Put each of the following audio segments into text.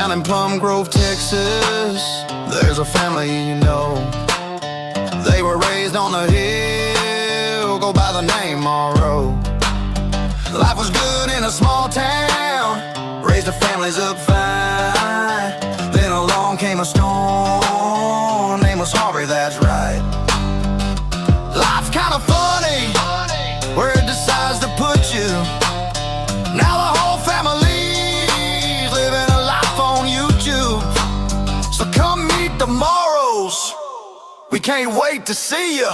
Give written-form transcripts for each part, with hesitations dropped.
Down in Plum Grove, Texas, there's a family you know. They were raised on the hill, go by the name Morrow. Life was good in a small town, raised their families up fine. Then along came a storm, name was Harvey, that's right. Life's kind of funny, where it decides to put you. Now the whole family's living a life on YouTube. So come meet the Morrows, we can't wait to see you.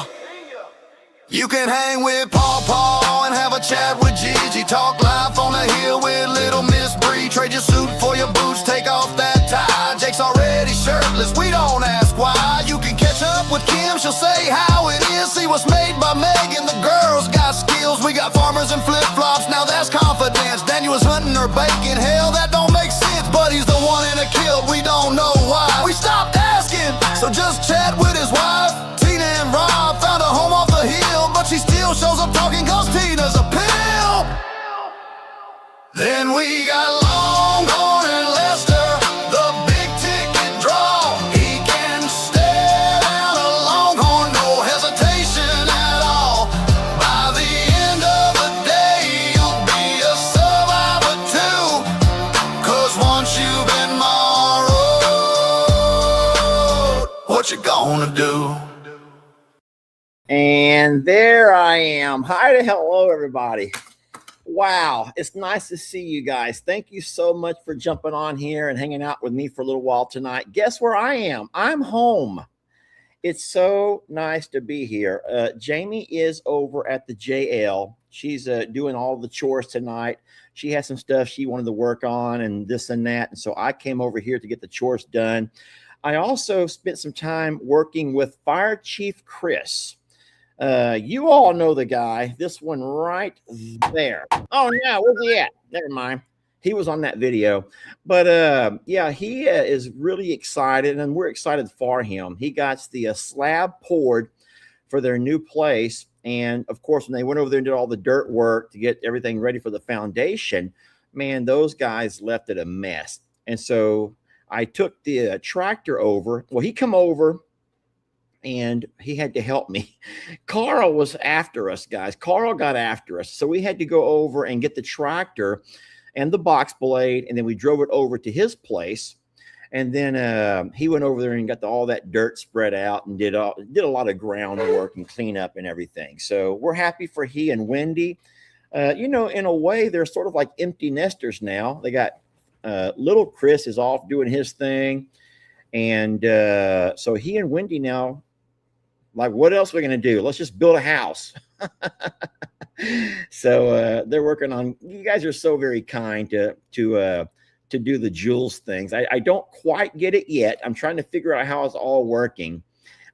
You can hang with Paw and have a chat with Gigi. Talk life on the hill with little Miss Bree. Trade your suit for your boots, take off that tie. Jake's already shirtless, we don't ask why. You can catch up with Kim, she'll say how it is. See what's made by Megan, the girls got skills. We got farmers and flip-flops, now that's confidence. Daniel was hunting or baking, hell that don't make sense. But he's the one in a kilt, we don't know why. We stopped asking, so just chat with his wife. Tina and Rob found a home off the hill, but she still shows up talking cause Tina's a pimp. Then we got Longhorn and Lester, the big ticket draw. He can stare down a Longhorn, no hesitation at all. By the end of the day, you'll be a survivor too, cause once you've been Morrowed, what you gonna do? And there I am. Hi to hello, everybody. Wow, it's nice to see you guys. Thank you so much for jumping on here and hanging out with me for a little while tonight. Guess where I am? I'm home. It's so nice to be here. Jamie is over at the JL. She's doing all the chores tonight. She has some stuff she wanted to work on and this and that. And so I came over here to get the chores done. I also spent some time working with Fire Chief Chris. You all know the guy, this one right there. Oh no, where's he at? Never mind. He was on that video. But yeah, he is really excited, and we're excited for him. He got the slab poured for their new place. And of course, when they went over there and did all the dirt work to get everything ready for the foundation, man, those guys left it a mess. And so I took the tractor over. Well, he come over and he had to help me. Carl was after us, guys. Carl got after us. So we had to go over and get the tractor and the box blade, and then we drove it over to his place. And then he went over there and got all that dirt spread out and did a lot of groundwork and cleanup and everything. So we're happy for he and Wendy. You know, in a way, they're sort of like empty nesters now. They got little Chris is off doing his thing. And so he and Wendy now, like, what else are we going to do? Let's just build a house. So they're working on, you guys are so very kind to do the Jules things. I don't quite get it yet. I'm trying to figure out how it's all working,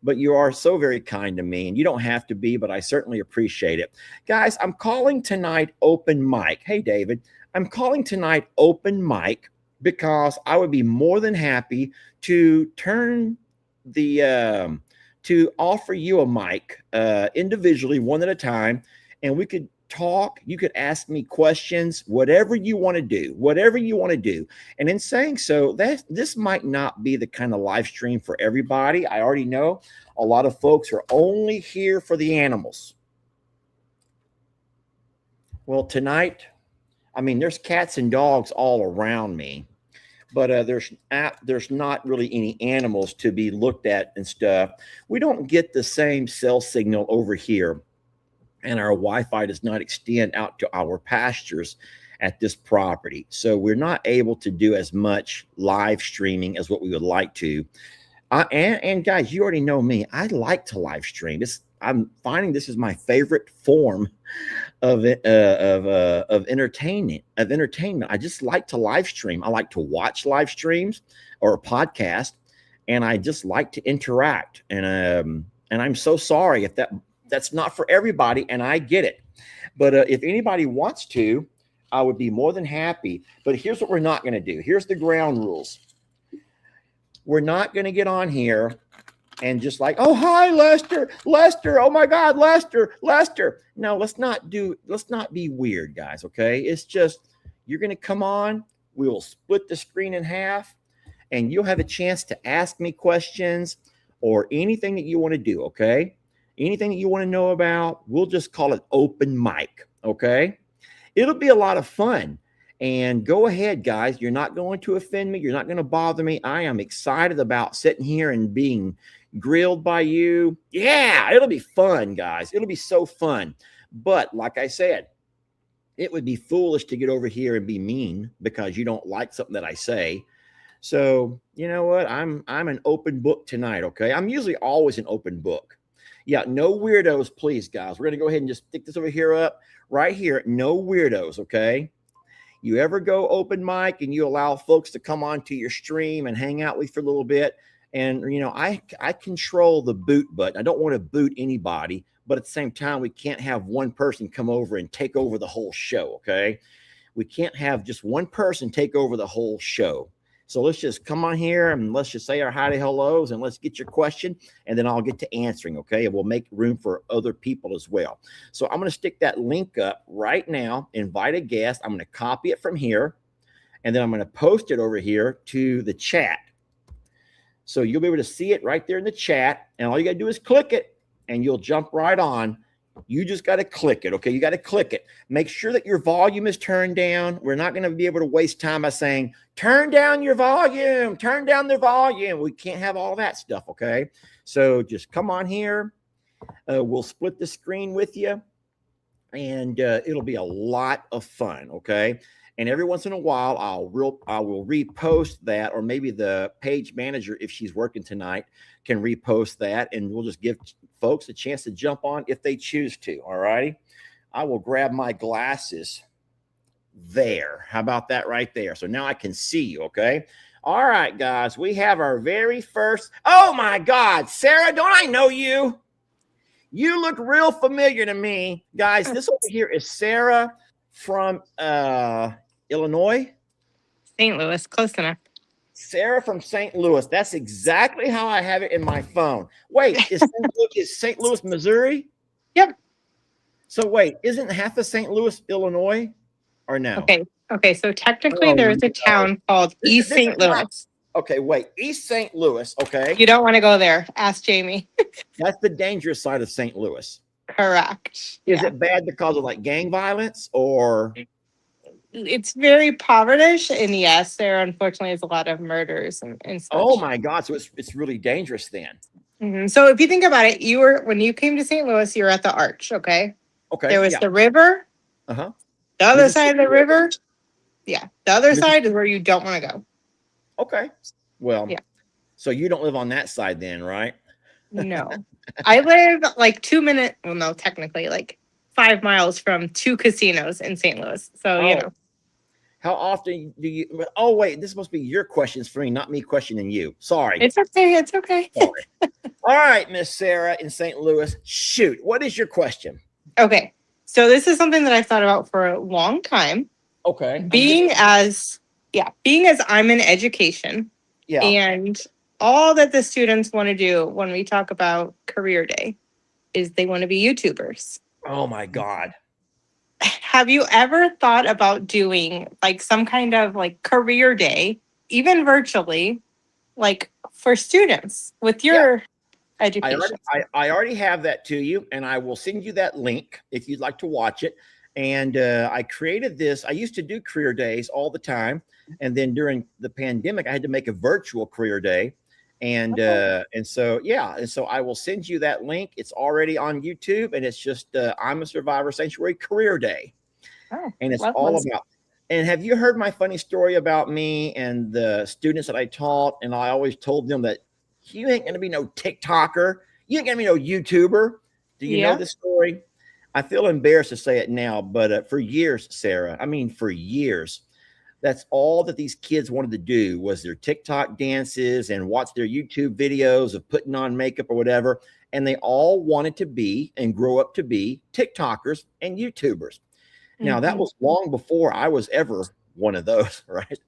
but you are so very kind to me, and you don't have to be, but I certainly appreciate it. Guys, I'm calling tonight open mic. Hey, David, I'm calling tonight open mic because I would be more than happy to turn the, to offer you a mic individually, one at a time, and we could talk. You could ask me questions, whatever you want to do, whatever you want to do. And in saying so, this might not be the kind of live stream for everybody. I already know a lot of folks are only here for the animals. Well, tonight, I mean, there's cats and dogs all around me, but there's not really any animals to be looked at and stuff. We don't get the same cell signal over here, and our Wi-Fi does not extend out to our pastures at this property. So we're not able to do as much live streaming as what we would like to. And guys, you already know me. I like to live stream. I'm finding this is my favorite form of entertainment. I just like to live stream. I like to watch live streams or a podcast, and I just like to interact. And I'm so sorry if that's not for everybody, and I get it. But if anybody wants to, I would be more than happy. But here's what we're not going to do. Here's the ground rules. We're not going to get on here and just like, oh, hi, Lester, oh my God, Lester. No, let's not be weird, guys. Okay. It's just, you're going to come on. We will split the screen in half. and you'll have a chance to ask me questions or anything that you want to do. Okay. Anything that you want to know about, we'll just call it open mic. Okay. It'll be a lot of fun. And go ahead, guys. You're not going to offend me. You're not going to bother me. I am excited about sitting here and being grilled by you. Yeah, it'll be fun, guys. It'll be so fun. But like I said, it would be foolish to get over here and be mean because you don't like something that I say. So you know what? I'm an open book tonight. Okay. I'm usually always an open book. Yeah, no weirdos, please, guys. We're gonna go ahead and just stick this over here up right here. No weirdos, okay? You ever go open mic and you allow folks to come onto your stream and hang out with you for a little bit? And you know, I control the boot button. I don't want to boot anybody, but at the same time, we can't have one person come over and take over the whole show, okay? We can't have just one person take over the whole show. So let's just come on here and let's just say our howdy hellos and let's get your question and then I'll get to answering, okay? And we'll make room for other people as well. So I'm going to stick that link up right now, invite a guest. I'm going to copy it from here and then I'm going to post it over here to the chat. So you'll be able to see it right there in the chat and all you got to do is click it and you'll jump right on. You just got to click it, okay? You got to click it. Make sure that your volume is turned down. We're not going to be able to waste time by saying, turn down your volume, turn down the volume. We can't have all that stuff, okay? So just come on here. We'll split the screen with you, and it'll be a lot of fun, okay? And every once in a while, I will repost that, or maybe the page manager, if she's working tonight, can repost that, and we'll just give folks a chance to jump on if they choose to. All righty. I will grab my glasses there. How about that right there? So now I can see you. Okay. All right, guys. We have our very first. Oh my God, Sarah, don't I know you? You look real familiar to me, guys. This over here is Sarah from Illinois. St. Louis, close enough. Sarah from St. Louis. That's exactly how I have it in my phone. Wait, is St. Louis, Missouri? Yep. So wait, isn't half of St. Louis, Illinois, or no? Okay. So technically, there's a town called East St. Louis. Okay, wait, East St. Louis. Okay, You don't want to go there. Ask Jamie. that's the dangerous side of St. Louis. Correct. Is it bad because of like gang violence or? It's very impoverished, and yes, there unfortunately is a lot of murders and such. Oh my God! So it's really dangerous then. So if you think about it, when you came to St. Louis, you were at the Arch. Okay. Okay. There was yeah. the river. Uh-huh. The other Mississippi side of the river. Yeah. The other Mississippi. side is where you don't want to go. Okay. Well. Yeah. So you don't live on that side then, right? No. I live like 2 minutes. Well, no, technically like 5 miles from 2 casinos in St. Louis. So, you know. How often do you? Oh wait, this must be your questions for me, not me questioning you. Sorry. It's okay. It's okay. Sorry. All right, Miss Sarah in St. Louis. Shoot, what is your question? Okay. So this is something that I've thought about for a long time. Okay. Being as I'm in education, Yeah. and all that the students want to do when we talk about career day is they want to be YouTubers. Oh my God. Have you ever thought about doing like some kind of like career day, even virtually, like for students with your education? I already have that to you, and I will send you that link if you'd like to watch it. And I created this. I used to do career days all the time, and then during the pandemic, I had to make a virtual career day. And so I will send you that link. It's already on YouTube, and it's just I'm a Survivor Sanctuary Career Day. And it's all about. And have you heard my funny story about me and the students that I taught? And I always told them that you ain't gonna be no TikToker, you ain't gonna be no YouTuber. Do you know this story? I feel embarrassed to say it now, but for years, Sarah, I mean for years, that's all that these kids wanted to do was their TikTok dances and watch their YouTube videos of putting on makeup or whatever. And they all wanted to be and grow up to be TikTokers and YouTubers. Now, that was long before I was ever one of those, right?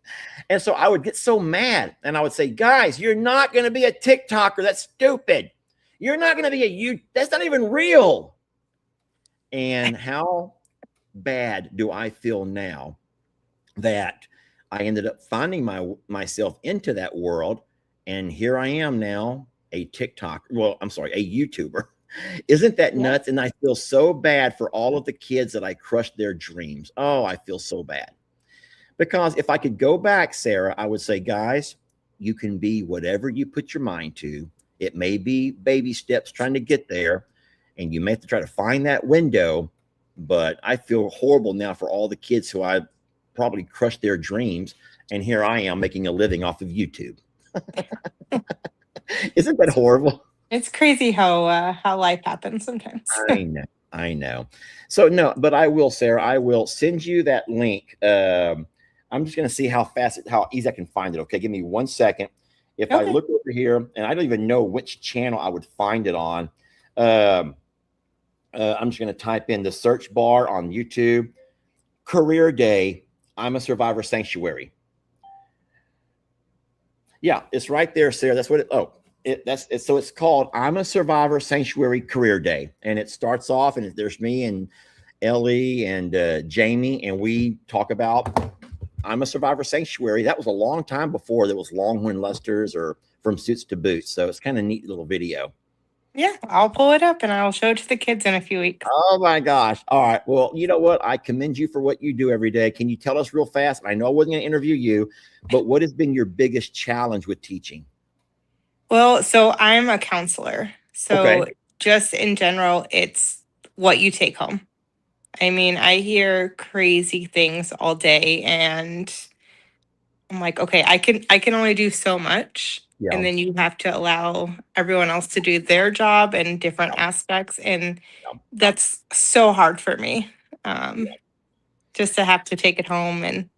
And so I would get so mad and I would say, guys, you're not going to be a TikToker. That's stupid. You're not going to be that's not even real. And how bad do I feel now that I ended up finding myself into that world. And here I am now, a TikTok. Well, I'm sorry, a YouTuber. Isn't that nuts? And I feel so bad for all of the kids that I crushed their dreams. Oh, I feel so bad. Because if I could go back, Sarah, I would say, guys, you can be whatever you put your mind to. It may be baby steps trying to get there, and you may have to try to find that window. But I feel horrible now for all the kids who I probably crushed their dreams. And here I am making a living off of YouTube. Isn't that horrible? It's crazy how life happens sometimes. I know. So no, but I will, Sarah. I will send you that link. I'm just going to see how easy I can find it. Okay, give me 1 second. If I look over here, and I don't even know which channel I would find it on, I'm just going to type in the search bar on YouTube, Career Day, I'm a Survivor Sanctuary. Yeah, it's right there, Sarah. That's what it. So it's called I'm a Survivor Sanctuary Career Day, and it starts off, and there's me and Ellie and Jamie, and we talk about I'm a Survivor Sanctuary. That was a long time before there was Longhorn Lusters or From Suits to Boots. So it's kind of neat little video. Yeah, I'll pull it up and I'll show it to the kids in a few weeks. Oh my gosh. All right. Well, you know what? I commend you for what you do every day. Can you tell us real fast? I know I wasn't going to interview you, but what has been your biggest challenge with teaching? Well, so I'm a counselor. So just in general, it's what you take home. I mean, I hear crazy things all day and I'm like, okay, I can only do so much. Yeah. And then you have to allow everyone else to do their job in different aspects. And that's so hard for me. Just to have to take it home. And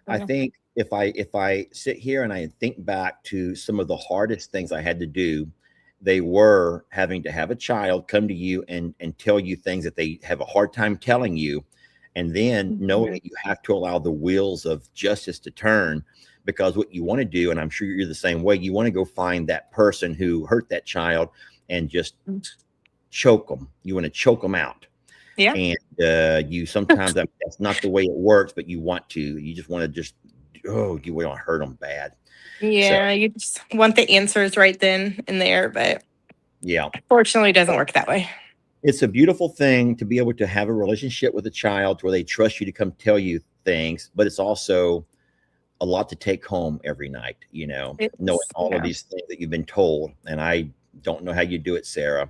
I think if I sit here and I think back to some of the hardest things I had to do, they were having to have a child come to you and tell you things that they have a hard time telling you. And then knowing that you have to allow the wheels of justice to turn, because what you want to do, and I'm sure you're the same way, you want to go find that person who hurt that child and just choke them. You want to choke them out. Yeah. And you sometimes, that's not the way it works, but you want to. You just want to you want to hurt them bad. Yeah, so, you just want the answers right then and there, but yeah, unfortunately, it doesn't work that way. It's a beautiful thing to be able to have a relationship with a child where they trust you to come tell you things, but it's also a lot to take home every night, knowing all of these things that you've been told. And I don't know how you do it, Sarah,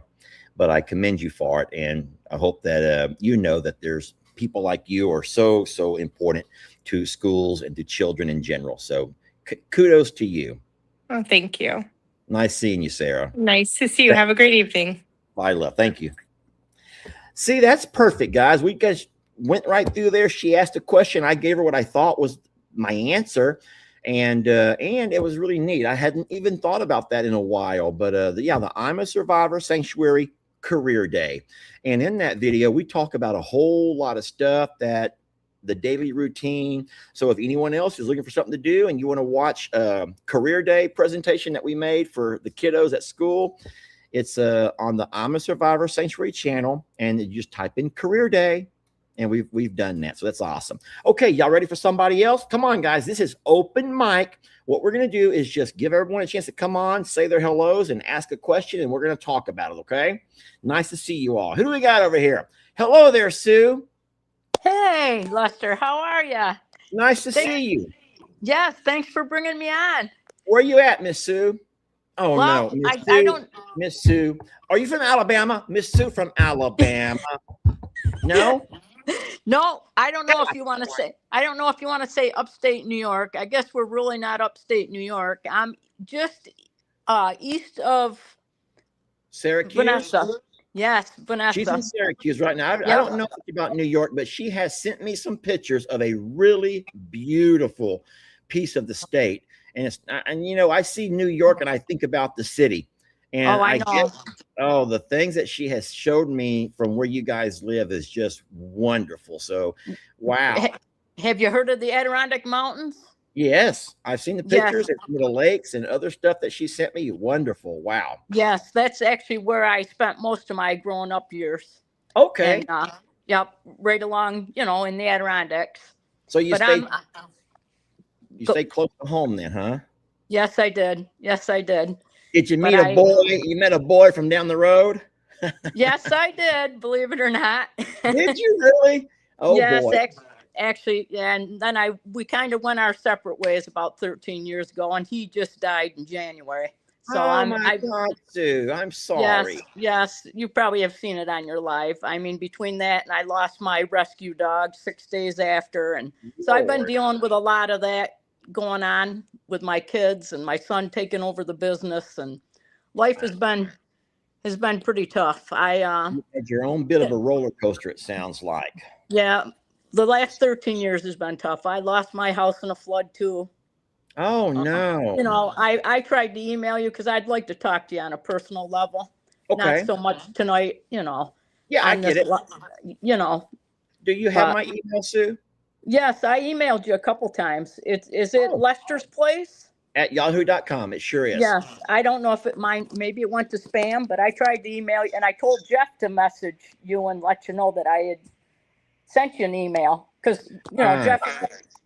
but I commend you for it. And I hope that you know that there's people like you are so, so important to schools and to children in general. So kudos to you. Oh, thank you. Nice seeing you, Sarah. Nice to see you. Have a great evening. Bye, love. Thank you. See, that's perfect, guys. We just went right through there. She asked a question. I gave her what I thought was my answer. And it was really neat. I hadn't even thought about that in a while. But the I'm a Survivor Sanctuary Career Day. And in that video, we talk about a whole lot of stuff, that the daily routine. So if anyone else is looking for something to do and you want to watch a Career Day presentation that we made for the kiddos at school, it's on the I'm a Survivor Sanctuary channel, and you just type in Career Day, and we've done that. So that's awesome. Okay, y'all ready for somebody else? Come on, guys. This is open mic. What we're going to do is just give everyone a chance to come on, say their hellos, and ask a question, and we're going to talk about it, okay? Nice to see you all. Who do we got over here? Hello there, Sue. Hey, Lester, how are you? Nice to see you. Yes, thanks for bringing me on. Where you at, Miss Sue? Oh, well, no. I don't. Miss Sue. Are you from Alabama? Miss Sue from Alabama. No? No, I don't know if you want to say. I don't know if you want to say upstate New York. I guess we're really not upstate New York. I'm just east of Syracuse. Vanessa. Yes, Vanessa. She's in Syracuse right now. I don't know much about New York, but she has sent me some pictures of a really beautiful piece of the state. And I see New York and I think about the city. And I know. The things that she has showed me from where you guys live is just wonderful. So, wow. Have you heard of the Adirondack Mountains? Yes, I've seen the pictures of the lakes and other stuff that she sent me. Wonderful. Wow. Yes, that's actually where I spent most of my growing up years. Okay. And, right along, in the Adirondacks. So you stayed. You Go- stay close to home then, huh? Yes, I did. Yes, I did. Did you But meet a boy? You met a boy from down the road? Yes, I did. Believe it or not. Did you really? Oh Yes, boy. actually, yeah, and then we kind of went our separate ways about 13 years ago, and he just died in January. So Oh my God, Sue. I'm sorry. yes, you probably have seen it on your live. I mean, between that and I lost my rescue dog 6 days after, and so I've been Lord. dealing with a lot of that going on with my kids and my son taking over the business, and life has been pretty tough. You had your own bit of a roller coaster, it sounds like. Yeah, the last 13 years has been tough. I lost my house in a flood too. Oh no. You know, I tried to email you because I'd like to talk to you on a personal level. Okay. Not so much tonight, you know. Yeah, I on get this it. You know, Do you have but- my email, Sue? yes, I emailed you a couple times. Is it Oh. Lester's Place? At yahoo.com. It sure is. Yes, I don't know if maybe it went to spam, but I tried to email you, and I told Jeff to message you and let you know that I had sent you an email because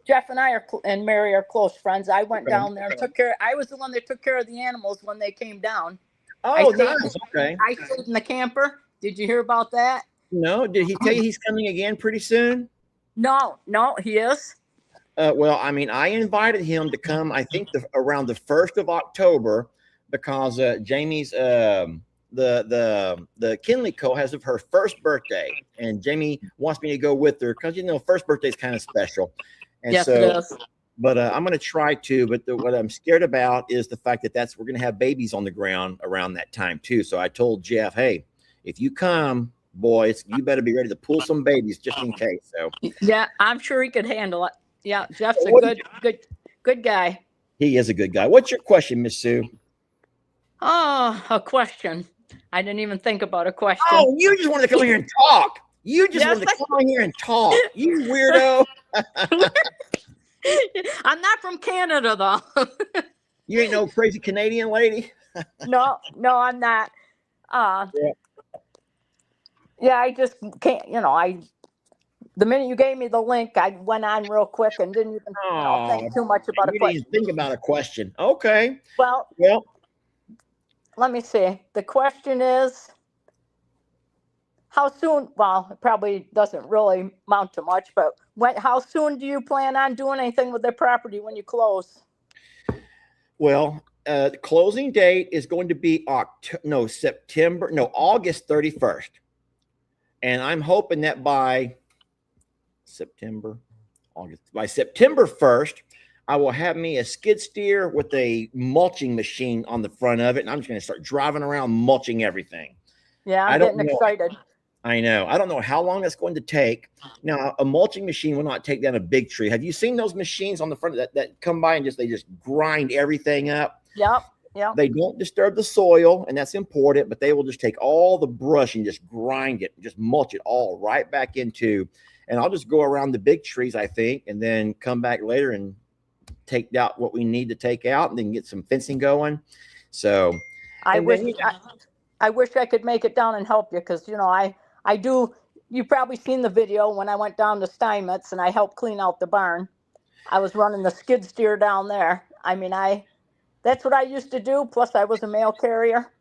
Jeff and I and Mary are close friends. I went down there and took care. I was the one that took care of the animals when they came down. Oh, I stayed- nice. Okay. I stayed in the camper. Did you hear about that? No, did he tell you he's coming again pretty soon? No, he is. Well, I mean, I invited him to come, I think around the 1st of October, because Jamie's the Kinley Co. has her first birthday, and Jamie wants me to go with her because first birthday is kind of special. And Yes, so, it is. but I'm going to try to. But what I'm scared about is the fact that we're going to have babies on the ground around that time too. So I told Jeff, hey, if you come, boys, you better be ready to pull some babies just in case. So Yeah, I'm sure he could handle it. Yeah, Jeff's a What- good guy. he is a good guy. What's your question, Miss Sue? Oh, a question. I didn't even think about a question. Oh, you just wanted to come here and talk. You just Yes, wanted to come here and talk. You weirdo. I'm not from Canada though. You ain't no crazy Canadian lady. No, I'm not. Yeah, I just can't, the minute you gave me the link, I went on real quick and didn't even think too much about a You question. didn't think about a question. Okay. Well, Well, let me see. The question is, how soon? Well, it probably doesn't really amount to much, but how soon do you plan on doing anything with the property when you close? well, the closing date is going to be August 31st. And I'm hoping that by September 1st, I will have me a skid steer with a mulching machine on the front of it. And I'm just going to start driving around mulching everything. Yeah, I I'm don't getting know. excited. I know. I don't know how long that's going to take. Now, a mulching machine will not take down a big tree. Have you seen those machines on the front that come by and they just grind everything up? Yep. They don't disturb the soil, and that's important, but they will just take all the brush and just grind it, and just mulch it all right back into. And I'll just go around the big trees, I think, and then come back later and take out what we need to take out, and then get some fencing going. So I and wish then, I wish I could make it down and help you because I do. You probably seen the video when I went down to Steinmetz and I helped clean out the barn. I was running the skid steer down there. I mean, that's what I used to do. Plus, I was a mail carrier.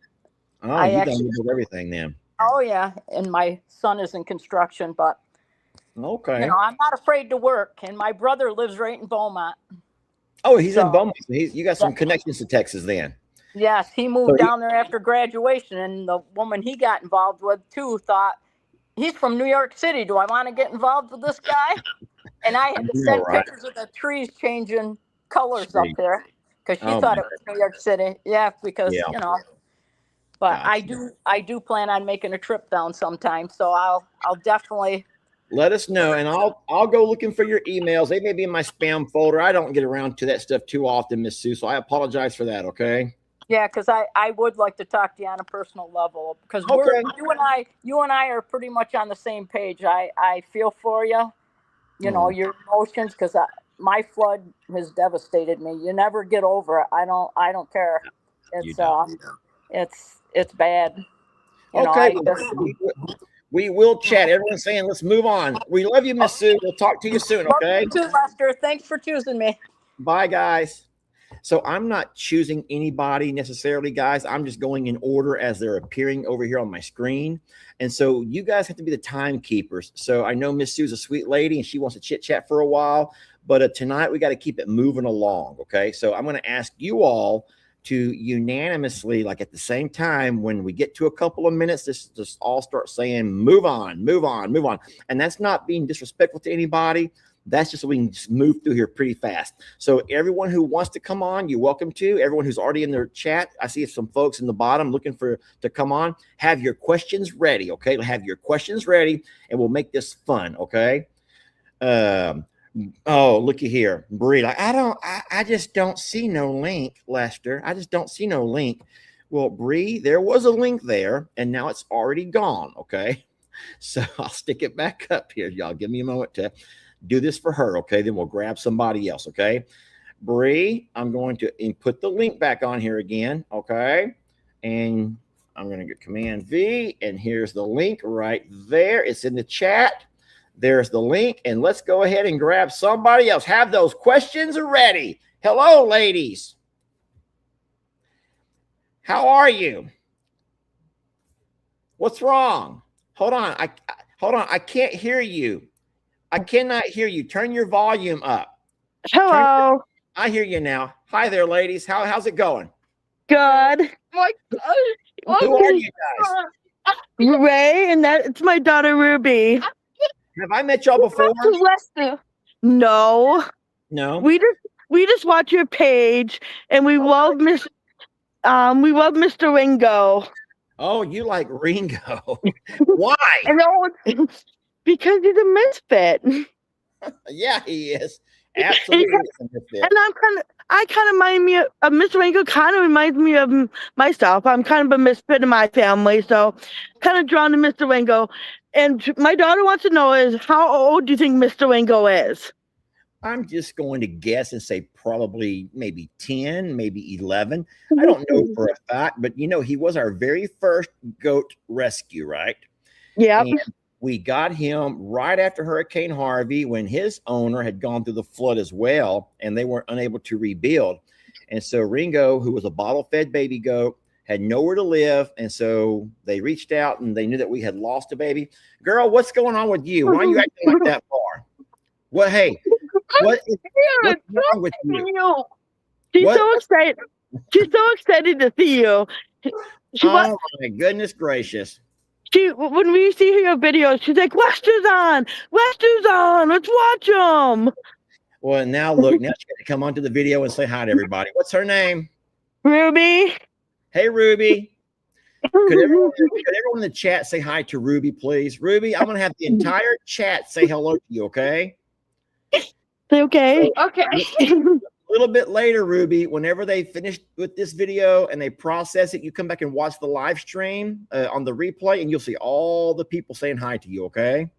you actually- done with everything then. Oh yeah, and my son is in construction, but Okay. I'm not afraid to work. And my brother lives right in Beaumont. Oh, he's in So- Beaumont. So you got some connections to Texas then. Yes, he moved down there after graduation, and the woman he got involved with too thought, he's from New York City. Do I want to get involved with this guy? And I had to know, send right? pictures of the trees changing colors up Sweet. there because she Oh, thought my it was New York City. Yeah, because Yeah. But Gotcha. I do plan on making a trip down sometime. So I'll definitely. Let us know, and I'll go looking for your emails. They may be in my spam folder. I don't get around to that stuff too often, Miss Sue, so I apologize for that. Okay. Yeah, because I would like to talk to you on a personal level because Okay. you and I are pretty much on the same page. I feel for you, your emotions because my flood has devastated me. You never get over it. I don't care. It's it's bad. Okay. We will chat. Everyone's saying let's move on. We love you, Miss Sue. We'll talk to you soon. Love Okay. you too, Lester. Thanks for choosing me. Bye, guys. So I'm not choosing anybody necessarily, guys. I'm just going in order as they're appearing over here on my screen. And so you guys have to be the timekeepers. So I know Miss Sue's a sweet lady and she wants to chit chat for a while, but tonight we got to keep it moving along. Okay. So I'm going to ask you all to unanimously, like at the same time, when we get to a couple of minutes, just all start saying, move on, move on, move on. And that's not being disrespectful to anybody. That's just so we can just move through here pretty fast. So everyone who wants to come on, you're welcome to. Everyone who's already in their chat, I see some folks in the bottom looking to come on. Have your questions ready, okay? Have your questions ready, and we'll make this fun, okay? Oh, looky here, Bree. I just don't see no link, Lester. I just don't see no link. Well, Bree, there was a link there, and now it's already gone, okay? So I'll stick it back up here, y'all. Give me a moment to do this for her, okay? Then we'll grab somebody else, okay? Bree, I'm going to put the link back on here again, okay? And I'm going to get Command V, and here's the link right there. It's in the chat. There's the link, and let's go ahead and grab somebody else. Have those questions ready. Hello, ladies. How are you? What's wrong? Hold on. I can't hear you. I cannot hear you. Turn your volume up. Hello. I hear you now. Hi there, ladies. How's it going? Good. Who are you guys? Ray, and it's my daughter Ruby. Have I met y'all before? No. No. We just watch your page, and we love Mr. Ringo. Oh, you like Ringo? Why? Because he's a misfit. Yeah, he is. Absolutely. And I kind of remind me of Mr. Ringo. Kind of reminds me of myself. I'm kind of a misfit in my family, so kind of drawn to Mr. Ringo. And my daughter wants to know is how old do you think Mr. Ringo is? I'm just going to guess and say probably maybe 10, maybe 11. I don't know for a fact, but he was our very first goat rescue, right? Yeah. We got him right after Hurricane Harvey when his owner had gone through the flood as well, and they weren't unable to rebuild. And so Ringo, who was a bottle-fed baby goat, had nowhere to live. And so they reached out and they knew that we had lost a baby. Girl, what's going on with you? Why are you acting like that for? What? Hey, what's wrong with you? She's so excited. She's so excited to see you. Oh my goodness gracious. When we see your videos, she's like, Lester's on, let's watch him. Well, now look, now she's got to come onto the video and say hi to everybody. What's her name? Ruby. Hey, Ruby. Could everyone in the chat say hi to Ruby, please? Ruby, I'm going to have the entire chat say hello to you, okay? Okay. Okay. A little bit later, Ruby, whenever they finish with this video and they process it, you come back and watch the live stream on the replay, and you'll see all the people saying hi to you, okay?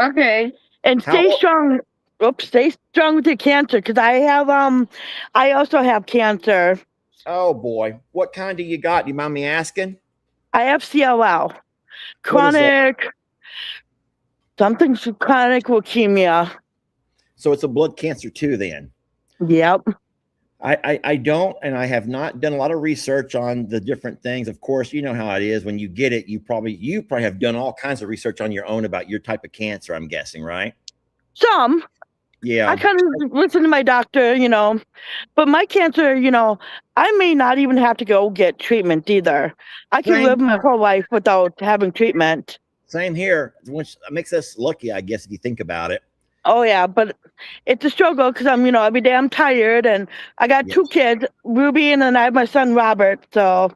Okay. And stay strong. Stay strong with your cancer, because I also have cancer. Oh, boy. What kind do you got? Do you mind me asking? I have CLL. Chronic leukemia. So it's a blood cancer too, then? Yep. I don't, and I have not done a lot of research on the different things. Of course, you know how it is. When you get it, you probably have done all kinds of research on your own about your type of cancer, I'm guessing, right? Some. Yeah. I kind of listen to my doctor, but my cancer, I may not even have to go get treatment either. I can live my whole life without having treatment. Same here, which makes us lucky, I guess, if you think about it. Oh yeah, but it's a struggle because I'm, every day I'm tired, and I got two kids, Ruby, and then I have my son Robert. So,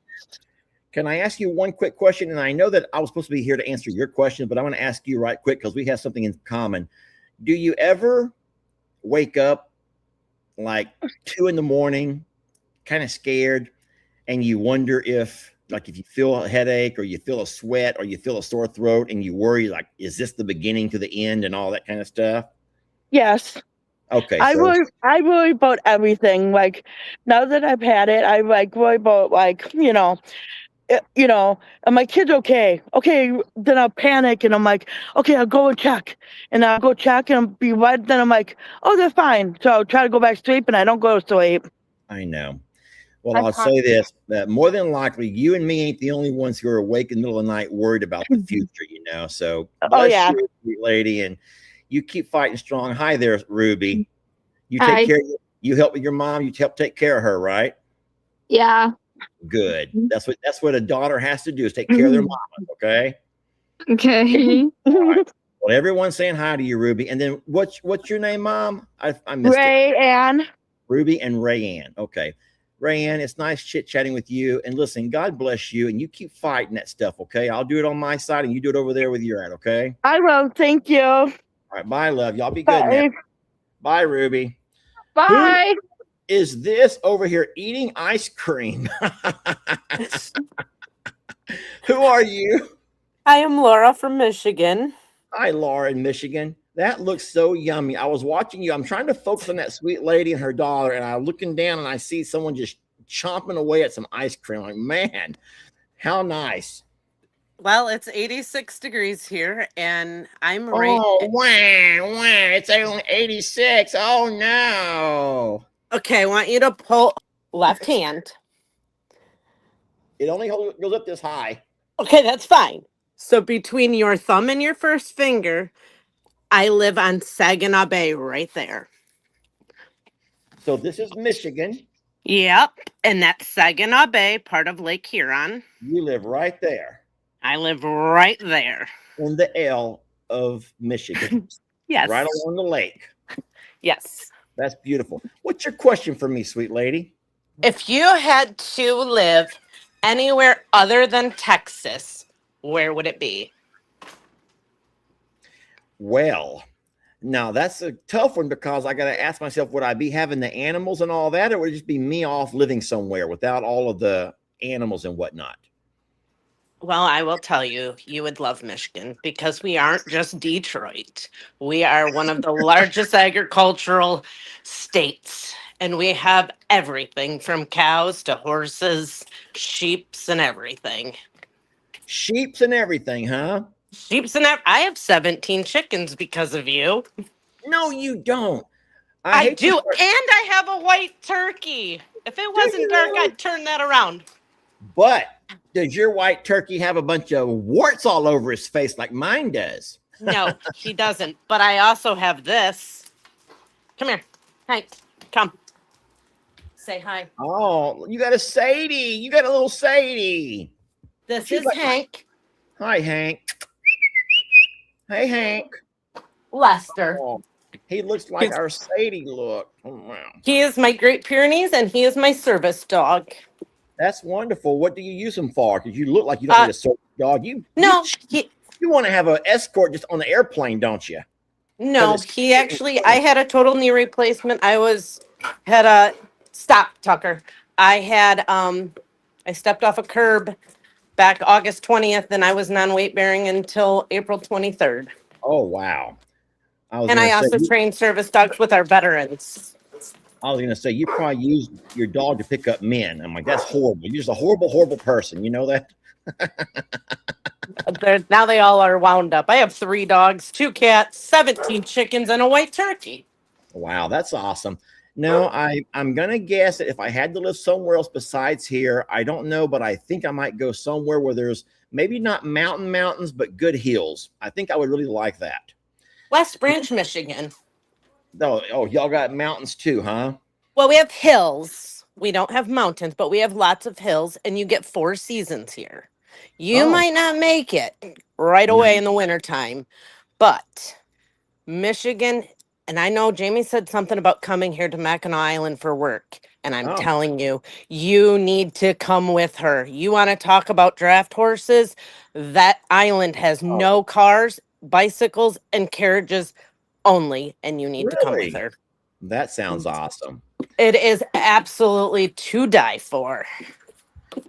can I ask you one quick question? And I know that I was supposed to be here to answer your question, but I want to ask you right quick because we have something in common. Do you ever wake up like 2 a.m, kind of scared, and you wonder if you feel a headache or you feel a sweat or you feel a sore throat, and you worry is this the beginning to the end and all that kind of stuff? Yes. Okay. I worry about everything. Like now that I've had it, I worry about and my kid's okay. Okay, then I'll panic and I'm like, okay, I'll go and check. And I'll go check and I'll be right. Then I'm like, oh, they're fine. So I'll try to go back to sleep and I don't go to sleep. I know. Well, I'll say this, that more than likely, you and me ain't the only ones who are awake in the middle of the night worried about the future, So bless yeah. you, sweet lady, and you keep fighting strong. Hi there, Ruby. You take care. You help with your mom. You help take care of her, right? Yeah. Good. That's what a daughter has to do, is take care of their mama. Okay. Okay. Right. Well, everyone's saying hi to you, Ruby. And then what's your name, Mom? I missed Ray it. Ann. Ruby and Rayanne. Okay. Rayanne, it's nice chit-chatting with you. And listen, God bless you. And you keep fighting that stuff, okay? I'll do it on my side and you do it over there with your at, okay? I will. Thank you. All right. Bye, love. Y'all be good now. Bye, Ruby. Bye. Who is this over here eating ice cream? Who are you? I am Laura from Michigan. Hi, Laura in Michigan. That looks so yummy. I was watching you. I'm trying to focus on that sweet lady and her daughter, and I'm looking down and I see someone just chomping away at some ice cream. Like, man, how nice. Well, it's 86 degrees here, and I'm right. Oh, wow. It's only 86. Oh, no. Okay, I want you to pull left hand. It only goes up this high. Okay, that's fine. So between your thumb and your first finger, I live on Saginaw Bay right there. So this is Michigan. Yep, and that's Saginaw Bay, part of Lake Huron. You live right there. I live right there. In the L of Michigan. Yes. Right along the lake. Yes. That's beautiful. What's your question for me, sweet lady? If you had to live anywhere other than Texas, where would it be? Well, now that's a tough one because I got to ask myself, would I be having the animals and all that, or would it just be me off living somewhere without all of the animals and whatnot? Well, I will tell you, you would love Michigan because we aren't just Detroit. We are one of the largest agricultural states, and we have everything from cows to horses, sheeps, and everything. Sheeps and everything, huh? Sheeps and I have 17 chickens because of you. No, you don't. I do, and I have a white turkey. If it wasn't dark, I'd turn that around. But does your white turkey have a bunch of warts all over his face like mine does? No, he doesn't. But I also have this. Come here. Hank, come. Say hi. Oh, you got a Sadie. You got a little Sadie. This is Hank. Hi, Hank. Hey, Hank. Lester. Oh, he looks like our Sadie look. Oh, wow. He is my Great Pyrenees, and he is my service dog. That's wonderful. What do you use him for? Because you look like you don't need a service dog. You want to have an escort just on the airplane, don't you? No, he actually, I had a total knee replacement. Had a, stop, Tucker. I stepped off a curb back August 20th, and I was non-weight bearing until April 23rd. Oh, wow. I also train service dogs with our veterans. I was going to say, you probably use your dog to pick up men. I'm like, that's horrible. You're just a horrible, horrible person. You know that? Now they all are wound up. I have 3 dogs, 2 cats, 17 chickens, and a white turkey. Wow, that's awesome. No, I'm going to guess that if I had to live somewhere else besides here, I don't know, but I think I might go somewhere where there's maybe not mountains, but good hills. I think I would really like that. West Branch, Michigan. Oh, y'all got mountains too, huh? Well, we have hills. We don't have mountains, but we have lots of hills, and you get 4 seasons here. You might not make it right away in the wintertime, but Michigan, and I know Jamie said something about coming here to Mackinac Island for work, and I'm telling you, you need to come with her. You want to talk about draft horses? That island has no cars, bicycles, and carriages only, and you need to come with her. That sounds awesome. It is absolutely to die for.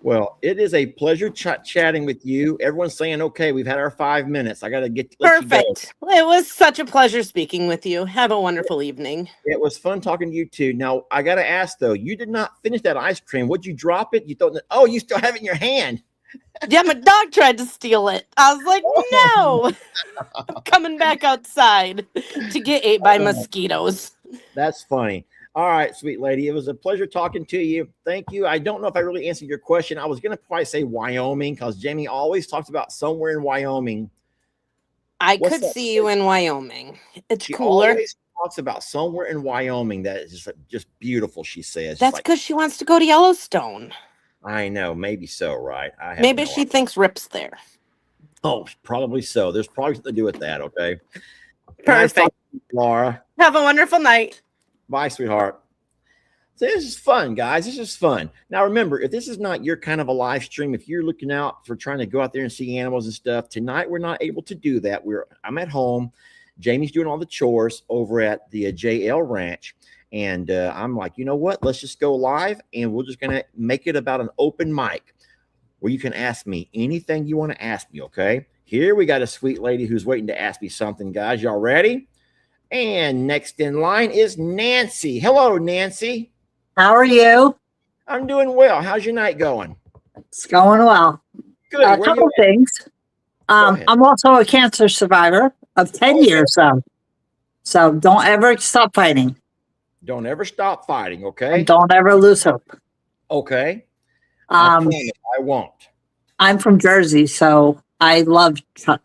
Well, it is a pleasure chatting with you. Everyone's saying, okay, we've had our 5 minutes. I got to get perfect. It was such a pleasure speaking with you. Have a wonderful evening. It was fun talking to you too. Now, I got to ask though, you did not finish that ice cream. Would you drop it? You thought, oh, you still have it in your hand. Yeah, my dog tried to steal it. I was like, no, I'm coming back outside to get ate by mosquitoes. That's funny. All right, sweet lady. It was a pleasure talking to you. Thank you. I don't know if I really answered your question. I was going to probably say Wyoming because Jamie always talks about somewhere in Wyoming. I What's could that see you in Wyoming. It's She cooler. always talks about somewhere in Wyoming that is just beautiful, she says. Just That's like, because she wants to go to Yellowstone. I know, maybe so, right? I have Maybe no she idea. thinks Rip's there. Oh, probably so. There's probably something to do with that, okay? Nice Perfect. talking to you, Laura. Have a wonderful night. Bye, sweetheart. So this is fun, guys. This is fun. Now, remember, if this is not your kind of a live stream, if you're looking out for trying to go out there and see animals and stuff, tonight we're not able to do that. I'm at home. Jamie's doing all the chores over at the JL Ranch. And I'm like, you know what? Let's just go live, and we're just going to make it about an open mic where you can ask me anything you want to ask me, okay? Here we got a sweet lady who's waiting to ask me something, guys. Y'all ready? And next in line is Nancy. Hello, Nancy. How are you? I'm doing well. How's your night going? It's going well. Good. A Where couple you at? things. ahead. I'm also a cancer survivor of 10 years, so don't ever stop fighting. Don't ever stop fighting, okay? And don't ever lose hope. Okay. I Um, promise I won't. I'm from Jersey, so I love Chuck.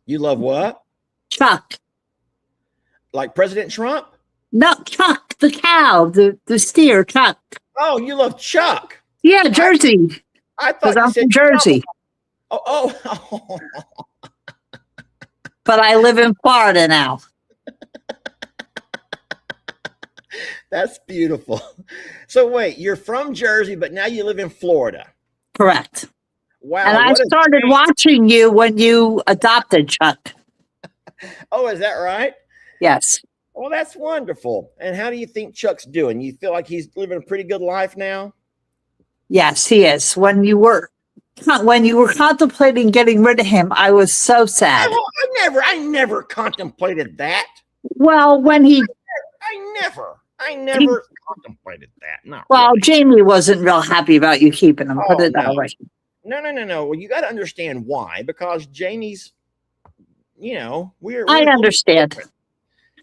You love what? Chuck. Like President Trump? No, Chuck, the cow, the steer, Chuck. Oh, you love Chuck. Yeah, Jersey, I thought because you I'm said from Jersey, Trump. Oh. but I live in Florida now. That's beautiful. So wait, you're from Jersey, but now you live in Florida. Correct. Wow. And I what a started change. watching you when you adopted Chuck. Oh, is that right? Yes. Well, that's wonderful. And how do you think Chuck's doing? You feel like he's living a pretty good life now? Yes, he is. When you were contemplating getting rid of him, I was so sad. I never contemplated that. Well, when he I never contemplated that. Not well, really. Jamie wasn't real happy about you keeping him. Put Oh, it that no. way. No. Well, you got to understand why. Because Jamie's, we're I both understand. different.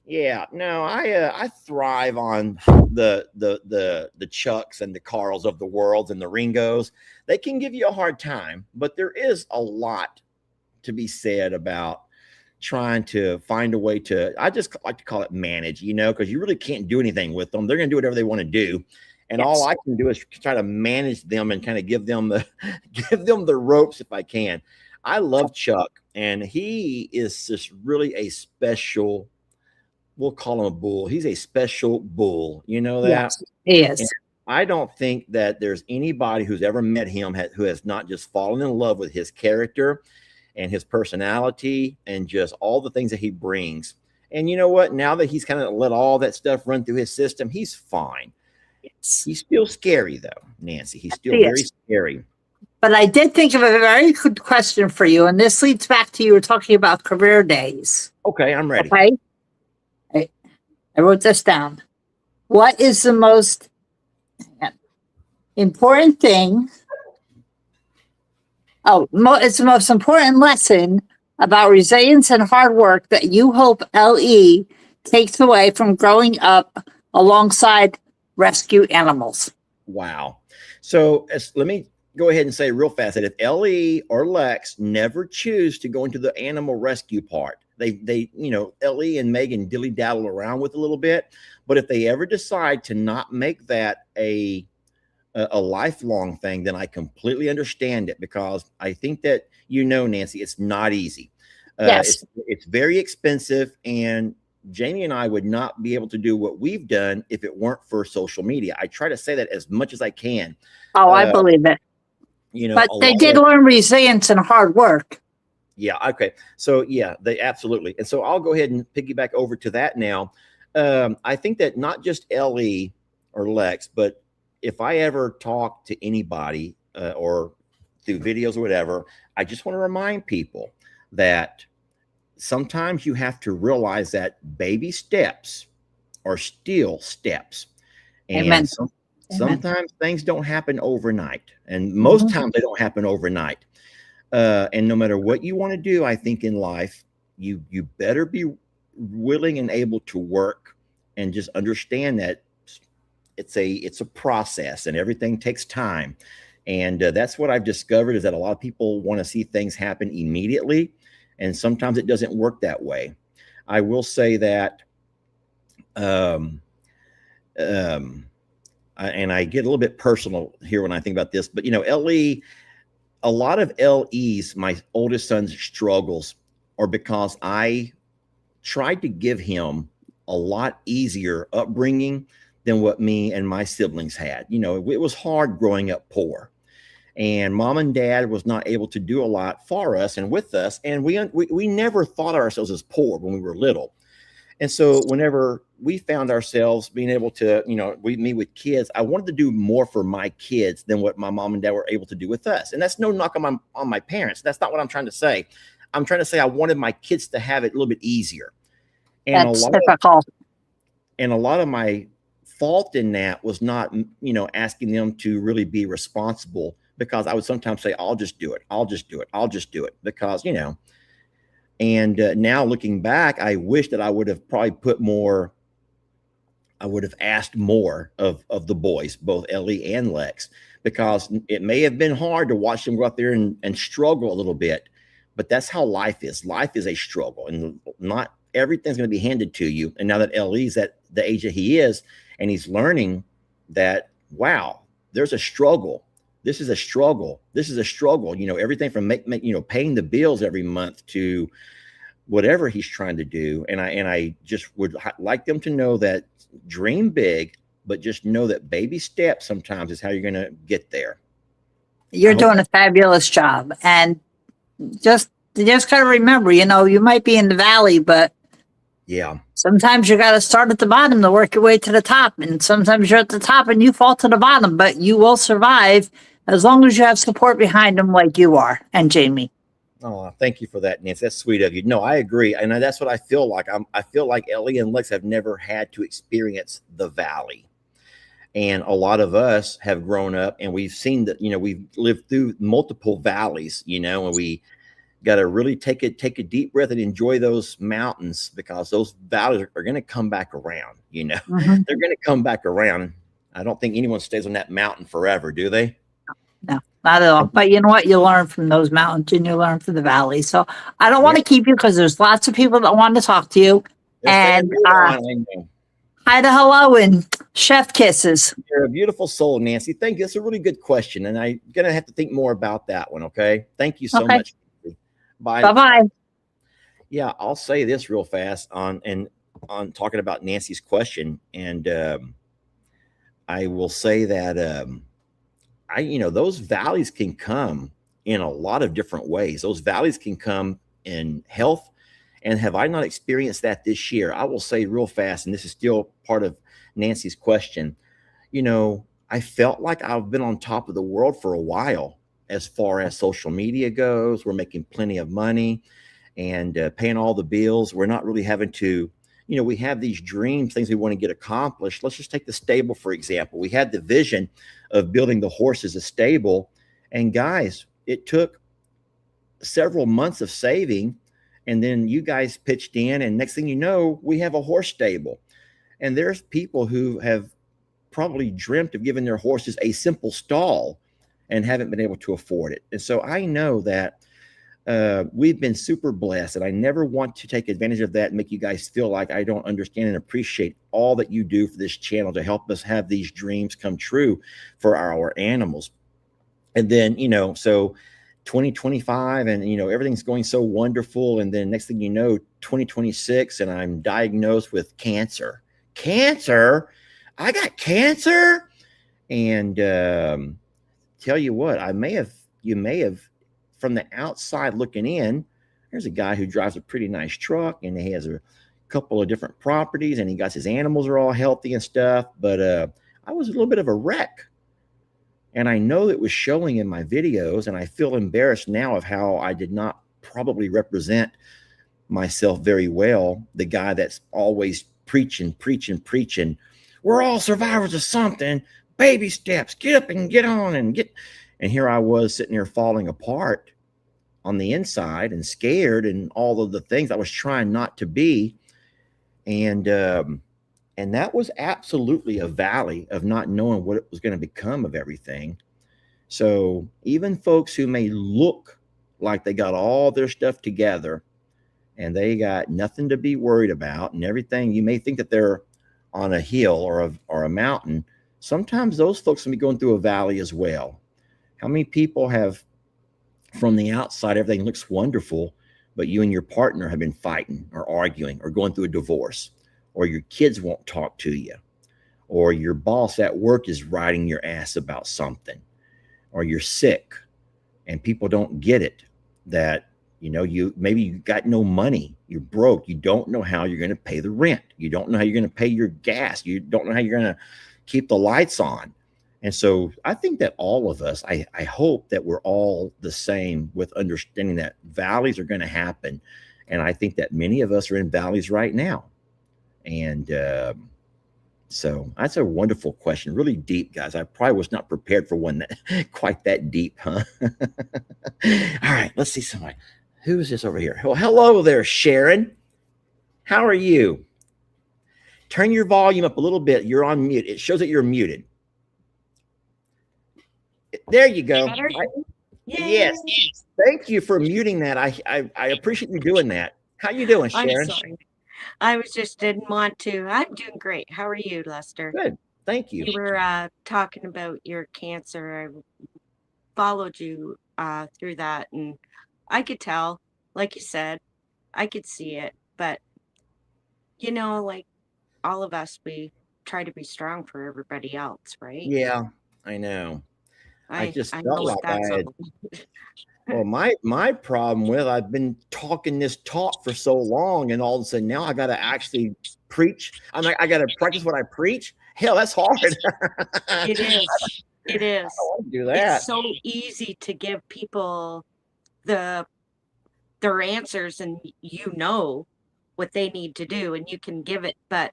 Yeah, no, I thrive on the Chucks and the Carls of the world and the Ringos. They can give you a hard time, but there is a lot to be said about trying to find a way to, I just like to call it manage, because you really can't do anything with them. They're going to do whatever they want to do. And Yes. all I can do is try to manage them and kind of give them the ropes if I can. I love Chuck, and he is just really a special, we'll call him a bull. He's a special bull. You know that? Yes, he is. I don't think that there's anybody who's ever met him who has not just fallen in love with his character and his personality and just all the things that he brings. And you know what? Now that he's kind of let all that stuff run through his system, he's fine. Yes. He's still scary, though, Nancy. He's still He very is. scary. But I did think of a very good question for you, and this leads back to you were talking about career days. Okay, I'm ready. Okay. I wrote this down. What is the most important thing? It's the most important lesson about resilience and hard work that you hope LE takes away from growing up alongside rescue animals. Wow. So let me go ahead and say real fast that if LE or Lex never choose to go into the animal rescue part, they LE and Megan dilly daddle around with a little bit, but if they ever decide to not make that a lifelong thing, then I completely understand it, because I think that, Nancy, it's not easy. Yes. It's very expensive, and Jamie and I would not be able to do what we've done if it weren't for social media. I try to say that as much as I can. Oh, I believe it. But they did learn resilience and hard work. Yeah. Okay. So yeah, they absolutely. And so I'll go ahead and piggyback over to that now. I think that not just LE or Lex, but if I ever talk to anybody or through videos or whatever, I just want to remind people that sometimes you have to realize that baby steps are still steps. And Amen. Sometimes things don't happen overnight, and most times they don't happen overnight. And no matter what you want to do, I think in life, you better be willing and able to work, and just understand that it's a process, and everything takes time. And that's what I've discovered, is that a lot of people want to see things happen immediately, and sometimes it doesn't work that way. I will say that, and I get a little bit personal here when I think about this, but LE, a lot of LE's, my oldest son's struggles, are because I tried to give him a lot easier upbringing than what me and my siblings had. It was hard growing up poor, and mom and dad was not able to do a lot for us and with us. And we never thought of ourselves as poor when we were little. And so whenever we found ourselves being able to, me with kids, I wanted to do more for my kids than what my mom and dad were able to do with us. And that's no knock on my parents. That's not what I'm trying to say. I'm trying to say I wanted my kids to have it a little bit easier. And That's typical. And a lot of my fault in that was not, asking them to really be responsible, because I would sometimes say, I'll just do it. I'll just do it. I'll just do it. Because, and now looking back, I wish that I would have probably I would have asked more of the boys, both Ellie and Lex, because it may have been hard to watch them go out there and struggle a little bit, but that's how life is. Life is a struggle, and not everything's going to be handed to you. And now that Ellie's at the age that he is, and he's learning that, wow, there's a struggle. This is a struggle. This is a struggle. Everything from paying the bills every month to whatever he's trying to do. And I just would like them to know that dream big, but just know that baby steps sometimes is how you're going to get there. You're doing a fabulous job. And just got to remember, you might be in the valley, but yeah, sometimes you got to start at the bottom to work your way to the top. And sometimes you're at the top and you fall to the bottom, but you will survive as long as you have support behind them, like you are, and Jamie. Oh, thank you for that, Nancy. That's sweet of you. No, I agree. And that's what I feel like. I feel like Ellie and Lex have never had to experience the valley. And a lot of us have grown up and we've seen that, we've lived through multiple valleys, and we got to really take a deep breath and enjoy those mountains, because those valleys are going to come back around, They're going to come back around. I don't think anyone stays on that mountain forever, do they? No, not at all. But you know what? You learn from those mountains and you learn from the valley. So I don't want to keep you, because there's lots of people that want to talk to you. And hi to hello and chef kisses. You're a beautiful soul, Nancy. Thank you. That's a really good question. And I'm going to have to think more about that one. Okay. Thank you so much. Bye. Bye-bye. Yeah. I'll say this real fast on talking about Nancy's question. And I will say that those valleys can come in a lot of different ways. Those valleys can come in health. And have I not experienced that this year? I will say real fast, and this is still part of Nancy's question. I felt like I've been on top of the world for a while as far as social media goes. We're making plenty of money and paying all the bills. We're not really having to, we have these dreams, things we want to get accomplished. Let's just take the stable, for example. We had the vision of building the horses a stable. And guys, it took several months of saving. And then you guys pitched in, and next thing you know, we have a horse stable. And there's people who have probably dreamt of giving their horses a simple stall and haven't been able to afford it. And so I know that we've been super blessed, and I never want to take advantage of that and make you guys feel like I don't understand and appreciate all that you do for this channel to help us have these dreams come true for our animals. And then, so 2025 and everything's going so wonderful, and then next thing you know, 2026, and I'm diagnosed with cancer. I got cancer. And tell you what, you may have from the outside looking in, there's a guy who drives a pretty nice truck and he has a couple of different properties and he got his animals are all healthy and stuff, but I was a little bit of a wreck. And I know it was showing in my videos, and I feel embarrassed now of how I did not probably represent myself very well. The guy that's always preaching. We're all survivors of something, baby steps, get up and get on and get. And here I was sitting there falling apart on the inside and scared and all of the things I was trying not to be. And that was absolutely a valley of not knowing what it was going to become of everything. So even folks who may look like they got all their stuff together and they got nothing to be worried about and everything, you may think that they're on a hill or a mountain. Sometimes those folks can be going through a valley as well. How many people have, from the outside, everything looks wonderful, but you and your partner have been fighting or arguing or going through a divorce, or your kids won't talk to you, or your boss at work is riding your ass about something, or you're sick and people don't get it, that you got no money, you're broke, you don't know how you're going to pay the rent, you don't know how you're going to pay your gas, you don't know how you're going to keep the lights on. And so I think that all of us, I hope that we're all the same with understanding that valleys are going to happen. And I think that many of us are in valleys right now. And so that's a wonderful question. Really deep, guys. I probably was not prepared for one that quite that deep, huh? All right, let's see somebody. Who is this over here? Well, hello there, Sharon. How are you? Turn your volume up a little bit. You're on mute. It shows that you're muted. There you go. Yes. Thank you for muting that. I appreciate you doing that. How you doing, Sharon? I'm sorry. I didn't want to. I'm doing great. How are you, Lester? Good. Thank you. You were talking about your cancer. I followed you through that, and I could tell, like you said, I could see it. But, like all of us, we try to be strong for everybody else, right? Yeah, I know. I just know felt like that's I had, well, my problem with, I've been talking this talk for so long, and all of a sudden now I got to actually preach. I got to practice what I preach. Hell, that's hard. It is. It is. I don't want to do that. It's so easy to give people their answers, and what they need to do, and you can give it, but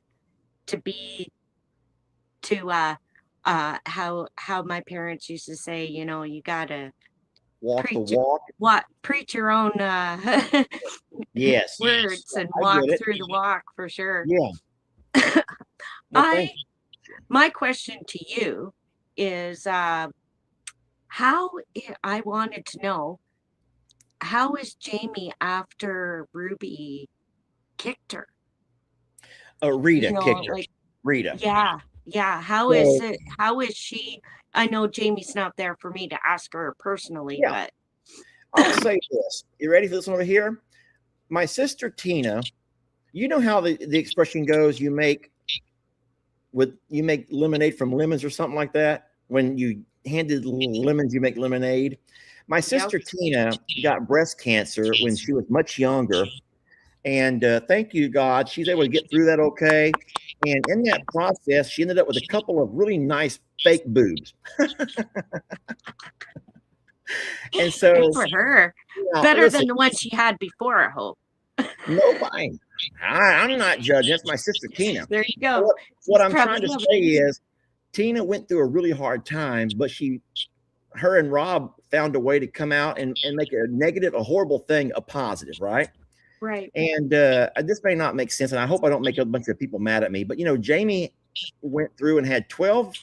how my parents used to say, you gotta walk the walk. Preach your own yes words and walk through the walk for sure. Yeah. Well, my question to you is I wanted to know, how is Jamie after Ruby kicked her? Rita kicked her. Rita. Yeah. How is she? I know Jamie's not there for me to ask her personally, but I'll say this. You ready for this one over here? My sister Tina, you know how the expression goes, you make lemonade from lemons or something like that. When you handed lemons, you make lemonade. My sister Tina got breast cancer when she was much younger. And thank you, God, she's able to get through that okay. And in that process, she ended up with a couple of really nice fake boobs. And so, good for her. Better than the one she had before, I hope. Nobody. I'm not judging. That's my sister Tina. There you go. What I'm trying to say is, Tina went through a really hard time, but her and Rob found a way to come out and make a horrible thing, a positive, right? Right. And this may not make sense, and I hope I don't make a bunch of people mad at me, but Jamie went through and had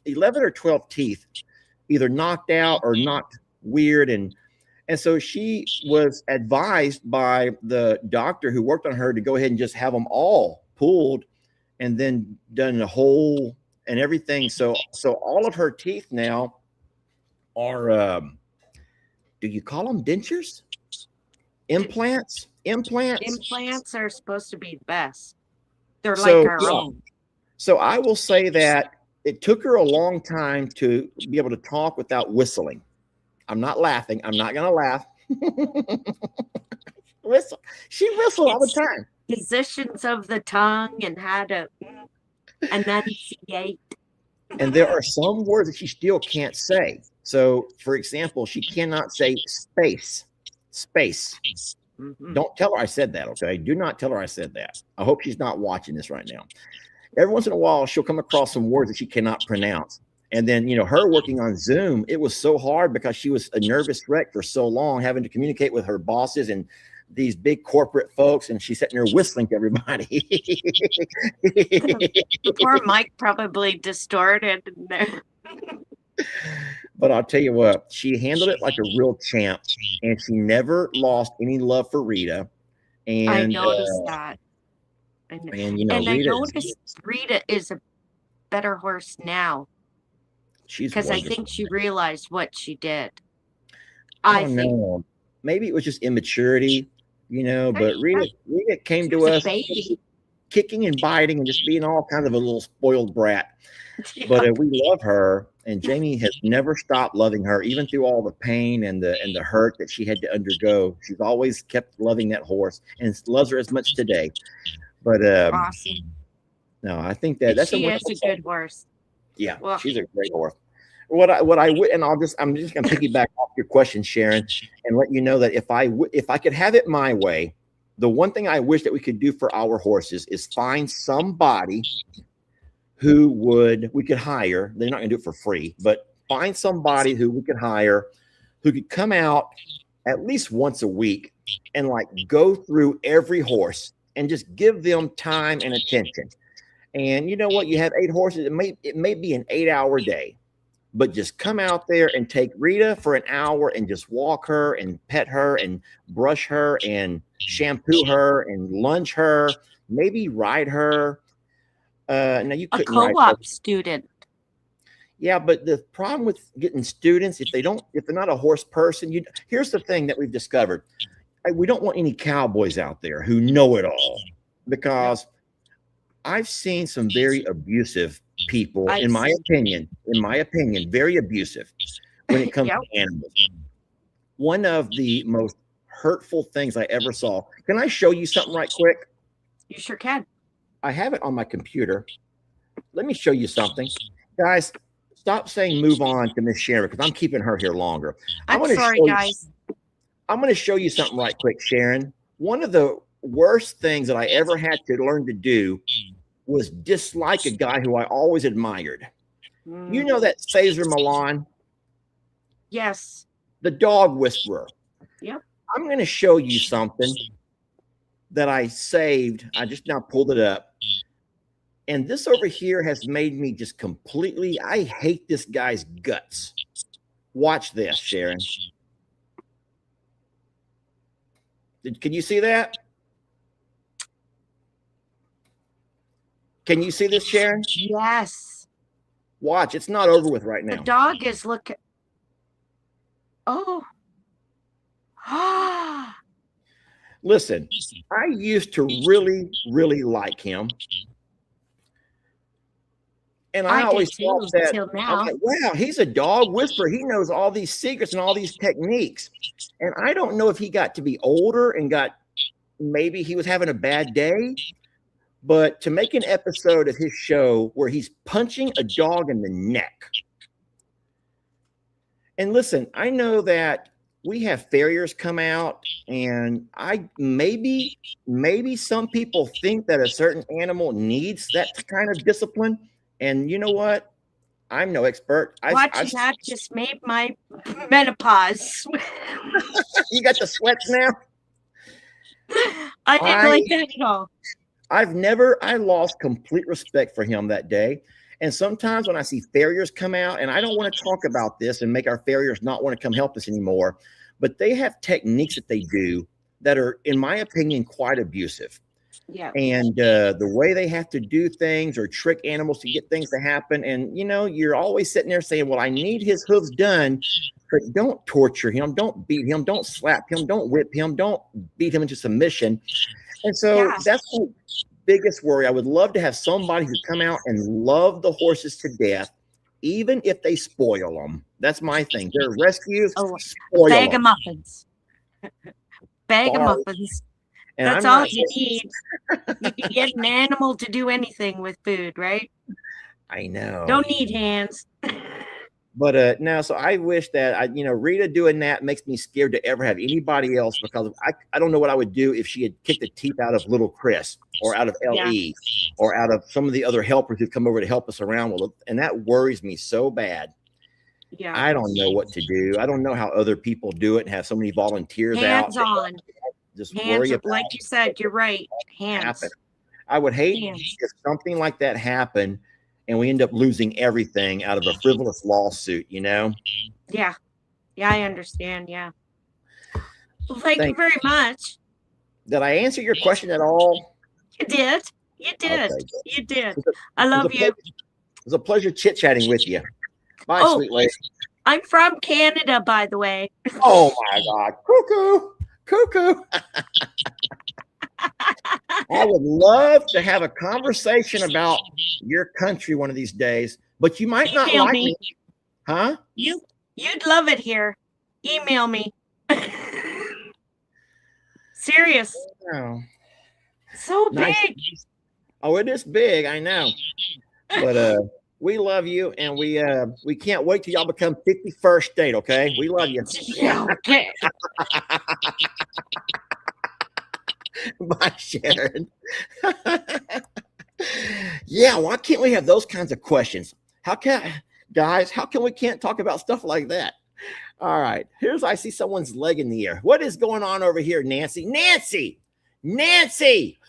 11 or 12 teeth either knocked out or knocked weird, and so she was advised by the doctor who worked on her to go ahead and just have them all pulled and then done a hole and everything. So all of her teeth now are do you call them dentures? Implants are supposed to be the best. They're like our own. So I will say that it took her a long time to be able to talk without whistling. I'm not laughing. I'm not gonna laugh. She whistled all the time. Positions of the tongue and how to enunciate. And there are some words that she still can't say. So, for example, she cannot say space. Mm-hmm. Don't tell her I said that, okay? Do not tell her I said that. I hope she's not watching this right now. Every once in a while, she'll come across some words that she cannot pronounce. And then, her working on Zoom, it was so hard because she was a nervous wreck for so long, having to communicate with her bosses and these big corporate folks. And she's sitting there whistling to everybody. The poor mic probably distorted. But I'll tell you what, she handled it like a real champ, and she never lost any love for Rita. And I noticed that. And I Rita, noticed Rita is a better horse now she's because I wonderful. think she realized what she did. I I don't think know. Maybe it was just immaturity, but Rita came she to was a us baby. kicking and biting and just being all kind of a little spoiled brat. But we love her, and Jamie has never stopped loving her, even through all the pain and the hurt that she had to undergo. She's always kept loving that horse and loves her as much today. But Awesome. no, I think that's She a is a good horse. Yeah, Well- she's a great horse. I'm just going to piggyback off your question, Sharon, and let you know that if I could have it my way, the one thing I wish that we could do for our horses is find somebody who we could hire. They're not going to do it for free, but find somebody who we could hire who could come out at least once a week and go through every horse and just give them time and attention. And you know what? You have 8 horses. It may be an 8-hour day, but just come out there and take Rita for an hour and just walk her and pet her and brush her and shampoo her and lunge her, maybe ride her. Now you A couldn't ride her. co-op student. Yeah, but the problem with getting students, if they're not a horse person, here's the thing that we've discovered. We don't want any cowboys out there who know it all, because I've seen some very abusive people, in my opinion, very abusive when it comes to animals. One of the most hurtful things I ever saw. Can I show you something right quick? You sure can. I have it on my computer. Let me show you something. Guys, stop saying move on to Miss Sharon, because I'm keeping her here longer. I'm sorry, guys. I'm going to show you something right quick, Sharon. One of the worst things that I ever had to learn to do was dislike a guy who I always admired. You know that Cesar Millan? Yes. The dog whisperer. Yep. I'm going to show you something that I saved. I just now pulled it up. And this over here has made me just completely, I hate this guy's guts. Watch this, Sharon. Can you see that? Can you see this, Sharon? Yes. Watch. It's not over with right now. The dog is looking. Oh. Listen, I used to really, really like him. And I always thought that, okay, wow, he's a dog whisperer. He knows all these secrets and all these techniques. And I don't know if he got to be older and maybe he was having a bad day. But to make an episode of his show where he's punching a dog in the neck. And listen, I know that we have farriers come out, and maybe some people think that a certain animal needs that kind of discipline. And you know what? I'm no expert. Watching that just made my menopause. You got the sweats now? I didn't like that at all. I lost complete respect for him that day. And sometimes when I see farriers come out, and I don't want to talk about this and make our farriers not want to come help us anymore, but they have techniques that they do that are, in my opinion, quite abusive. Yeah. And the way they have to do things or trick animals to get things to happen. And, you're always sitting there saying, well, I need his hooves done, but don't torture him. Don't beat him. Don't slap him. Don't whip him. Don't beat him into submission. And so that's my biggest worry. I would love to have somebody who come out and love the horses to death, even if they spoil them. That's my thing. They're rescues. Spoil Bag them. of muffins. Bag of muffins. And that's all you need. You can get an animal to do anything with food, right? I know. Don't need hands. But now, so I wish that Rita doing that makes me scared to ever have anybody else, because I don't know what I would do if she had kicked the teeth out of little Chris or out of LE or out of some of the other helpers who've come over to help us around with it. And that worries me so bad. Yeah. I don't know what to do. I don't know how other people do it and have so many volunteers Hands out. on. Just Hands worry up, about like you said, you're right. Hands. happen. I would hate Hands. if something like that happened and we end up losing everything out of a frivolous lawsuit, Yeah. Yeah, I understand. Yeah. Well, thank you Thank- very much. Did I answer your question at all? You did. You did. Okay. You did. It was I love a you. pleasure- It was a pleasure chit-chatting with you. Bye, Oh. sweet lady. I'm from Canada, by the way. Oh my God. Cuckoo. Cuckoo. I would love to have a conversation about your country one of these days, but you might not Email like me. me. Huh? You'd love it here. Email me. Serious. Oh. So Nice. big. Oh, it is big, I know. But we love you, and we can't wait till y'all become 51st state, okay? We love you. Yeah, okay. Bye, Sharon. Yeah, why can't we have those kinds of questions? How can we can't talk about stuff like that? All right, I see someone's leg in the air. What is going on over here, Nancy? Nancy!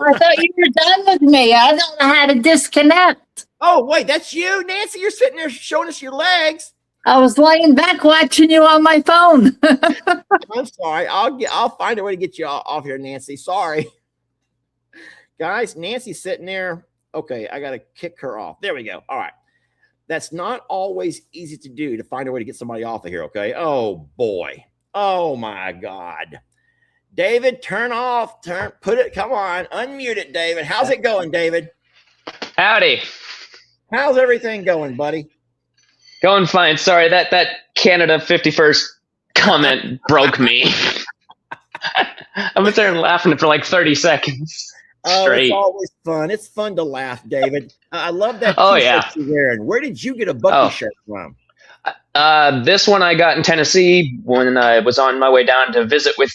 I thought you were done with me. I don't know how to disconnect. Oh, wait, that's you, Nancy? You're sitting there showing us your legs. I was laying back watching you on my phone. I'm sorry. I'll find a way to get you off here, Nancy. Sorry. Guys, Nancy's sitting there. Okay, I got to kick her off. There we go. All right. That's not always easy to do, to find a way to get somebody off of here, okay? Oh, boy. Oh, my God. David, come on. Unmute it, David. How's it going, David? Howdy. How's everything going, buddy? Going fine. Sorry, that Canada 51st comment broke me. I was there laughing for like 30 seconds Oh, straight. it's always fun. It's fun to laugh, David. I love that Oh, t-shirt yeah. you're wearing. Where did you get a Bucky shirt from? This one I got in Tennessee when I was on my way down to visit with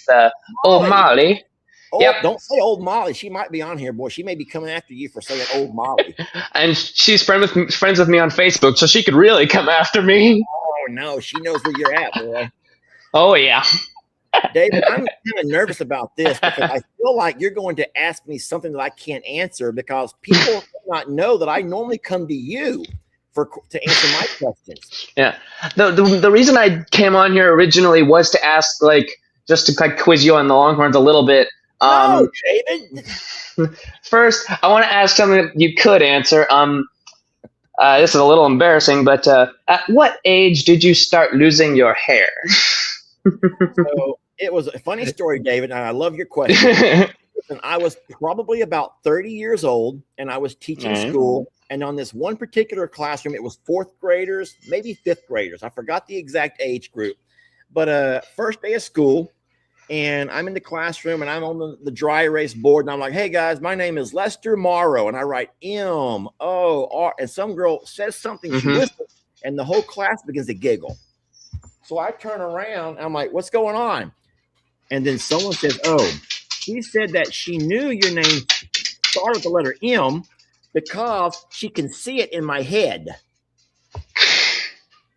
old Molly. Oh, Yep. Don't say old Molly. She might be on here, boy. She may be coming after you for saying old Molly. And she's friends with me on Facebook, so she could really come after me. Oh, no. She knows where you're at, boy. Oh, yeah. David, I'm kind of nervous about this because I feel like you're going to ask me something that I can't answer, because people do not know that I normally come to you to answer my questions. Yeah. The reason I came on here originally was to ask, just to quiz you on the Longhorns a little bit. No, David. First, I want to ask something that you could answer. This is a little embarrassing, but at what age did you start losing your hair? So it was a funny story, David, and I love your question. Listen, I was probably about 30 years old, and I was teaching school. And on this one particular classroom, it was 4th graders, maybe 5th graders. I forgot the exact age group. But first day of school, and I'm in the classroom, and I'm on the dry erase board, and I'm like, hey, guys, my name is Lester Morrow. And I write M-O-R. And some girl says something, she whispers, and the whole class begins to giggle. So I turn around, and I'm like, what's going on? And then someone says, oh, she said that she knew your name started with the letter M because she can see it in my head.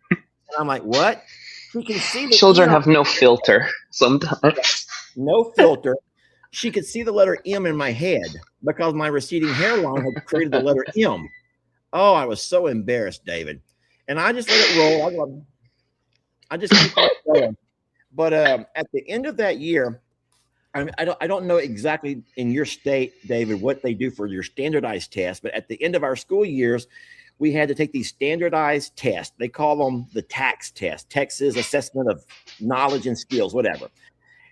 And I'm like, what? She can see the Children M. have no filter sometimes. No filter. She could see the letter M in my head because my receding hairline had created the letter M. Oh, I was so embarrassed, David. And I just let it roll. I just keep on going. But at the end of that year, I don't know exactly in your state, David, what they do for your standardized test. But at the end of our school years, we had to take these standardized tests. They call them the TAKS test, Texas Assessment of Knowledge and Skills, whatever.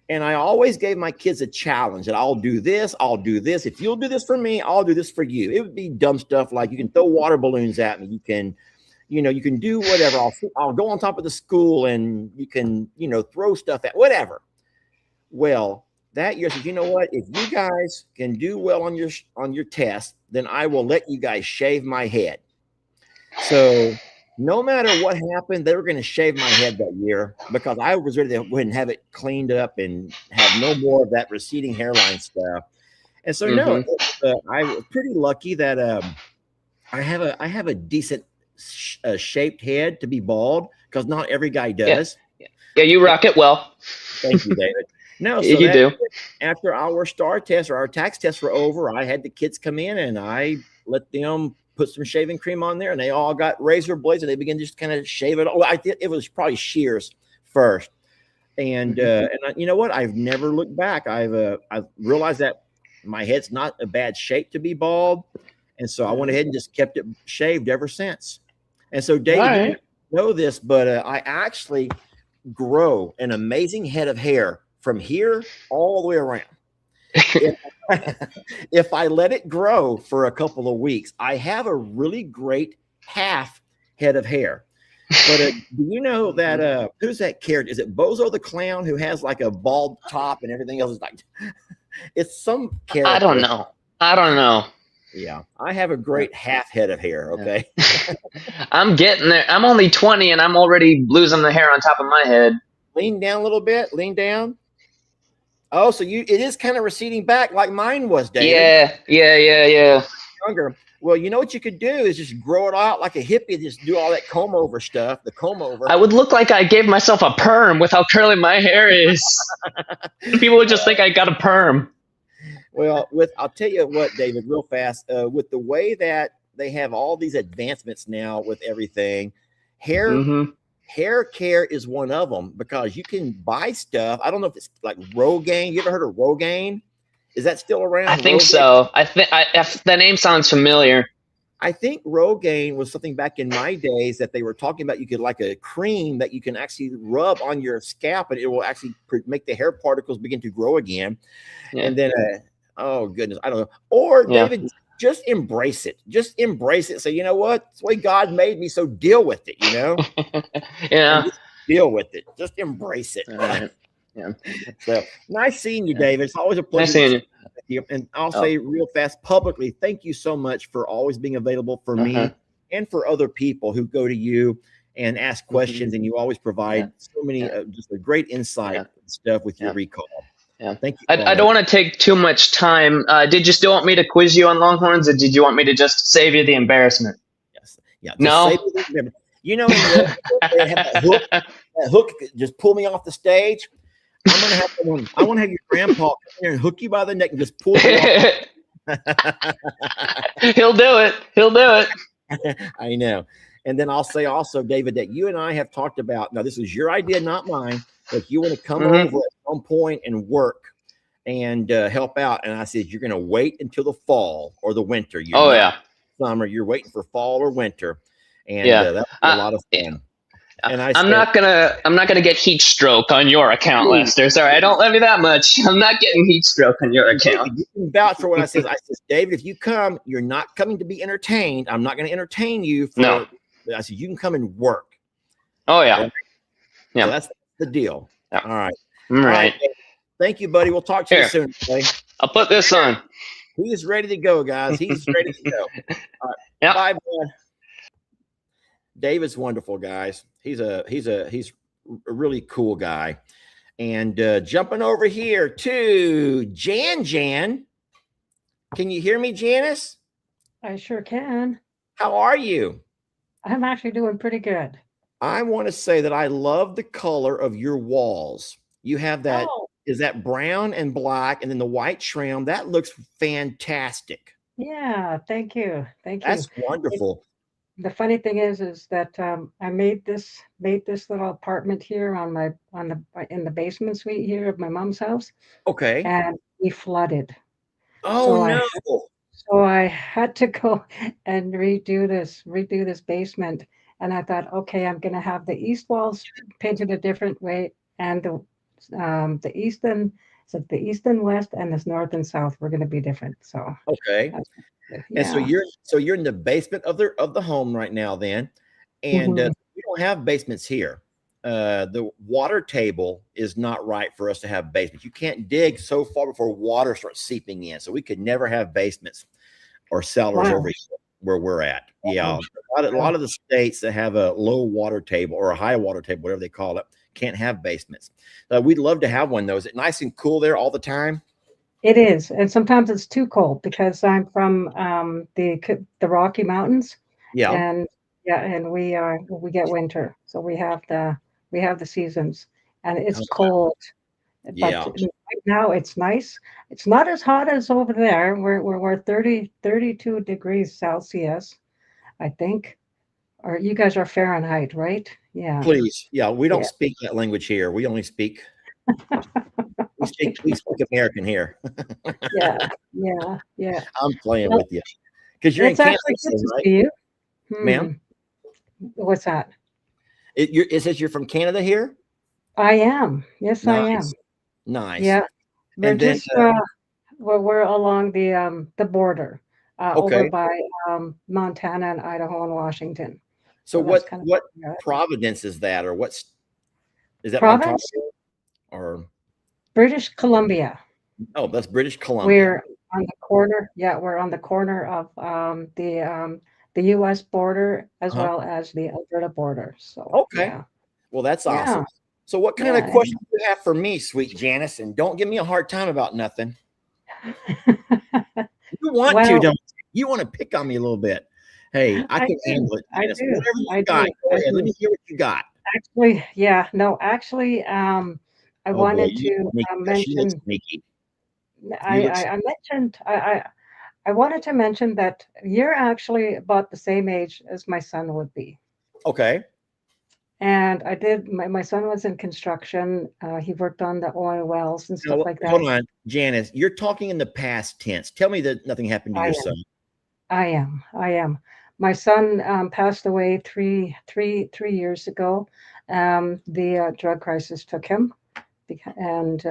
And I always gave my kids a challenge that I'll do this. If you'll do this for me, I'll do this for you. It would be dumb stuff like you can throw water balloons at me. You can do whatever. I'll go on top of the school and you can, throw stuff at whatever. Well, that year I said, you know what? If you guys can do well on your test, then I will let you guys shave my head. So no matter what happened, they were going to shave my head that year because I was ready to go ahead and have it cleaned up and have no more of that receding hairline stuff. And so, no, I was pretty lucky that I have a decent shaped head to be bald because not every guy does. Yeah, you rock it well. Thank you, David. No, so you do. After our STAR test or our tax tests were over, I had the kids come in and I let them put some shaving cream on there, and they all got razor blades and they began to just kind of shave it. Oh, it was probably shears first, and you know what? I've never looked back. I've realized that my head's not a bad shape to be bald, and so I went ahead and just kept it shaved ever since. And so, Dave, you didn't know this, but I actually grow an amazing head of hair from here all the way around. If I let it grow for a couple of weeks, I have a really great half head of hair. But do you know that who's that character? Is it Bozo the Clown who has like a bald top and everything else is like it's some character? I don't know. Yeah, I have a great half head of hair. Okay. I'm getting there. I'm only 20 and I'm already losing the hair on top of my head. Lean down a little bit. Lean down. Oh, so it is kind of receding back like mine was, David. Yeah. Younger. Well, you know what you could do is just grow it out like a hippie, just do all that comb over stuff, the comb over. I would look like I gave myself a perm with how curly my hair is. People would just think I got a perm. Well, I'll tell you what, David, real fast, with the way that they have all these advancements now with everything, hair care is one of them because you can buy stuff. I don't know if it's like Rogaine. You ever heard of Rogaine? Is that still around? I think so. I think the name sounds familiar. I think Rogaine was something back in my days that they were talking about. You could like a cream that you can actually rub on your scalp and it will actually make the hair particles begin to grow again. Yeah. And then, oh goodness, I don't know. Or David, just embrace it. Just embrace it. So you know what? It's the way God made me. So deal with it. You know. Deal with it. Just embrace it. Yeah. So nice seeing you, David. It's always a pleasure. Nice seeing you. And I'll say real fast publicly, thank you so much for always being available for me and for other people who go to you and ask questions, and you always provide so many just a great insight and stuff with your recall. Yeah, thank you. I don't want to take too much time. Did you still want me to quiz you on Longhorns, or did you want me to just save you the embarrassment? Yes. Yeah. No. You know, they have that hook. Just pull me off the stage. I'm gonna have to. I want to have your grandpa come here and hook you by the neck and just pull you off. He'll do it. He'll do it. I know. And then I'll say also, David, that you and I have talked about. Now, this is your idea, not mine. But you want to come over at some point and work and help out. And I said, you're going to wait until the fall or the winter. Summer. You're waiting for fall or winter. And that's a lot of fun. And I'm not gonna get heat stroke on your account, Lester. Sorry, I don't love you that much. I'm not getting heat stroke on your account. You can vouch for what I said. I said, David, if you come, you're not coming to be entertained. I'm not going to entertain you. I said, you can come and work. Oh yeah, yeah. So that's the deal. Yeah. All right. All right. Thank you, buddy. We'll talk to you soon. Okay? I'll put this on. He's ready to go, guys. He's ready to go. All right. Bye, man. David's wonderful, guys. He's a really cool guy. And jumping over here to Jan. Can you hear me, Janice? I sure can. How are you? I'm actually doing pretty good. I want to say that I love the color of your walls. You have that, is that brown and black and then the white trim. That looks fantastic. Yeah, thank you. Thank you. That's wonderful. The funny thing is that I made this little apartment here in the basement suite here of my mom's house. Okay. And we flooded. Oh no. So I had to go and redo this basement. And I thought, okay, I'm gonna have the east walls painted a different way, and the east and west and the north and south were gonna be different. So okay. And so you're in the basement of the home right now then, and we don't have basements here. The water table is not right for us to have basements. You can't dig so far before water starts seeping in, so we could never have basements or cellars over here. where we're at. Yeah, a lot of the states that have a low water table or a high water table, whatever they call it, can't have basements. We'd love to have one of those. Is it nice and cool there all the time? It is, and sometimes it's too cold because I'm from the Rocky Mountains. Yeah. And we get winter, so we have the seasons, and it's cold. But right now it's nice. It's not as hot as over there. We're 32 degrees Celsius, I think. Or you guys are Fahrenheit, right? Yeah. Please. Yeah, we don't speak that language here. We only speak we speak American here. Yeah. I'm playing with you. Because you're in Kansas, right? You. Ma'am? What's that? It says you're from Canada here? I am. Yes, nice. I am. Nice. Yeah. We're and just we're along the border over by Montana and Idaho and Washington. So what province is that, or is that province? Or British Columbia. Oh, that's British Columbia. We're on the corner. Yeah, we're on the corner of the U.S. border as well as the Alberta border. So well, that's awesome. So what kind of questions do you have for me, sweet Janice? And don't give me a hard time about nothing. You want to, don't you? You want to pick on me a little bit. Hey, I can handle it. Janice. Whatever you got. Go ahead. Let me hear what you got. Actually, I wanted to mention. I wanted to mention that you're actually about the same age as my son would be. Okay. And I did. My son was in construction. He worked on the oil wells and stuff like that. Hold on, Janice. You're talking in the past tense. Tell me that nothing happened to your son. I am. My son passed away three years ago. The drug crisis took him, and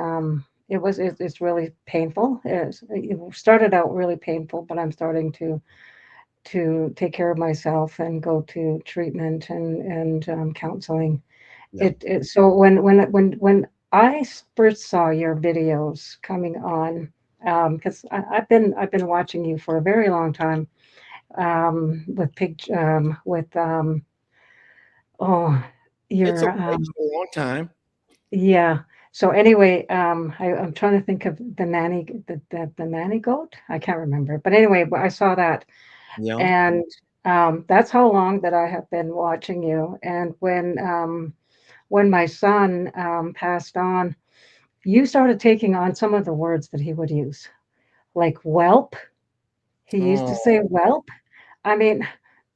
it's really painful. It started out really painful, but I'm starting to take care of myself and go to treatment and counseling. Yeah. So when I first saw your videos coming on, because I've been watching you for a very long time, with a long time. Yeah. So anyway, I'm trying to think of the nanny goat. I can't remember, but anyway, I saw that. Yeah. And that's how long that I have been watching you. And when my son passed on, you started taking on some of the words that he would use, like whelp. He used to say whelp. I mean,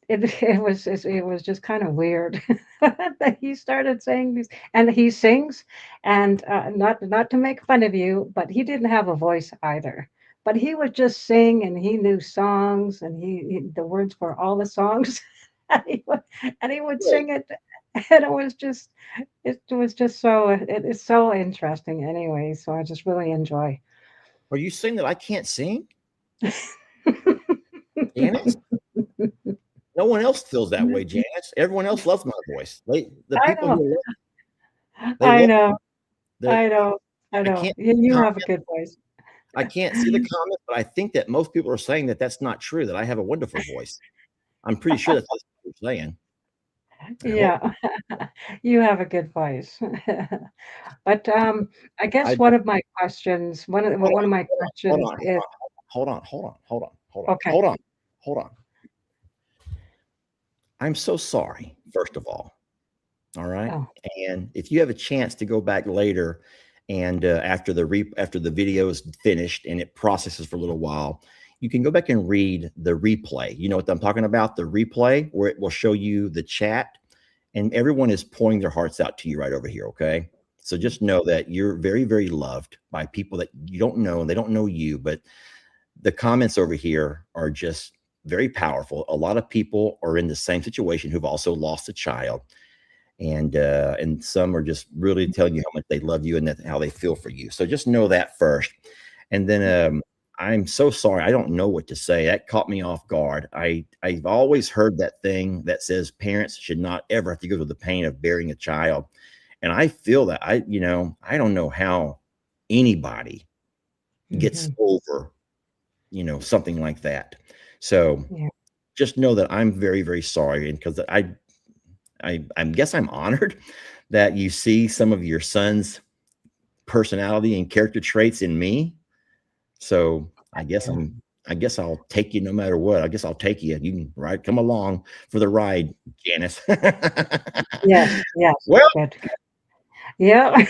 it was just kind of weird that he started saying these, and he sings, and not to make fun of you, but he didn't have a voice either. But he would just sing, and he knew songs, and he the words for all the songs, and he would sing it, and it was just so it's so interesting anyway. So I just really enjoy. Are you saying that I can't sing? Janice? No one else feels that way, Janice. Everyone else loves my voice. I know. You have a good voice. I can't see the comments, but I think that most people are saying that that's not true, that I have a wonderful voice. I'm pretty sure that's what they're saying. Yeah, you have a good voice. But I guess one of my questions is hold on. I'm so sorry, first of all. All right. Oh. And if you have a chance to go back later and after the video is finished and it processes for a little while, you can go back and read the replay. You know what I'm talking about? The replay where it will show you the chat, and everyone is pouring their hearts out to you right over here. Okay. So just know that you're very, very loved by people that you don't know, and they don't know you, but the comments over here are just very powerful. A lot of people are in the same situation who've also lost a child, and some are just really telling you how much they love you and how they feel for you. So just know that first. And then I'm so sorry. I don't know what to say. That caught me off guard. I've always heard that thing that says parents should not ever have to go through the pain of bearing a child. And I feel that I don't know how anybody gets over, something like that. So just know that I'm very, very sorry. And because I guess I'm honored that you see some of your son's personality and character traits in me. So I guess I'll take you no matter what. I guess I'll take you. You can come along for the ride, Janice. Yes, yes. Well, Good. Yeah.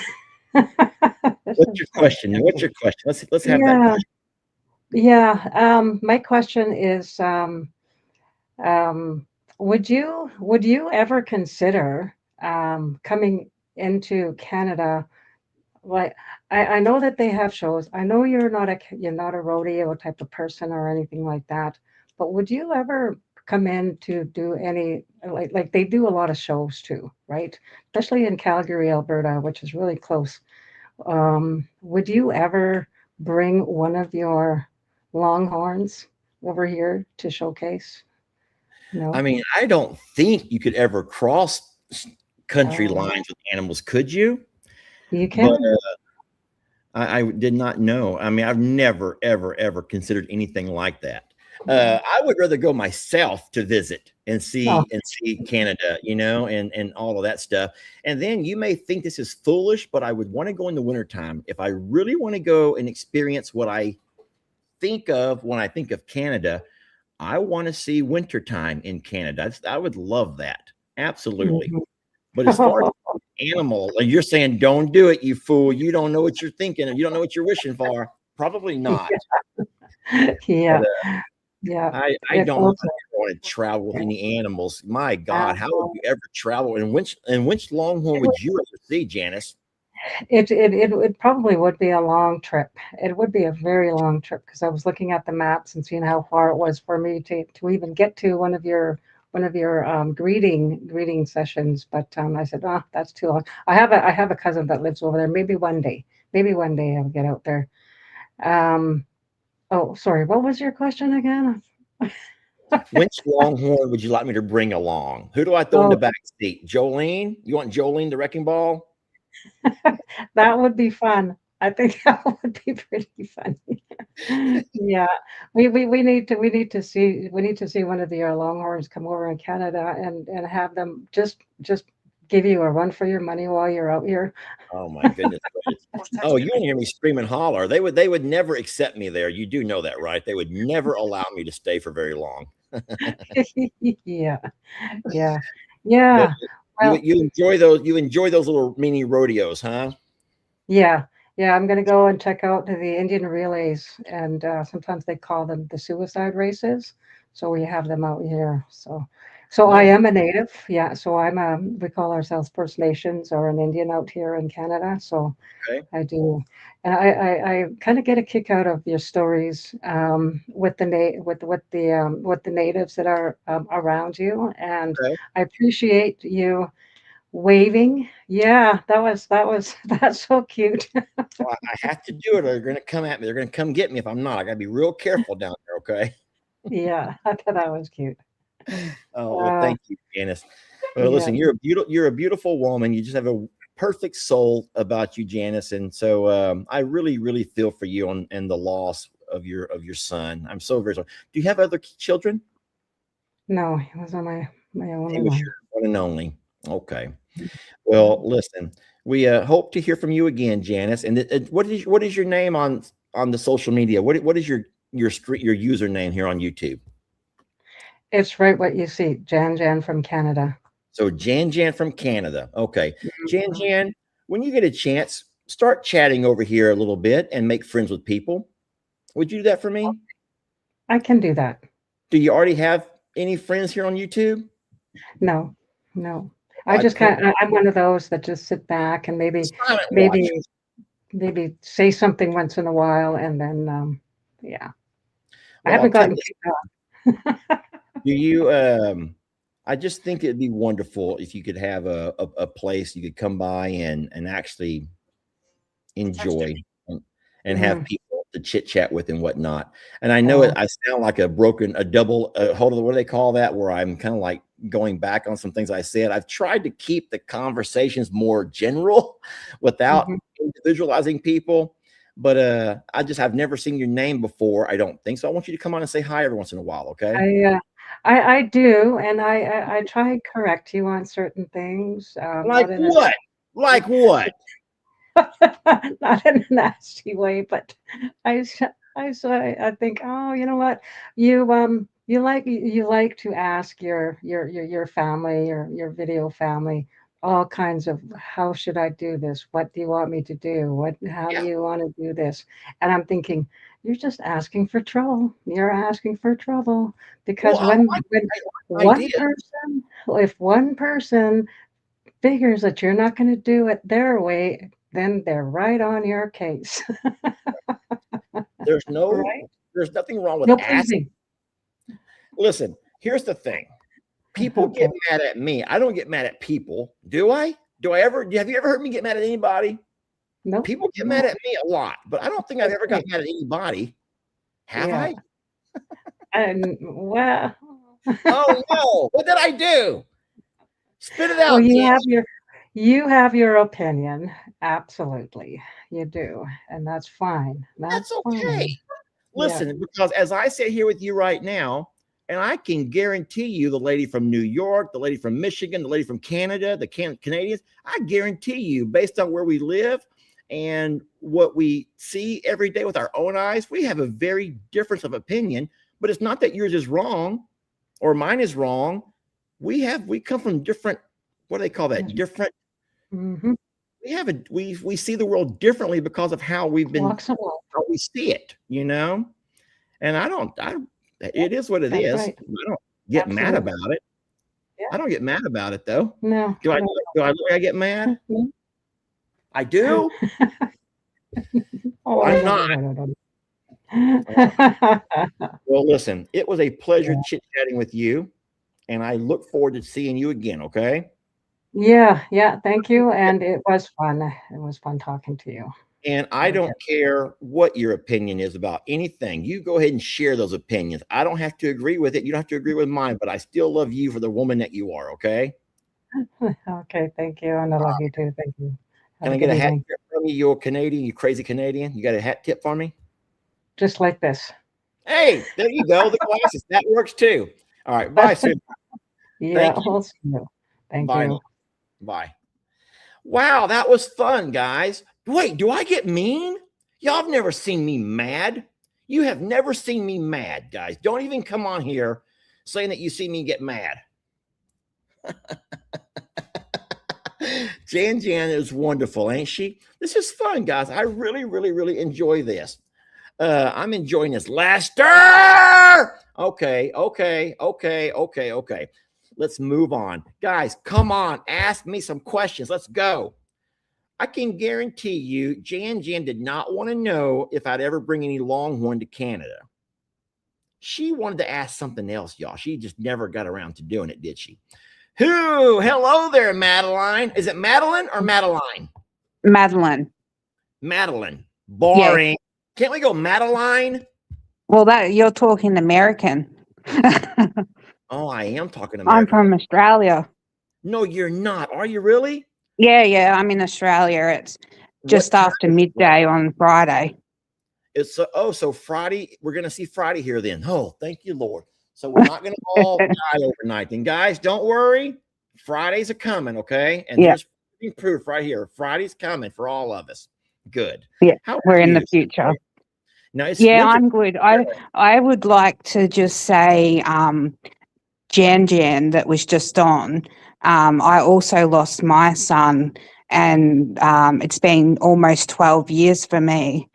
what's your question? What's your question? Let's have that question. Yeah. My question is, would you ever consider coming into Canada? Like, I know that they have shows. I know you're not a rodeo type of person or anything like that, but would you ever come in to do any, like they do a lot of shows too, right? Especially in Calgary, Alberta, which is really close. Would you ever bring one of your longhorns over here to showcase? No. I mean, I don't think you could ever cross country Oh. lines with animals, could you? You can. But I did not know. I mean, I've never, ever, ever considered anything like that. I would rather go myself to visit and see Canada, and all of that stuff. And then you may think this is foolish, but I would want to go in the wintertime. If I really want to go and experience what I think of when I think of Canada, I want to see wintertime in Canada. I would love that. Absolutely. Mhm. But as far as animal, like you're saying, don't do it, you fool. You don't know what you're thinking, and you don't know what you're wishing for. Probably not. Yeah. But, Yeah. I don't want to travel with any animals. My God, how would you ever travel? And which longhorn would you ever see, Janice? It probably would be a long trip. It would be a very long trip because I was looking at the maps and seeing how far it was for me to even get to one of your greeting sessions. But I said, oh, that's too long. I have a cousin that lives over there. Maybe one day I'll get out there. Oh, sorry. What was your question again? Which longhorn would you like me to bring along? Who do I throw in the back seat? Jolene? You want Jolene the wrecking ball? That would be fun. I think that would be pretty funny. Yeah, we need to see one of the longhorns come over in Canada and have them just give you a run for your money while you're out here. Oh my goodness. Oh, you wouldn't hear me scream and holler. They would never accept me there. You do know that, right? They would never allow me to stay for very long. Yeah. Well, you enjoy those little mini rodeos, huh? yeah. I'm gonna go and check out the Indian relays, and sometimes they call them the suicide races. So we have them out here. So I am a native. Yeah. So we call ourselves First Nations or an Indian out here in Canada. So I do, and I kind of get a kick out of your stories with the natives that are around you, and I appreciate you waving. Yeah, that's so cute. Well, I have to do it, or they're going to come at me. They're going to come get me if I'm not. I got to be real careful down there. Okay. Yeah, I thought that was cute. Oh, well, thank you, Janice. Well, listen, you're a beautiful woman. You just have a perfect soul about you, Janice. And so I really, really feel for you and the loss of your son. I'm so very sorry. Do you have other children? No, he was on my only He was one. your one and only. Okay. Well, listen, we hope to hear from you again, Janice. And what is your name on the social media? What is your username here on YouTube? It's right what you see, Jan from Canada. So Jan from Canada. Okay. Jan, when you get a chance, start chatting over here a little bit and make friends with people. Would you do that for me? I can do that. Do you already have any friends here on YouTube? No. I'm one of those that just sit back and maybe say something once in a while, and then yeah. I haven't gotten kicked out. Do you I just think it'd be wonderful if you could have a place you could come by and actually enjoy and have people to chit chat with and whatnot. And I know I sound like a double hold on, what do they call that? Where I'm kind of like going back on some things I said. I've tried to keep the conversations more general without individualizing people. But I've never seen your name before, I don't think. So I want you to come on and say hi every once in a while, okay? I do, and I try and correct you on certain things. Like Not in a what? Like what? not in a nasty way, but I say I think, oh, you know what, you like to ask your family, your video family, all kinds of, how should I do this? What do you want me to do? How do Yeah. you want to do this? And I'm thinking, you're just asking for trouble. You're asking for trouble Well, because I when like one idea. person, if one person figures that you're not going to do it their way, then they're right on your case. There's Right? there's nothing wrong with No asking. pleasing. Listen, here's the thing. People Okay. get mad at me. I don't get mad at people. Do I? Have you ever heard me get mad at anybody? Nope. People get mad at me a lot, but I don't think I've ever got mad at anybody. Have Yeah. I? And well, Oh no. What did I do? Spit it well, out, you Jan. have your opinion. Absolutely. You do. And that's fine. That's That's okay. fine. Yeah. Listen, because as I sit here with you right now, and I can guarantee you the lady from New York, the lady from Michigan, the lady from Canada, the Canadians, I guarantee you, based on where we live and what we see every day with our own eyes, we have a very difference of opinion. But it's not that yours is wrong or mine is wrong. We come from different, what do they call that? Different. Mm-hmm. We see the world differently because of how we've been, Walks along. how we see it, you know. And it is what it That's is. right. I don't get mad Absolutely. about it. Yeah. I don't get mad about it though. No. Do I? no. Do I look like I get mad? No. I do. Oh, I'm no, not. no, no, no. Well, listen, it was a pleasure chit-chatting with you, and I look forward to seeing you again. Okay. Yeah, thank you. And it was fun. It was fun talking to you. And I don't care what your opinion is about anything. You go ahead and share those opinions. I don't have to agree with it. You don't have to agree with mine, but I still love you for the woman that you are. Okay. Okay, thank you. And I love you too. Thank you. Have Can I a get good a hat evening. tip from you? You're Canadian, you crazy Canadian. You got a hat tip for me? Just like this. Hey, there you go. The glasses. That works too. All right. Bye, Sue. Yeah, Thank you. we'll see you. Thank Bye. you. Bye. Wow, that was fun, guys. Wait, do I get mean? Y'all have never seen me mad. You have never seen me mad, guys. Don't even come on here saying that you see me get mad. Jan is wonderful, ain't she? This is fun, guys. I really, really, really enjoy this. I'm enjoying this. Lester! Okay. Let's move on. Guys, come on. Ask me some questions. Let's go. I can guarantee you, Jan did not want to know if I'd ever bring any Longhorn to Canada. She wanted to ask something else, y'all. She just never got around to doing it, did she? Hello there, Madeline. Is it Madeline or Madeline? Madeline. Madeline. Boring. Can't we go Madeline? Well, that you're talking American. Oh, I am talking I'm American. from Australia. No, you're not. Are you really? Yeah, I'm in Australia. It's just after midday on Friday. It's so Friday. We're gonna see Friday here then. Oh, thank you, Lord. So we're not gonna all die overnight. And guys, don't worry. Fridays are coming, okay? And there's proof right here. Friday's coming for all of us. Good. Yeah, How we're are in the you? future. No, it's Yeah, winter. I'm good. I would like to just say, Jan that was just on. I also lost my son, and it's been almost 12 years for me.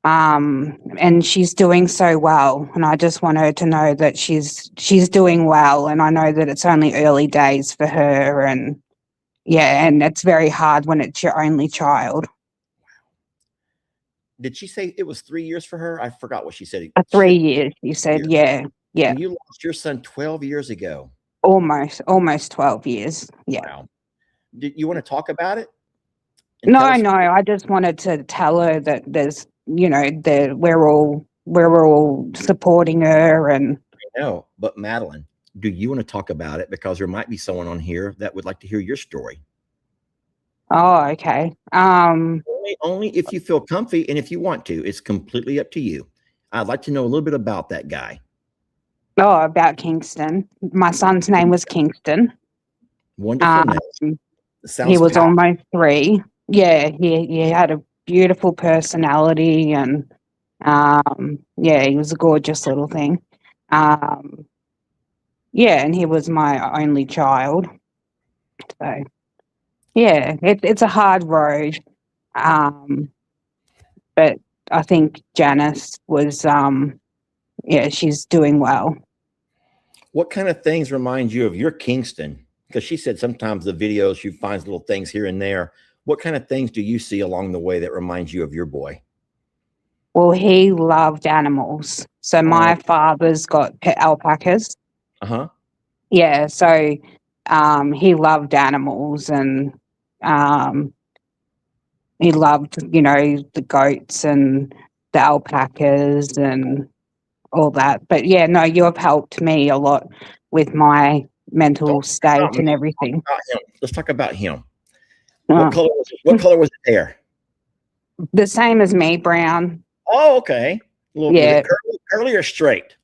And she's doing so well, and I just want her to know that she's doing well, and I know that it's only early days for her, and and it's very hard when it's your only child. Did she say it was 3 years for her? I forgot what she said. 3 years, you said. Yeah. And you lost your son 12 years ago. Almost 12 years. Yeah. Wow. Did you want to talk about it? No, I just wanted to tell her that there's, that we're all supporting her. And I know, but Madeline, do you want to talk about it? Because there might be someone on here that would like to hear your story. Oh, okay. Only if you feel comfy and if you want to. It's completely up to you. I'd like to know a little bit about that guy. Oh, about Kingston. My son's name was Kingston. Wonderful name. He Sounds was powerful. almost 3. Yeah, he had a beautiful personality and yeah, he was a gorgeous little thing. Yeah, and he was my only child. So yeah, it's a hard road. But I think Janice was yeah, she's doing well. What kind of things remind you of your Kingston? Because she said sometimes the videos she finds little things here and there. What kind of things do you see along the way that reminds you of your boy? Well, he loved animals. So my father's got pet alpacas. Uh-huh. Yeah, so he loved animals and he loved, the goats and the alpacas and all that. But yeah, no, you have helped me a lot with my mental state and everything. Let's talk about him. Uh, What color was his hair? The same as me, brown. Oh, okay. Was it curly or straight?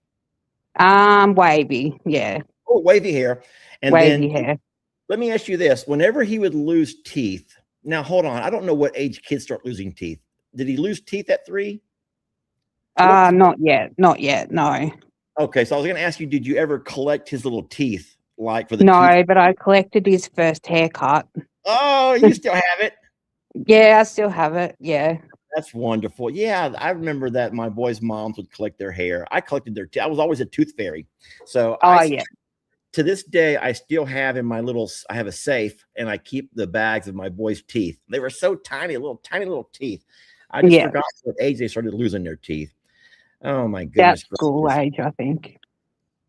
Wavy, yeah. Oh, wavy hair. And wavy then, hair. let me ask you this. Whenever he would lose teeth, now hold on. I don't know what age kids start losing teeth. Did he lose teeth at 3? Not yet. Not yet, no. Okay, so I was going to ask you, did you ever collect his little teeth? Like for the No, teeth? but I collected his first haircut. Oh, you still have it? Yeah, I still have it. Yeah. That's wonderful. Yeah, I remember that my boys' moms would collect their hair. I collected their I was always a tooth fairy. So yeah. To this day, I still have in my I have a safe and I keep the bags of my boys' teeth. They were so tiny little teeth. I just forgot what age they started losing their teeth. Oh my goodness. That's school age, I think.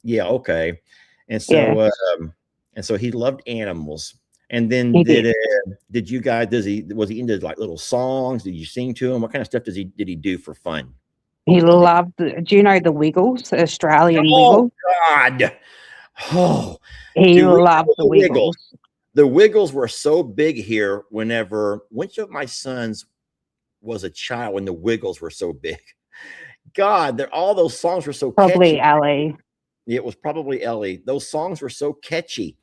Yeah, okay. And so and so he loved animals. And then did you guys was he into like little songs? Did you sing to him? What kind of stuff did he do for fun? He loved do you know the Wiggles, the Australian Wiggles? God. Oh, he loved the Wiggles. The Wiggles were so big here which of my sons was a child when the Wiggles were so big? God, all those songs were so probably catchy. Ellie. It was probably Ellie. Those songs were so catchy.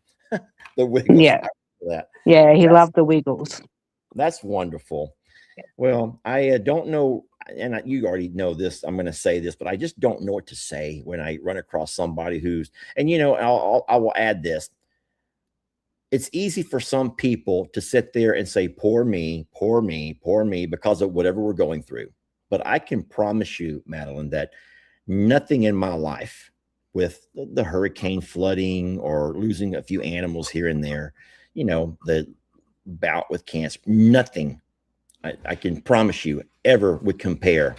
The Wiggles. Yeah. That. Yeah, he loved the Wiggles. That's wonderful. Well, I don't know, and you already know this. I'm going to say this, but I just don't know what to say when I run across somebody who's, and I will add this. It's easy for some people to sit there and say, poor me, poor me, poor me, because of whatever we're going through. But I can promise you, Madeline, that nothing in my life with the hurricane flooding or losing a few animals here and there, the bout with cancer, nothing I can promise you ever would compare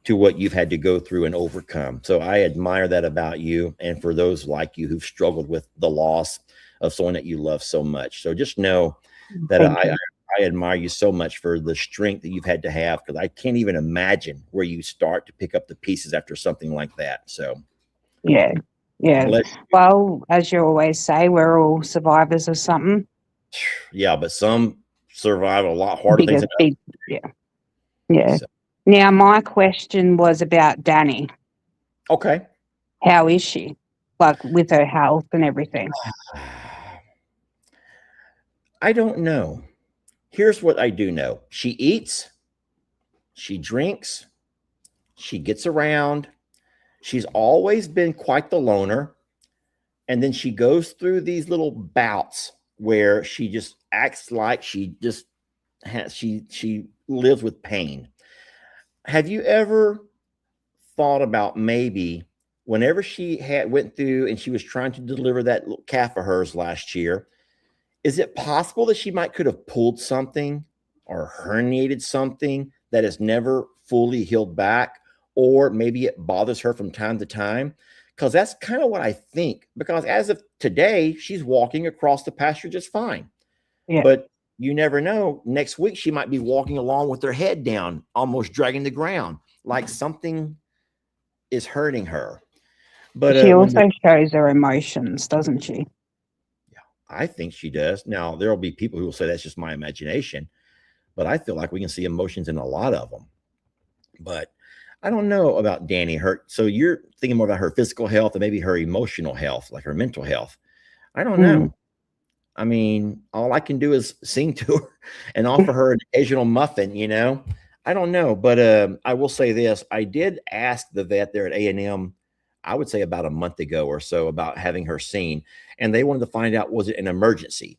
to what you've had to go through and overcome. So I admire that about you. And for those like you who've struggled with the loss of someone that you love so much. So just know that I admire you so much for the strength that you've had to have, because I can't even imagine where you start to pick up the pieces after something like that. So yeah. Well, as you always say, we're all survivors of something. Yeah, but some survive a lot harder things. Yeah. So. Now, my question was about Danny. Okay. How is she? Like with her health and everything? I don't know. Here's what I do know. She eats, she drinks, she gets around. She's always been quite the loner. And then she goes through these little bouts where she just acts like she lives with pain. Have you ever thought about maybe whenever she went through and she was trying to deliver that little calf of hers last year, is it possible that she could have pulled something or herniated something that has never fully healed back, or maybe it bothers her from time to time? Because that's kind of what I think, because as of today, she's walking across the pasture just fine. Yeah. But you never know. Next week, she might be walking along with her head down, almost dragging the ground, like something is hurting her. But she also shows her emotions, doesn't she? Yeah, I think she does. Now, there will be people who will say that's just my imagination, but I feel like we can see emotions in a lot of them. But I don't know about Danny. So you're thinking more about her physical health and maybe her emotional health, like her mental health. I don't know. I mean, all I can do is sing to her and offer her an occasional muffin, you know. I don't know, but I will say this. I did ask the vet there at A&M, I would say about a month ago or so, about having her seen, and they wanted to find out, was it an emergency?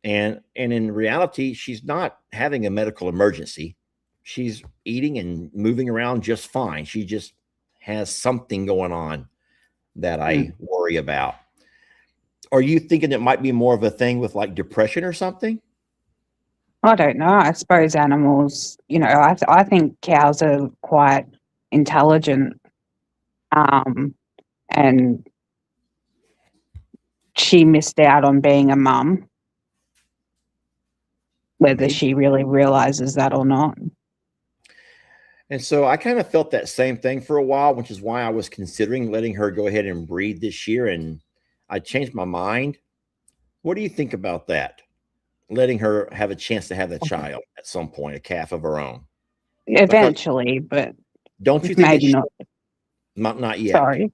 And in reality, she's not having a medical emergency. She's eating and moving around just fine. She just has something going on that I worry about. Are you thinking it might be more of a thing with like depression or something? I don't know. I suppose animals, I think cows are quite intelligent. And she missed out on being a mum, whether she really realizes that or not. And so I kind of felt that same thing for a while, which is why I was considering letting her go ahead and breed this year. And I changed my mind. What do you think about that? Letting her have a chance to have a child at some point, a calf of her own. Eventually, but don't you think maybe not yet? Sorry.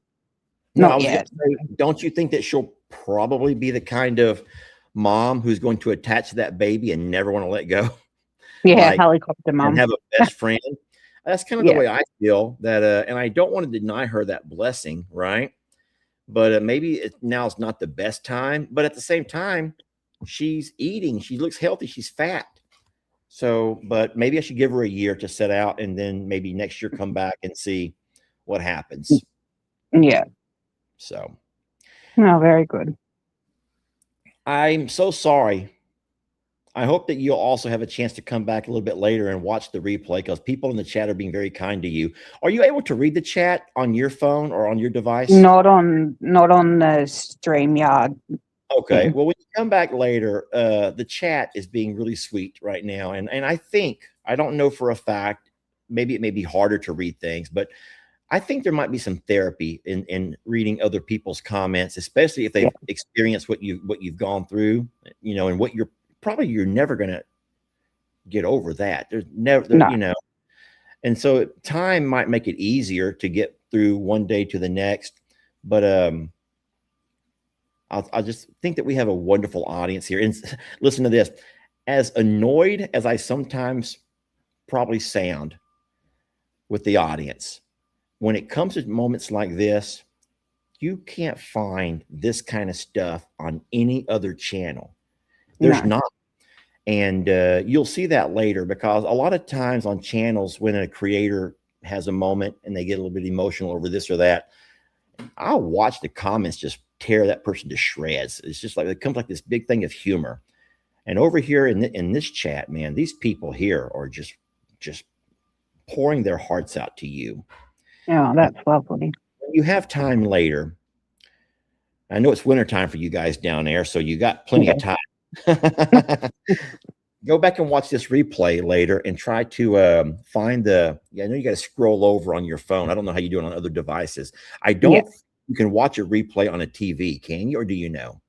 No, not yet. Say, don't you think that she'll probably be the kind of mom who's going to attach to that baby and never want to let go? Yeah, helicopter mom. And have a best friend. That's kind of the way I feel that, and I don't want to deny her that blessing, right? But maybe now is not the best time. But at the same time, she's eating. She looks healthy. She's fat. So, but maybe I should give her a year to set out, and then maybe next year come back and see what happens. Yeah. So. No, very good. I'm so sorry. I hope that you'll also have a chance to come back a little bit later and watch the replay, because people in the chat are being very kind to you. Are you able to read the chat on your phone or on your device? Not on the StreamYard. Okay. Well, when you come back later, the chat is being really sweet right now. And I think, I don't know for a fact, maybe it may be harder to read things, but I think there might be some therapy in reading other people's comments, especially if they've experienced what you've gone through, and what you're never going to get over that. There's never, and so time might make it easier to get through one day to the next. But I just think that we have a wonderful audience here. And listen to this, as annoyed as I sometimes probably sound with the audience, when it comes to moments like this, you can't find this kind of stuff on any other channel. There's not. And you'll see that later, because a lot of times on channels, when a creator has a moment and they get a little bit emotional over this or that, I'll watch the comments just tear that person to shreds. It's just like, it comes like this big thing of humor. And over here in this chat, man, these people here are just pouring their hearts out to you. Yeah, that's lovely. When you have time later, I know it's wintertime for you guys down there, so you got plenty of time. Go back and watch this replay later and try to find I know you got to scroll over on your phone. I don't know how you do it on other devices. I don't think you can watch a replay on a TV, can you? Or do you know?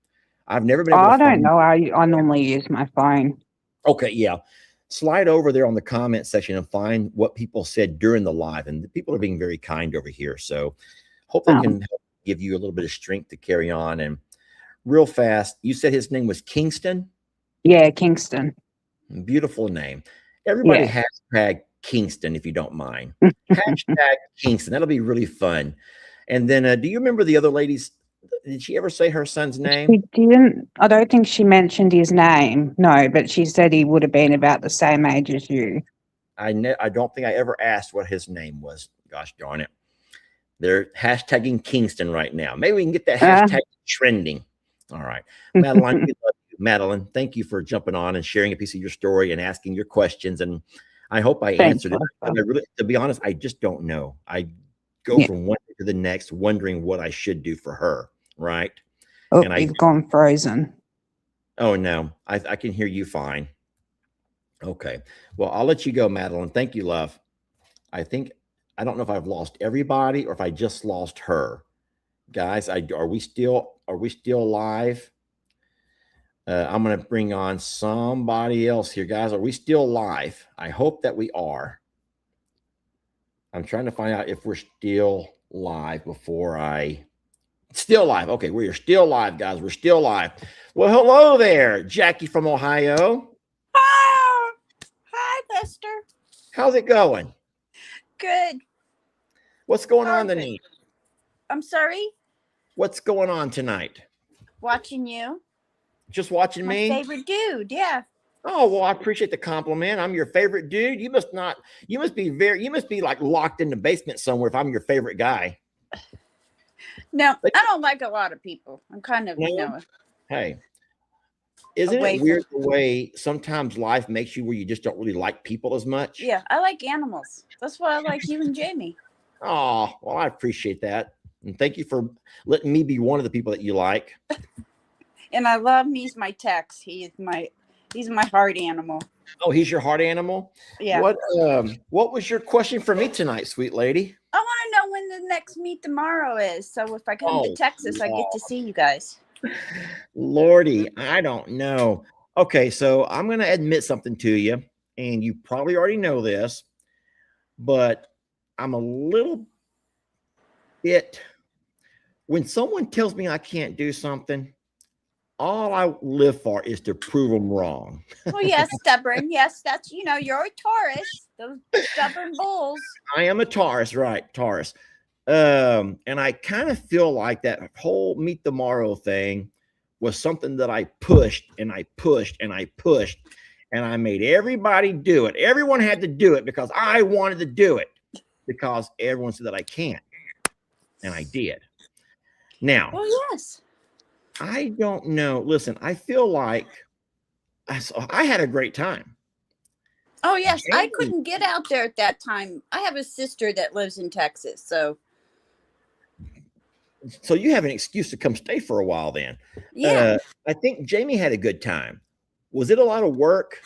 I've never been able to I don't know. I normally use my phone. Okay, yeah. Slide over there on the comment section and find what people said during the live. And the people are being very kind over here. So hope they can help give you a little bit of strength to carry on. And real fast, you said his name was Kingston? Yeah, Kingston. Beautiful name. Everybody hashtag Kingston, if you don't mind. Hashtag Kingston. That'll be really fun. And then do you remember the other ladies? Did she ever say her son's name? She didn't. I don't think she mentioned his name. No, but she said he would have been about the same age as you. I don't think I ever asked what his name was. Gosh darn it. They're hashtagging Kingston right now. Maybe we can get that hashtag trending. All right. Madeline, we love you. Madeline, thank you for jumping on and sharing a piece of your story and asking your questions. And I hope I answered it. I really, to be honest, I just don't know. I go from one to the next, wondering what I should do for her. Right. Oh, and you've gone frozen. Oh, no, I can hear you fine. Okay. Well, I'll let you go, Madeline. Thank you, love. I don't know if I've lost everybody or if I just lost her. Guys, are we still live? I'm going to bring on somebody else here, guys. Are we still live? I hope that we are. I'm trying to find out if we're still live before still live. Okay, we're still live, guys. We're still live. Well, hello there, Jackie from Ohio. Oh, hi, Lester. How's it going? Good. What's going on Perfect. tonight? I'm sorry. What's going on tonight? Watching you. Just watching My me? favorite dude. Yeah. Oh, well, I appreciate the compliment. I'm your favorite dude. You must be like locked in the basement somewhere if I'm your favorite guy. No, I don't like a lot of people. I'm kind of, Hey, isn't it weird the way sometimes life makes you where you just don't really like people as much? Yeah, I like animals. That's why I like you and Jamie. Oh, well, I appreciate that. And thank you for letting me be one of the people that you like. And I love Me's my Tex. He's my heart animal. Oh, he's your heart animal? Yeah. What was your question for me tonight, sweet lady? I want to know when the next Meet Tomorrow is. So if I come to Texas, I get to see you guys. Lordy, I don't know. Okay, so I'm going to admit something to you, and you probably already know this, but I'm a little bit, when someone tells me I can't do something, all I live for is to prove them wrong. Well, yes, stubborn. Yes, that's, you're a Taurus. Those stubborn bulls. I am a Taurus, right? Taurus. And I kind of feel like that whole Meet Tomorrow thing was something that I pushed and I pushed and I pushed, and I made everybody do it. Everyone had to do it because I wanted to do it, because everyone said that I can't, and I did. Now, well, yes. I don't know. Listen, I feel like I had a great time. Oh, yes. I couldn't get out there at that time. I have a sister that lives in Texas. So you have an excuse to come stay for a while then. Yeah. I think Jamie had a good time. Was it a lot of work?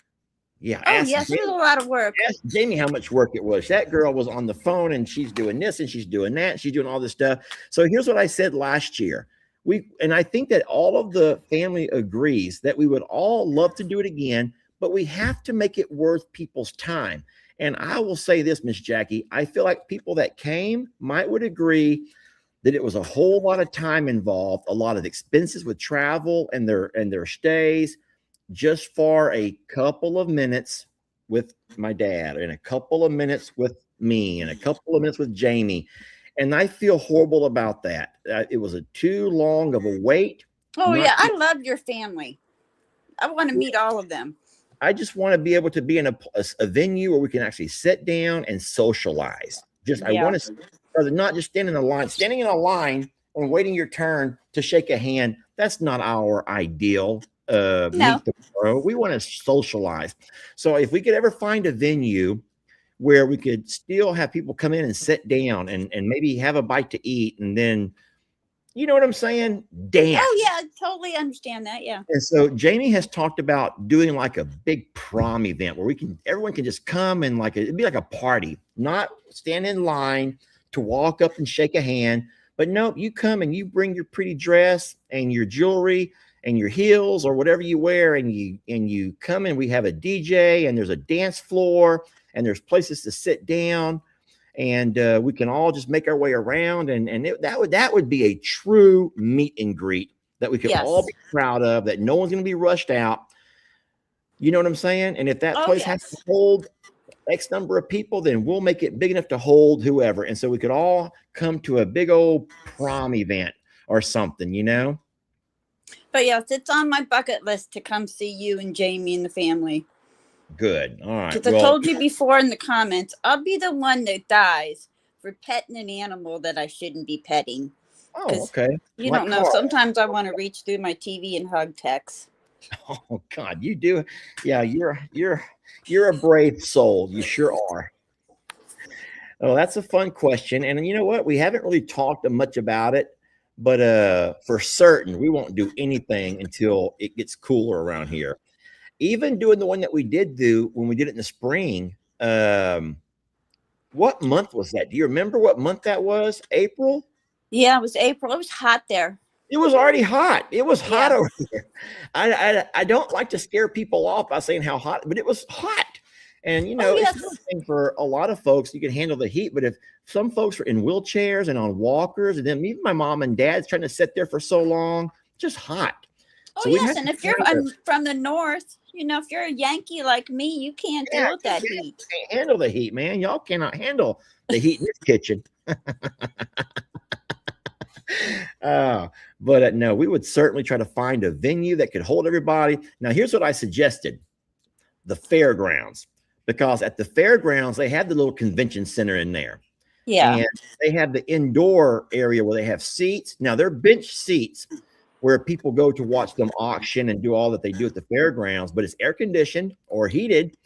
Yeah. Oh, yes, it was a lot of work. Ask Jamie how much work it was. That girl was on the phone and she's doing this and she's doing that. And she's doing all this stuff. So here's what I said last year. And I think that all of the family agrees that we would all love to do it again, but we have to make it worth people's time. And I will say this, Miss Jackie, I feel like people that came would agree that it was a whole lot of time involved, a lot of expenses with travel and their stays, just for a couple of minutes with my dad and a couple of minutes with me and a couple of minutes with Jamie. And I feel horrible about that. It was too long of a wait. Oh, yeah. I love your family. I want to meet all of them. I just want to be able to be in a venue where we can actually sit down and socialize. I want to, rather not just stand in a line. Standing in a line and waiting your turn to shake a hand, that's not our ideal. Meet Tomorrow. We want to socialize. So if we could ever find a venue where we could still have people come in and sit down and maybe have a bite to eat, and then, you know what I'm saying? Dance. Oh, yeah, I totally understand that. Yeah. And so Jamie has talked about doing like a big prom event where everyone can just come and it'd be like a party, not stand in line to walk up and shake a hand, but no, you come and you bring your pretty dress and your jewelry and your heels or whatever you wear, and you come and we have a DJ and there's a dance floor and there's places to sit down, and we can all just make our way around, and that would be a true meet and greet that we could all be proud of, that no one's going to be rushed out. You know what I'm saying? And if that place has to hold X number of people, then we'll make it big enough to hold whoever. And so we could all come to a big old prom event or something, But yes, it's on my bucket list to come see you and Jamie and the family. Good. All right. Because I told you before in the comments, I'll be the one that dies for petting an animal that I shouldn't be petting. Oh, okay. You don't know. Sometimes I want to reach through my TV and hug Tex. Oh God, you do. Yeah, you're a brave soul. You sure are. Oh, that's a fun question. And you know what? We haven't really talked much about it, but for certain, we won't do anything until it gets cooler around here. Even doing the one that we did do when we did it in the spring. What month was that? Do you remember what month that was? April? Yeah, it was April. It was hot there. It was already hot. It was hot over here. I don't like to scare people off by saying how hot, but it was hot. And Oh, it's yes. one thing for a lot of folks, you can handle the heat, but if some folks are in wheelchairs and on walkers, and then even my mom and dad's trying to sit there for so long, just hot. Oh, So we yes. have And to if you're find from the north, if you're a Yankee like me, you can't yeah, deal with that you heat. can't handle the heat, man. Y'all cannot handle the heat in this kitchen. But no, we would certainly try to find a venue that could hold everybody. Now, here's what I suggested: the fairgrounds, because at the fairgrounds they have the little convention center in there. Yeah. And they have the indoor area where they have seats. Now they're bench seats where people go to watch them auction and do all that they do at the fairgrounds, but it's air conditioned or heated,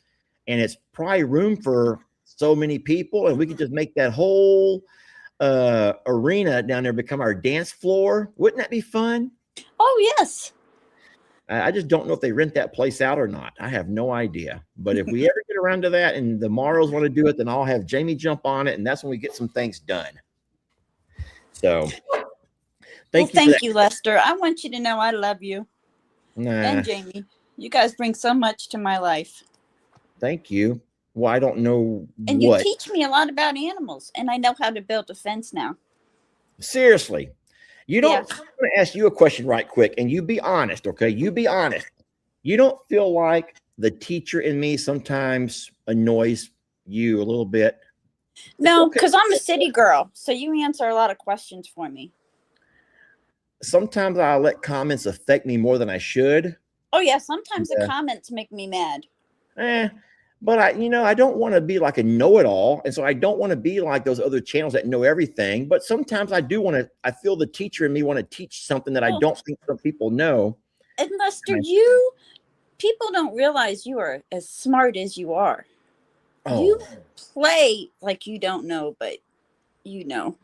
and it's probably room for so many people. And we could just make that whole arena down there become our dance floor. Wouldn't that be fun? Oh, yes. I just don't know if they rent that place out or not. I have no idea. But if we ever get around to that and the Morrows want to do it, then I'll have Jamie jump on it, and that's when we get some things done. So thank you, Lester. I want you to know I love you. Nah, And Jamie. You guys bring so much to my life. thank you. Well, I don't know And what. you teach me a lot about animals, and I know how to build a fence now. Seriously. You don't. Yeah. I'm going to ask you a question right quick, and you be honest, okay? You be honest. You don't feel like the teacher in me sometimes annoys you a little bit? No, because I'm a city girl, so you answer a lot of questions for me. Sometimes I let comments affect me more than I should. Oh, yeah, sometimes Yeah. the comments make me mad. But I don't want to be like a know-it-all. And so I don't want to be like those other channels that know everything. But sometimes I do want to, I feel the teacher in me want to teach something that I don't think some people know. And Lester, people don't realize you are as smart as you are. Oh. You play like you don't know, but you know.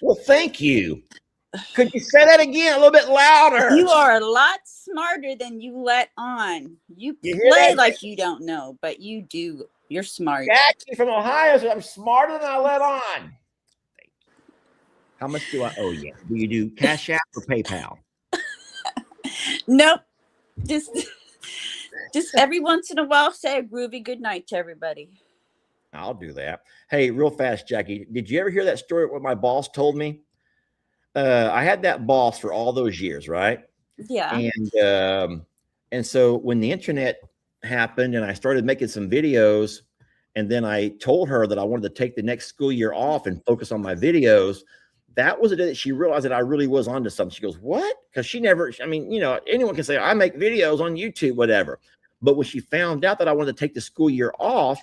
Well, thank you. Could you say that again a little bit louder? You are a lot smarter than you let on. You You hear play that? like you don't know, but you do. You're smart. Jackie from Ohio says I'm smarter than I let on. How much do I owe you? Do you do Cash App or PayPal? Nope. Just every once in a while say a groovy good night to everybody. I'll do that. Hey, real fast, Jackie, did you ever hear that story? What my boss told me? I had that boss for all those years, right? Yeah. And so when the internet happened and I started making some videos, and then I told her that I wanted to take the next school year off and focus on my videos, that was the day that she realized that I really was onto something. She goes, "What?" Because she never, I mean, anyone can say, I make videos on YouTube, whatever. But when she found out that I wanted to take the school year off,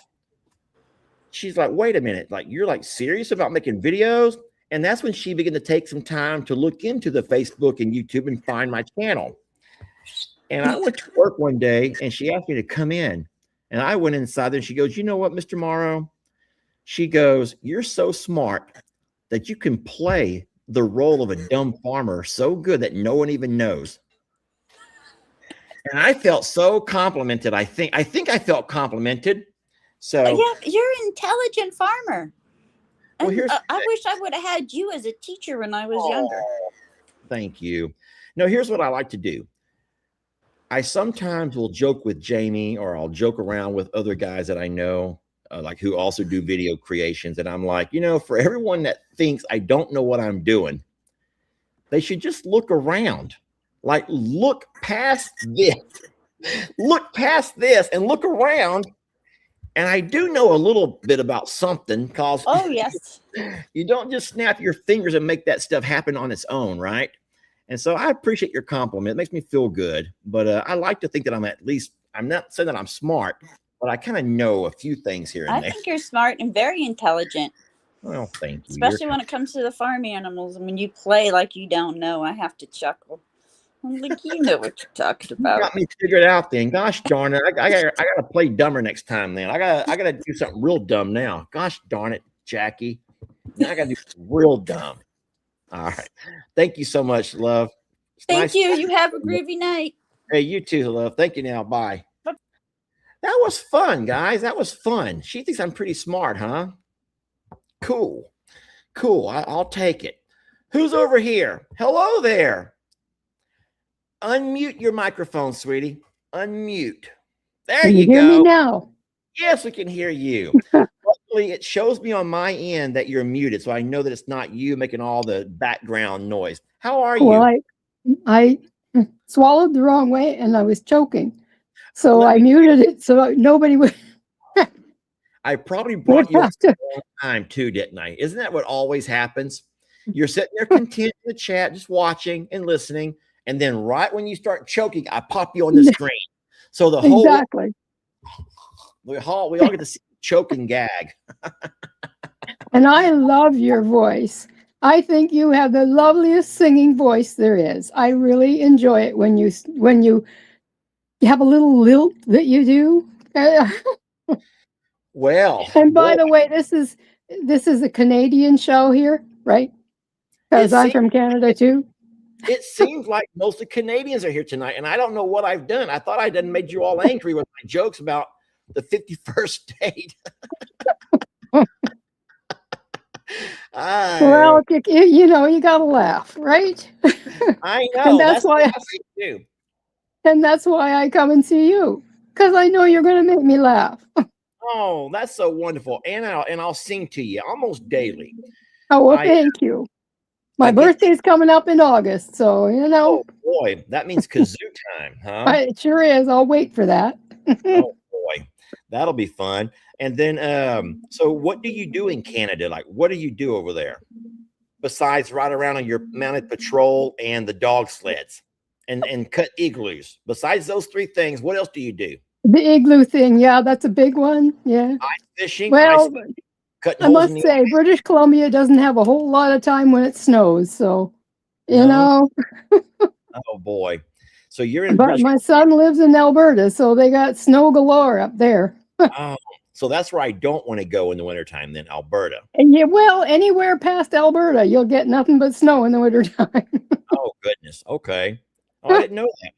she's like, "Wait a minute, like you're like serious about making videos?" And that's when she began to take some time to look into the Facebook and YouTube and find my channel. And I went to work one day and she asked me to come in. And I went inside there and she goes, "You know what, Mr. Morrow?" She goes, "You're so smart that you can play the role of a dumb farmer so good that no one even knows." And I felt so complimented. I think I felt complimented. So Yeah, you're an intelligent farmer. Well, And, here's the I wish I would have had you as a teacher when I was younger. Thank you. No, here's what I like to do. I sometimes will joke with Jamie, or I'll joke around with other guys that I know, like who also do video creations. And I'm like, for everyone that thinks I don't know what I'm doing, they should just look around. Like, look past this. Look past this and look around. And I do know a little bit about something, because Oh, yes. you don't just snap your fingers and make that stuff happen on its own, right? And so I appreciate your compliment. It makes me feel good. But I like to think that I'm not saying that I'm smart, but I kind of know a few things here and I there. think you're smart and very intelligent, Well, thank you. especially when it comes to the farm animals. And when you play like you don't know, I have to chuckle. I'm like, you know what you're talking You about. got me figured out then. Gosh darn it. I gotta play dumber next time then. I gotta do something real dumb now. Gosh darn it, Jackie. Now I gotta do something real dumb. All right. Thank you so much, love. It's Thank nice- you. You have a groovy night. Hey, you too, love. Thank you now. Bye. Bye. That was fun, guys. That was fun. She thinks I'm pretty smart, huh? Cool. I'll take it. Who's over here? Hello there. Unmute your microphone, sweetie. Unmute. There Can you you hear go. me now? Yes, we can hear you. Luckily, it shows me on my end that you're muted, so I know that it's not you making all the background noise. How are Well, you? I swallowed the wrong way and I was choking. So Let I me- muted it so nobody would. I probably brought you up have at to- the wrong time too, didn't I? Isn't that what always happens? You're sitting there content in the chat, just watching and listening, and then right when you start choking, I pop you on the screen. So the whole Exactly. we all get to see the choking gag. And I love your voice. I think you have the loveliest singing voice there is. I really enjoy it when you have a little lilt that you do. Well, And by boy, the way, this is a Canadian show here, right? Because It I'm seems- from Canada too. it seems like most of the Canadians are here tonight, and I don't know what I've done. I thought I done made you all angry with my jokes about the 51st state. Well, you gotta laugh, right? I know. And that's why what I do. And that's why I come and see you, because I know you're going to make me laugh. Oh, that's so wonderful. And I'll sing to you almost daily. Oh, well, I- thank you. My birthday's coming up in August, so, Oh boy, that means kazoo time, huh? it sure is. I'll wait for that. Oh boy, that'll be fun. And then, so what do you do in Canada? Like, what do you do over there besides ride around on your mounted patrol and the dog sleds and cut igloos? Besides those three things, what else do you do? The igloo thing, yeah, that's a big one. Yeah. Ice fishing. Well, cutting I holes must in the say, British Columbia doesn't have a whole lot of time when it snows, so you know. Oh boy, so you're in But British. my son lives in Alberta, so they got snow galore up there. Oh, so that's where I don't want to go in the wintertime. Then Alberta. And well, anywhere past Alberta, you'll get nothing but snow in the wintertime. Oh goodness. Okay. Oh, I didn't know that.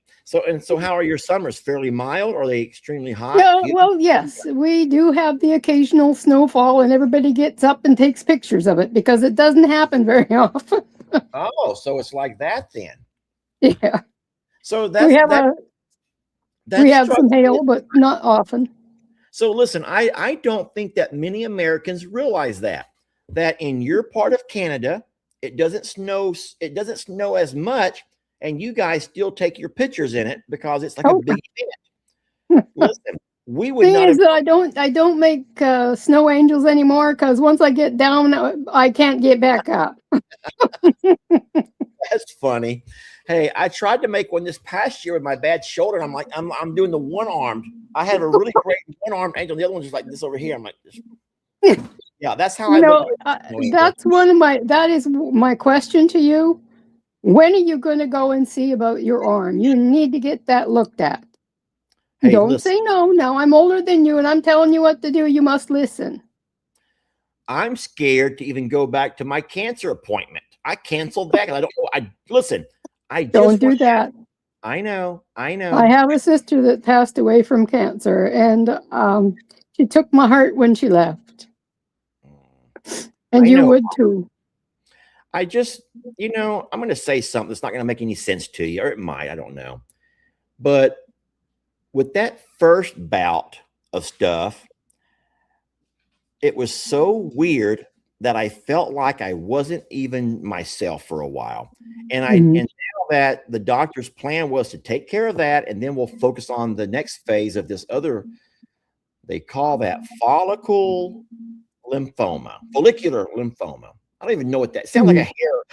So how are your summers? Fairly mild? Or are they extremely hot? No, well, yes, we do have the occasional snowfall, and everybody gets up and takes pictures of it because it doesn't happen very often. Oh, so it's like that then. Yeah, So that's we have that we have struck some me. hail, but not often. So listen, I don't think that many Americans realize that in your part of Canada, it doesn't snow as much, and you guys still take your pictures in it because it's like a big event. Listen, we would Thing not is, have, I don't make snow angels anymore because once I get down, I can't get back up. that's funny. Hey, I tried to make one this past year with my bad shoulder, and I'm like, I'm doing the one-armed. I have a really great one-armed angel, the other one's just like this over here. I'm like, yeah, that's how I look. That is my question to you. When are you going to go and see about your arm? You need to get that looked at. Hey, Don't listen. say no. Now I'm older than you and I'm telling you what to do. You must listen. I'm scared to even go back to my cancer appointment. I canceled that. I don't know. Listen. I just Don't do that. I know. I have a sister that passed away from cancer, and she took my heart when she left. And I you know. would too. I just, I'm going to say something that's not going to make any sense to you, or it might. I don't know. But with that first bout of stuff, it was so weird that I felt like I wasn't even myself for a while. And and now that the doctor's plan was to take care of that, and then we'll focus on the next phase of this other, they call that follicular lymphoma. I don't even know what that sounds like.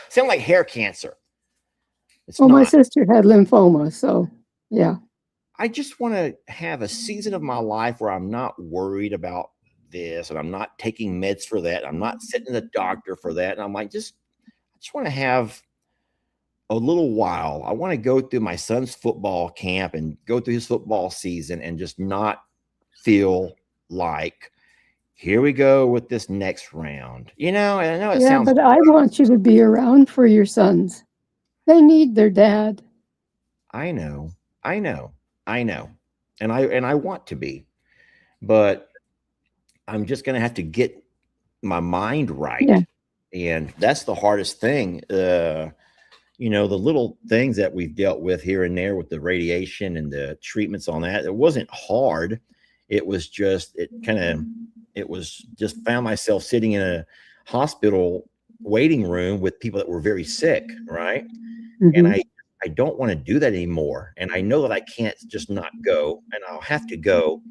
Sound like hair cancer. It's Well, my not. sister had lymphoma, so yeah. I just want to have a season of my life where I'm not worried about this, and I'm not taking meds for that. I'm not sitting in the doctor for that. And I'm like, I just want to have a little while. I want to go through my son's football camp and go through his football season and just not feel like, here we go with this next round. And I know it Yeah, sounds, but I want you to be around for your sons. They need their dad. I know. And I want to be, but I'm just going to have to get my mind right. Yeah. And that's the hardest thing. You know, the little things that we've dealt with here and there with the radiation and the treatments on that, it wasn't hard. It was just, it was just found myself sitting in a hospital waiting room with people that were very sick. Right. And I don't want to do that anymore. And I know that I can't just not go, and I'll have to go,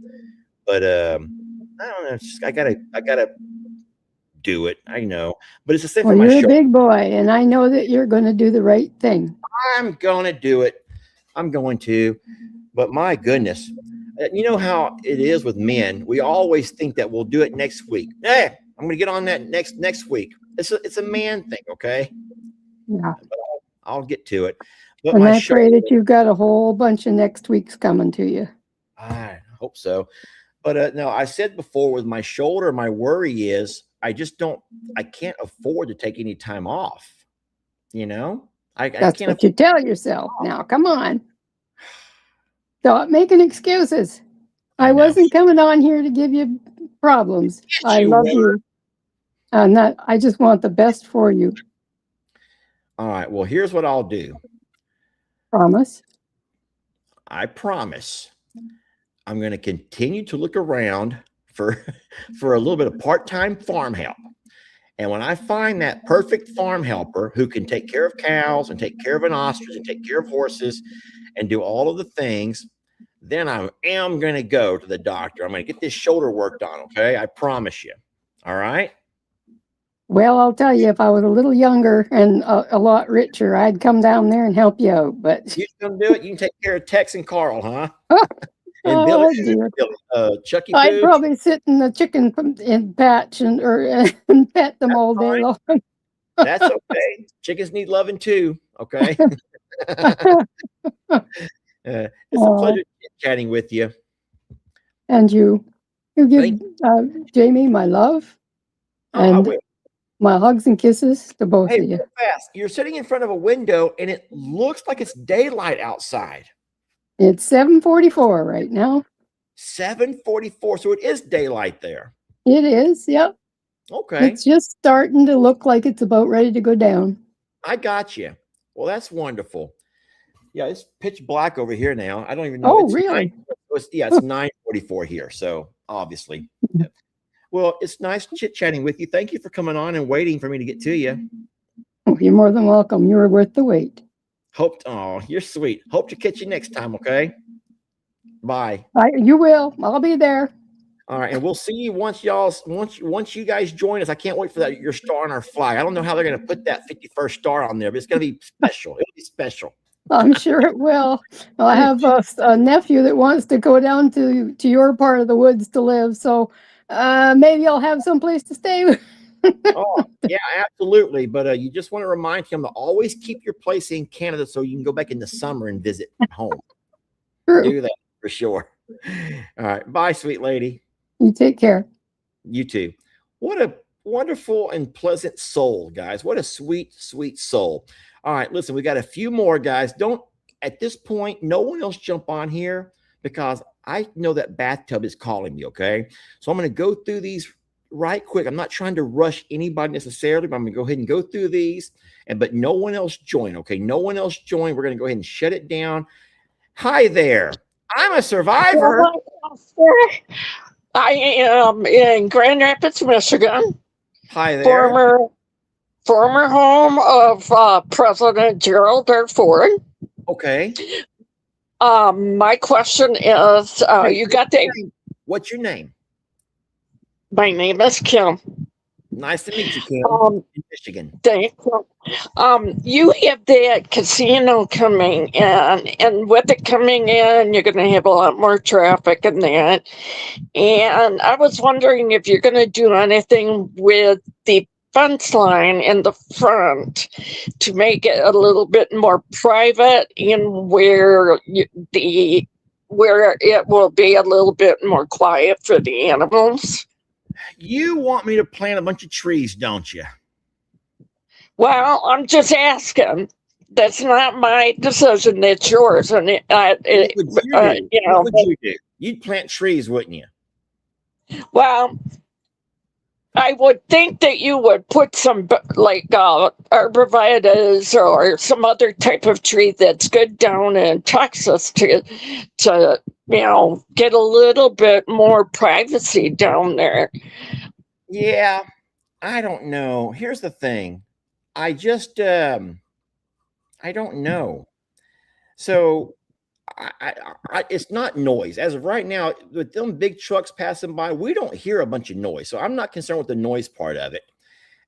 but, I don't know. It's just, I gotta do it. I know, but it's the same for Well, my you're a show. big boy, and I know that you're going to do the right thing. I'm going to do it. I'm going to, but my goodness, you know how it is with men. We always think that we'll do it next week. Hey, I'm going to get on that next week. It's a man thing. Okay. Yeah. But I'll get to it. But And my I show, pray that you've got a whole bunch of next weeks coming to you. I hope so. But no, I said before with my shoulder, my worry is I can't afford to take any time off. You know, I That's can't. what you tell yourself. Now, come on. Stop making excuses. I wasn't coming on here to give you problems. I you love were. you. And that I just want the best for you. All right. Well, here's what I'll do. Promise? I promise. I'm going to continue to look around for a little bit of part-time farm help. And when I find that perfect farm helper who can take care of cows and take care of an ostrich and take care of horses and do all of the things, then I am going to go to the doctor. I'm going to get this shoulder worked on. Okay. I promise you. All right. Well, I'll tell you, if I was a little younger and a lot richer, I'd come down there and help you out. But you can do it. You can take care of Tex and Carl, huh? And oh, dear. Chucky I'd Poo. probably sit in the chicken patch and pet them all day long. That's okay. Chickens need loving too. Okay. It's a pleasure chatting with you. And you give Jamie my love and my hugs and kisses to both Hey, of you. real fast. You're sitting in front of a window and it looks like it's daylight outside. It's 7:44 right now. 7:44. So it is daylight there. It is, yep. Okay. It's just starting to look like it's about ready to go down. I got you. Well, that's wonderful. Yeah, it's pitch black over here now. I don't even know. Oh, It's really? it's 9:44 here. So obviously. Well, it's nice chit-chatting with you. Thank you for coming on and waiting for me to get to you. Oh, you're more than welcome. You're worth the wait. You're sweet. Hope to catch you next time, okay? Bye. You will. I'll be there. All right, and we'll see you once you guys join us. I can't wait for your star on our flag. I don't know how they're going to put that 51st star on there, but it's going to be special. It'll be special. I'm sure it will. I have a nephew that wants to go down to your part of the woods to live, so maybe I'll have some place to stay. Oh, yeah, absolutely. But you just want to remind him to always keep your place in Canada so you can go back in the summer and visit home. True. Do that for sure. All right. Bye, sweet lady. You take care. You too. What a wonderful and pleasant soul, guys. What a sweet, sweet soul. All right. Listen, we got a few more, guys. At this point, no one else jump on here because I know that bathtub is calling me. Okay. So I'm going to go through these right quick. I'm not trying to rush anybody necessarily, but I'm going to go ahead and go through these but no one else join. Okay. No one else join. We're going to go ahead and shut it down. Hi there. I'm a survivor. I am in Grand Rapids, Michigan. Hi there. Former home of President Gerald R. Ford. Okay. My question is, you got the... What's your name? My name is Kim. Nice to meet you, Kim. In Michigan. Thank you. You have that casino coming in, and with it coming in, you're going to have a lot more traffic in that. And I was wondering if you're going to do anything with the fence line in the front to make it a little bit more private and where it will be a little bit more quiet for the animals. You want me to plant a bunch of trees, don't you? Well, I'm just asking. That's not my decision. That's yours. And what would you do? You'd plant trees, wouldn't you? Well, I would think that you would put some like arborvitaes or some other type of tree that's good down in Texas to get a little bit more privacy down there. Yeah, I don't know. Here's the thing. I just I don't know. So it's not noise. As of right now, with them big trucks passing by, we don't hear a bunch of noise. So I'm not concerned with the noise part of it.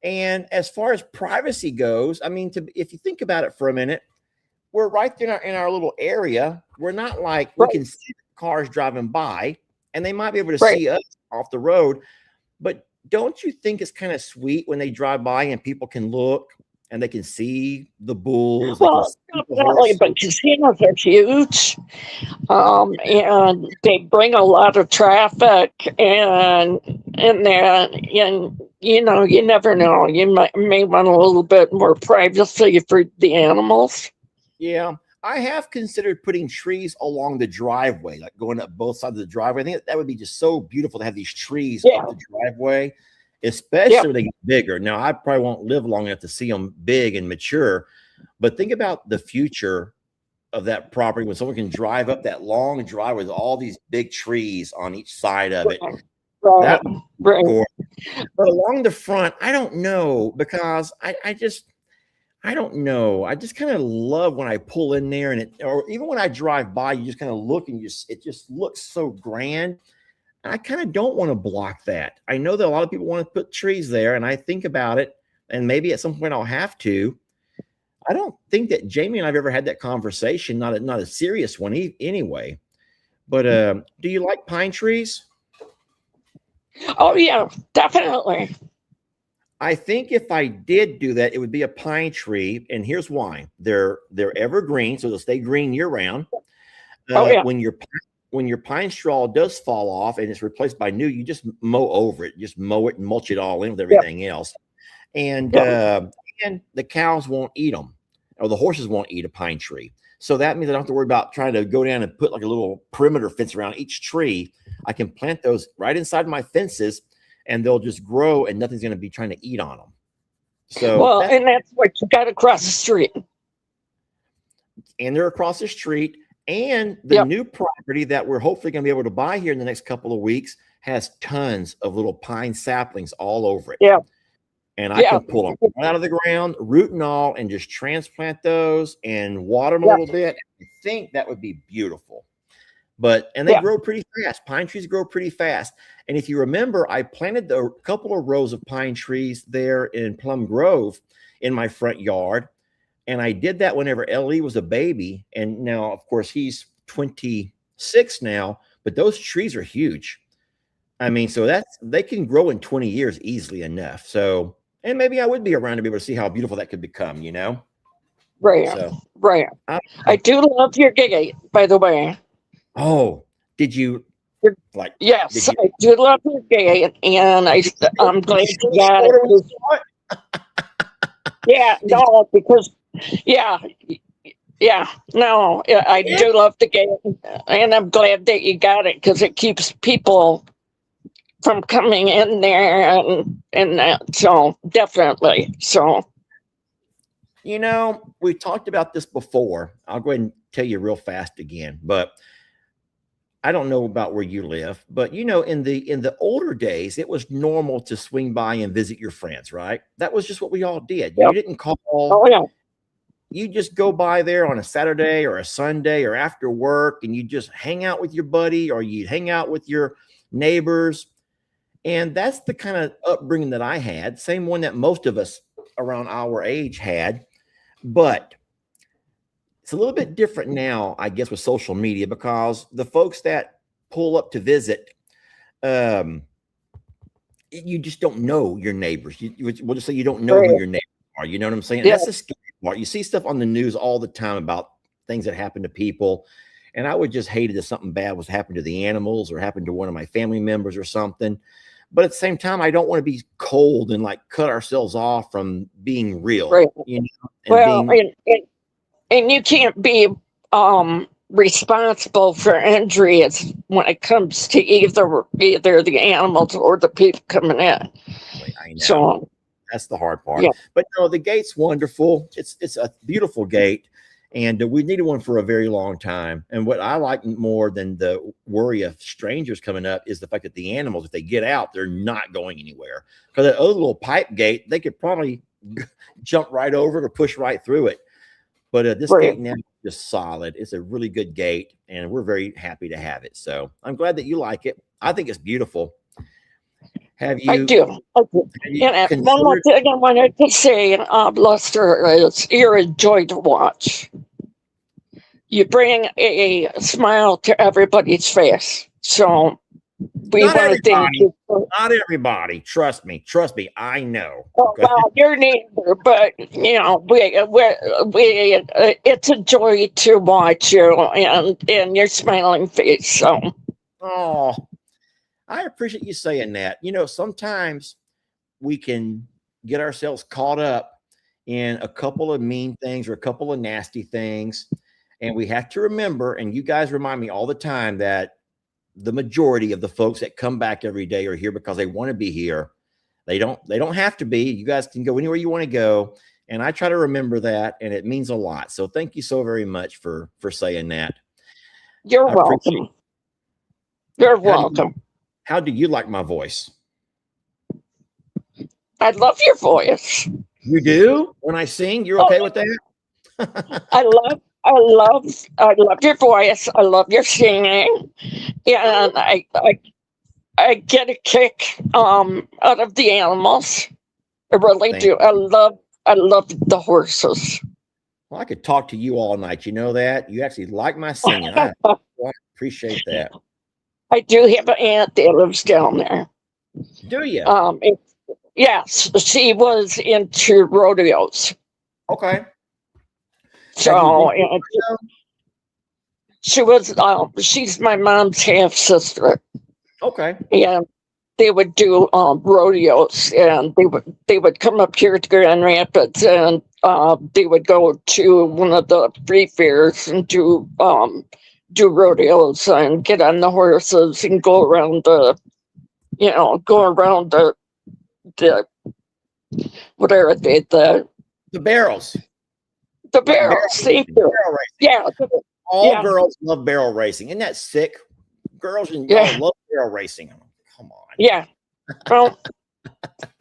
And as far as privacy goes, I mean, if you think about it for a minute, we're right there in our little area. We're not like we can see cars driving by, and they might be able to see us off the road. But don't you think it's kind of sweet when they drive by and people can look and they can see the bulls? Well, definitely, but casinos are huge, and they bring a lot of traffic, and you never know. You may want a little bit more privacy for the animals. Yeah, I have considered putting trees along the driveway, like going up both sides of the driveway. I think that would be just so beautiful to have these trees up the driveway, especially when they get bigger. Now, I probably won't live long enough to see them big and mature, but think about the future of that property when someone can drive up that long driveway with all these big trees on each side of it. That would be gorgeous. But along the front, I don't know, because I don't know. I just kind of love when I pull in there, or even when I drive by, you just kind of look and it just looks so grand. I kind of don't want to block that. I know that a lot of people want to put trees there, and I think about it, and maybe at some point I'll have to. I don't think that Jamie and I've ever had that conversation, not a serious one anyway. But do you like pine trees? Oh yeah, definitely. I think if I did do that, it would be a pine tree, and here's why: they're evergreen, so they'll stay green year round. When your pine straw does fall off and it's replaced by new, you just mow over it, just mow it and mulch it all in with everything else, and the cows won't eat them, or the horses won't eat a pine tree. So that means I don't have to worry about trying to go down and put like a little perimeter fence around each tree. I can plant those right inside my fences, and they'll just grow, and nothing's going to be trying to eat on them. So, and that's what you got across the street. And they're across the street, and the new property that we're hopefully going to be able to buy here in the next couple of weeks has tons of little pine saplings all over it. Yeah. And I can pull them right out of the ground, root and all, and just transplant those and water them a little bit. I think that would be beautiful. And they grow pretty fast. Pine trees grow pretty fast. And if you remember, I planted a couple of rows of pine trees there in Plum Grove in my front yard. And I did that whenever Ellie was a baby. And now, of course, he's 26 now, but those trees are huge. I mean, so they can grow in 20 years easily enough. So, and maybe I would be around to be able to see how beautiful that could become, you know? Right. So, right. I do love your gate, by the way. Oh, did you like? Yes, I do love your gate, and I'm glad you got it. Yeah, no, because no, I do love the gate, and I'm glad that you got it because it keeps people from coming in there and that. So definitely. So, we talked about this before. I'll go ahead and tell you real fast again, but I don't know about where you live, but in the older days, it was normal to swing by and visit your friends, right? That was just what we all did. You didn't call. Oh yeah. You just go by there on a Saturday or a Sunday or after work, and you just hang out with your buddy, or you hang out with your neighbors. And that's the kind of upbringing that I had, same one that most of us around our age had. But it's a little bit different now, I guess, with social media, because the folks that pull up to visit, you just don't know your neighbors. We'll just say you don't know who your neighbors are. You know what I'm saying? Yeah. That's the scary part. You see stuff on the news all the time about things that happen to people. And I would just hate it if something bad was happened to the animals or happened to one of my family members or something. But at the same time, I don't want to be cold and like cut ourselves off from being real. Right. And you can't be responsible for injuries when it comes to either the animals or the people coming in. I know. So That's the hard part. yeah, But no, the gate's wonderful. It's a beautiful gate, and we needed one for a very long time. And what I like more than the worry of strangers coming up is the fact that the animals, if they get out, they're not going anywhere. Because that other little pipe gate, they could probably jump right over it or push right through it. But this right. gate now is just solid. It's a really good gate, and we're very happy to have it. So I'm glad that you like it. I think it's beautiful. Have I you? do. I do. Have you And one more considered? thing I wanted to say, Lester, is you're a joy to watch. You bring a smile to everybody's face. So we Not want to thank everybody. you. For, Not everybody. Trust me. Trust me. I know. oh, Okay. well, your neighbor, but you know, it's a joy to watch you and your smiling face. So Oh, I appreciate you saying that. You know, sometimes we can get ourselves caught up in a couple of mean things or a couple of nasty things. And we have to remember, and you guys remind me all the time, that the majority of the folks that come back every day are here because they want to be here. They don't have to be. You guys can go anywhere you want to go. And I try to remember that, and it means a lot. So thank you so very much for saying that. you're I appreciate welcome. You're How do you, welcome. how do you like my voice? I love your voice. You do? When I sing, you're Oh, okay with that? I love your voice. I love your singing, and I get a kick out of the animals. I really Thank do. I love the horses. Well, I could talk to you all night. You know that? You actually like my singing. I appreciate that. I do have an aunt that lives down there. Do you? Yes, she was into rodeos. Okay. Have you So been to a and rodeo? she was. She's my mom's half sister, Okay. and they would do rodeos, and they would come up here to Grand Rapids, and they would go to one of the free fairs and do rodeos and get on the horses and go around the what are they, The barrels. the Like barrel barrels. Thank racing. you. Barrel racing. Yeah, All yeah, girls love barrel racing. Isn't that sick? Girls and yeah, y'all love barrel racing. Come on. yeah. Well,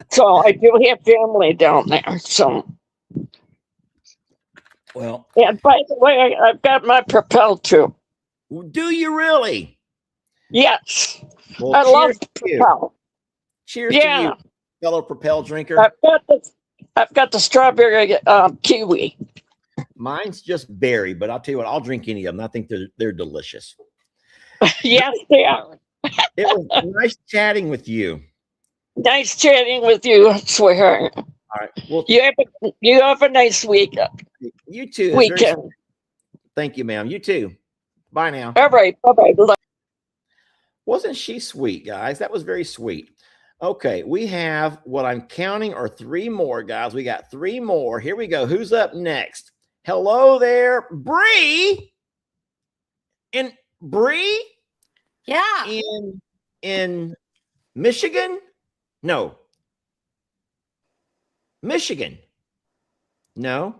so I do have family down there. So, Well, and by the way, I've got my Propel too. do you really? Yes, Well, I love cheers to you. Propel. Cheers to Yeah, you, fellow Propel drinker. I've got the strawberry kiwi. Mine's just berry, but I'll tell you what, I'll drink any of them. I think they're delicious. Yes, they are. It was nice chatting with you. Nice chatting with you, sweetheart. All right. Well, You have a nice weekend. you too. It's very Weekend. sweet. Thank you, ma'am. You too. Bye now. All right. Bye bye. Wasn't she sweet, guys? That was very sweet. Okay, we have what I'm counting are 3 more, guys. We got 3 more. Here we go. Who's up next? Hello there, Bree. In Bree? Yeah. In Michigan? No. Michigan. No.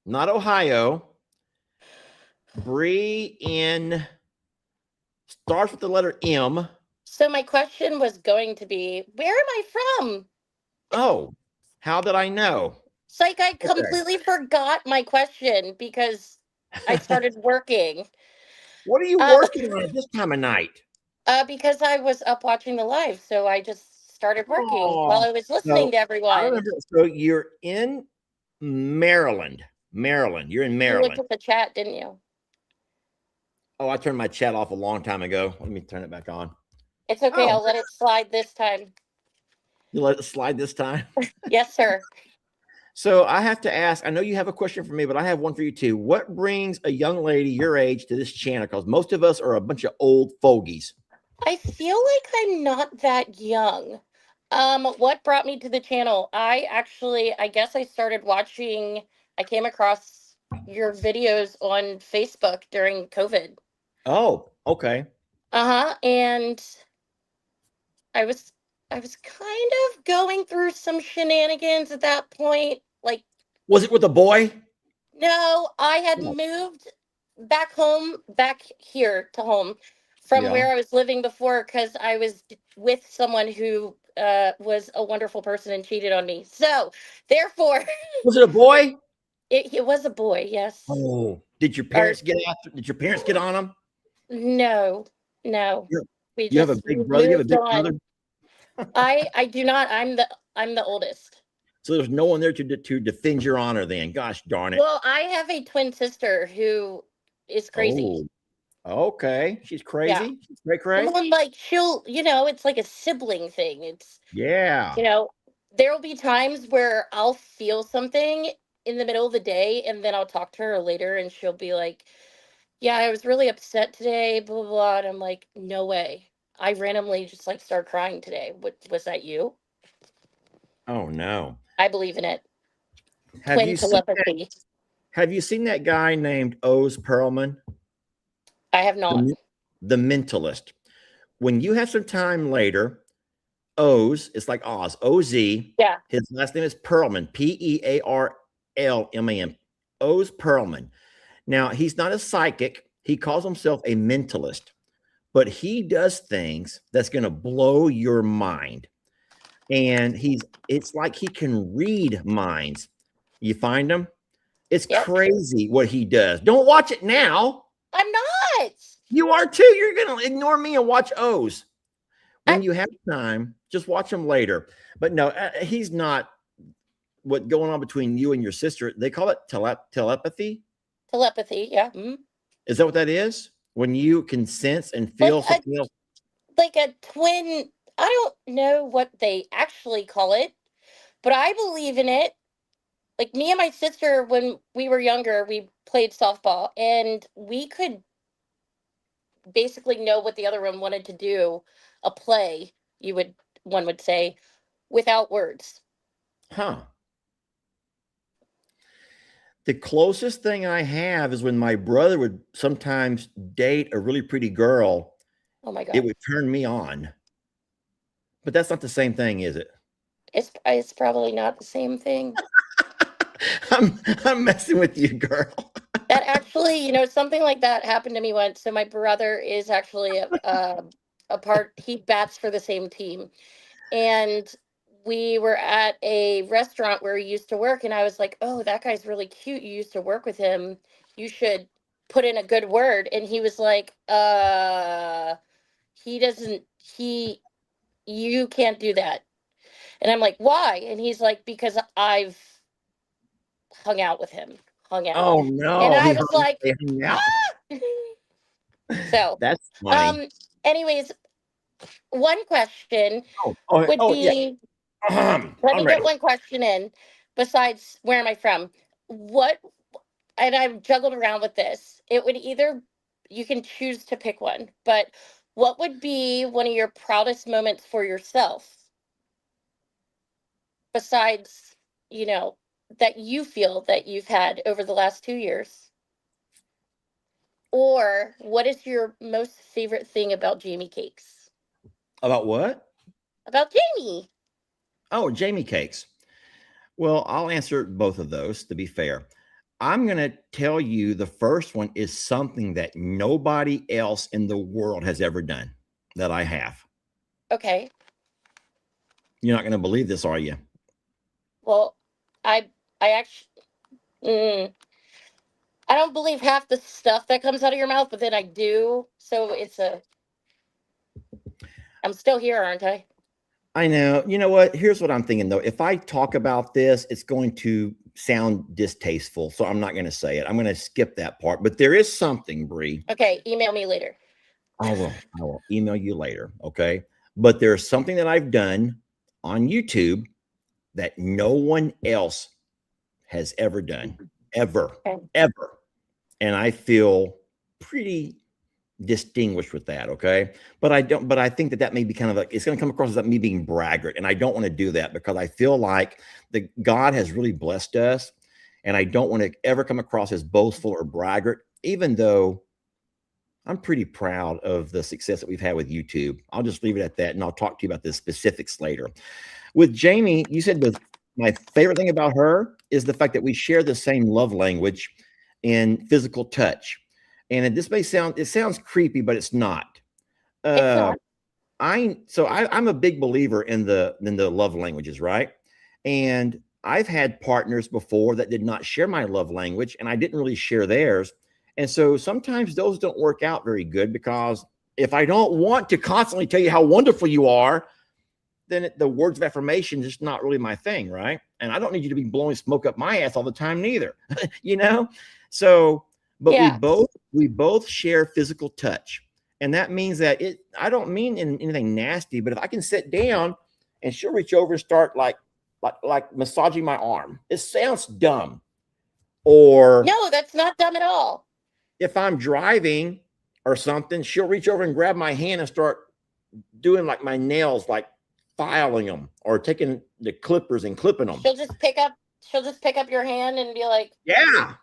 Not Ohio. Bree in starts with the letter M. So my question was going to be, where am I from? Oh, how did I know? It's like I Okay. completely forgot my question because I started working. What are you working on at this time of night? Because I was up watching the live, so I just started working while I was listening to I everyone. remember. So you're in Maryland. Maryland. You're in You Maryland. looked at the chat, didn't you? Oh, I turned my chat off a long time ago. Let me turn it back on. It's okay. Oh. I'll let it slide this time. You let it slide this time? Yes, sir. So I have to ask, I know you have a question for me, but I have one for you too. What brings a young lady your age to this channel? Because most of us are a bunch of old fogies. I feel like I'm not that young. What brought me to the channel? I guess I started watching, I came across your videos on Facebook during COVID. Oh, okay. And I I was kind of going through some shenanigans at that point. Like, was it with a boy? no, I had Oh. moved back here to home from Yeah. where I was living before because I was with someone who was a wonderful person and cheated on me. So, therefore, Was it a boy? it was a boy. Yes. Oh, did your parents get after? Did your parents get on him? No, no. We You have a just big brother. You have a moved big on. brother. I do not. I'm the oldest. So there's no one there to defend your honor. Then, gosh darn it. Well, I have a twin sister who is crazy. Oh, okay, she's crazy. Yeah. She's cray. Well, like she'll, it's like a sibling thing. It's, Yeah. there will be times where I'll feel something in the middle of the day, and then I'll talk to her later, and she'll be like, "Yeah, I was really upset today." Blah blah blah. And I'm like, "No way! I randomly just like start crying today. What was that? You?" Oh no. I believe in it. Have Twin you seen telepathy. Have you seen that guy named Oz Perlman? I have not. The Mentalist. When you have some time later, Oz, it's like Oz, O-Z. Yeah. His last name is Perlman, Pearlman. Oz Perlman. Now, he's not a psychic. He calls himself a mentalist, but he does things that's going to blow your mind. And it's like he can read minds. You find him? It's crazy what he does. Don't watch it now. I'm not. You are too. You're going to ignore me and watch O's. When you have time, just watch him later. But no, he's not. What going on between you and your sister, they call it telepathy. Telepathy, yeah. Mm-hmm. Is that what that is? When you can sense and feel something else? Like a twin. I don't know what they actually call it, but I believe in it. Like me and my sister, when we were younger, we played softball, and we could basically know what the other one wanted to do, a play, one would say, without words. Huh. The closest thing I have is when my brother would sometimes date a really pretty girl. Oh my God. It would turn me on. But that's not the same thing, is it? It's probably not the same thing. I'm messing with you, girl. That actually, something like that happened to me once. So my brother is actually a part. He bats for the same team, and we were at a restaurant where he used to work, and I was like, "Oh, that guy's really cute. You used to work with him. You should put in a good word." And he was like, he doesn't. You can't do that." And I'm like, "Why?" And he's like, "Because I've hung out with him. Oh no. And I was like, ah! So that's funny. Anyways, one question would be, yeah. let me get one question in besides where am I from? And I've juggled around with this. It would you can choose to pick one, but what would be one of your proudest moments for yourself? Besides, that you feel that you've had over the last 2 years? Or what is your most favorite thing about Jamie Cakes? About what? About Jamie. Oh, Jamie Cakes. Well, I'll answer both of those, to be fair. I'm going to tell you the first one is something that nobody else in the world has ever done that I have. Okay. You're not going to believe this, are you? Well, I actually, I don't believe half the stuff that comes out of your mouth, but then I do. So I'm still here, aren't I? I know. You know what? Here's what I'm thinking, though. If I talk about this, it's going to sound distasteful. So I'm not going to say it. I'm going to skip that part. But there is something, Bree. Okay. Email me later. I will email you later. Okay. But there's something that I've done on YouTube that no one else has ever done, ever. And I feel pretty distinguished with that. Okay. But I think that may be kind of like, it's going to come across as like me being braggart. And I don't want to do that because I feel like God has really blessed us. And I don't want to ever come across as boastful or braggart, even though I'm pretty proud of the success that we've had with YouTube. I'll just leave it at that, and I'll talk to you about the specifics later. With Jamie, you said my favorite thing about her is the fact that we share the same love language in physical touch. And this may sound, it sounds creepy, but it's not. I'm a big believer in the love languages, right? And I've had partners before that did not share my love language, and I didn't really share theirs. And so sometimes those don't work out very good, because if I don't want to constantly tell you how wonderful you are, then the words of affirmation is just not really my thing, right? And I don't need you to be blowing smoke up my ass all the time neither, you know? So, but Yeah. we both share physical touch. And that means that I don't mean anything nasty, but if I can sit down and she'll reach over and start like massaging my arm. It sounds dumb. Or No, that's not dumb at all. if I'm driving or something, she'll reach over and grab my hand and start doing like my nails, like filing them, or taking the clippers and clipping them. She'll just pick up your hand and be like, Yeah.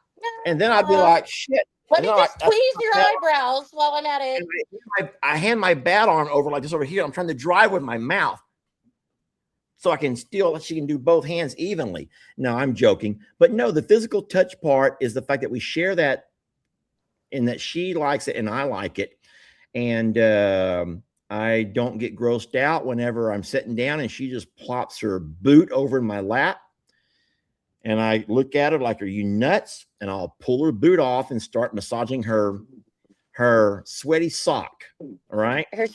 And then I'd be like, shit. let me And then just tweeze your eyebrows while I'm at it. I hand my bat arm over like this over here. I'm trying to drive with my mouth, so she can do both hands evenly. No, I'm joking. But no, the physical touch part is the fact that we share that, in that she likes it and I like it. And I don't get grossed out whenever I'm sitting down and she just plops her boot over in my lap. And I look at her like, are you nuts? And I'll pull her boot off and start massaging her sweaty sock. All right. Or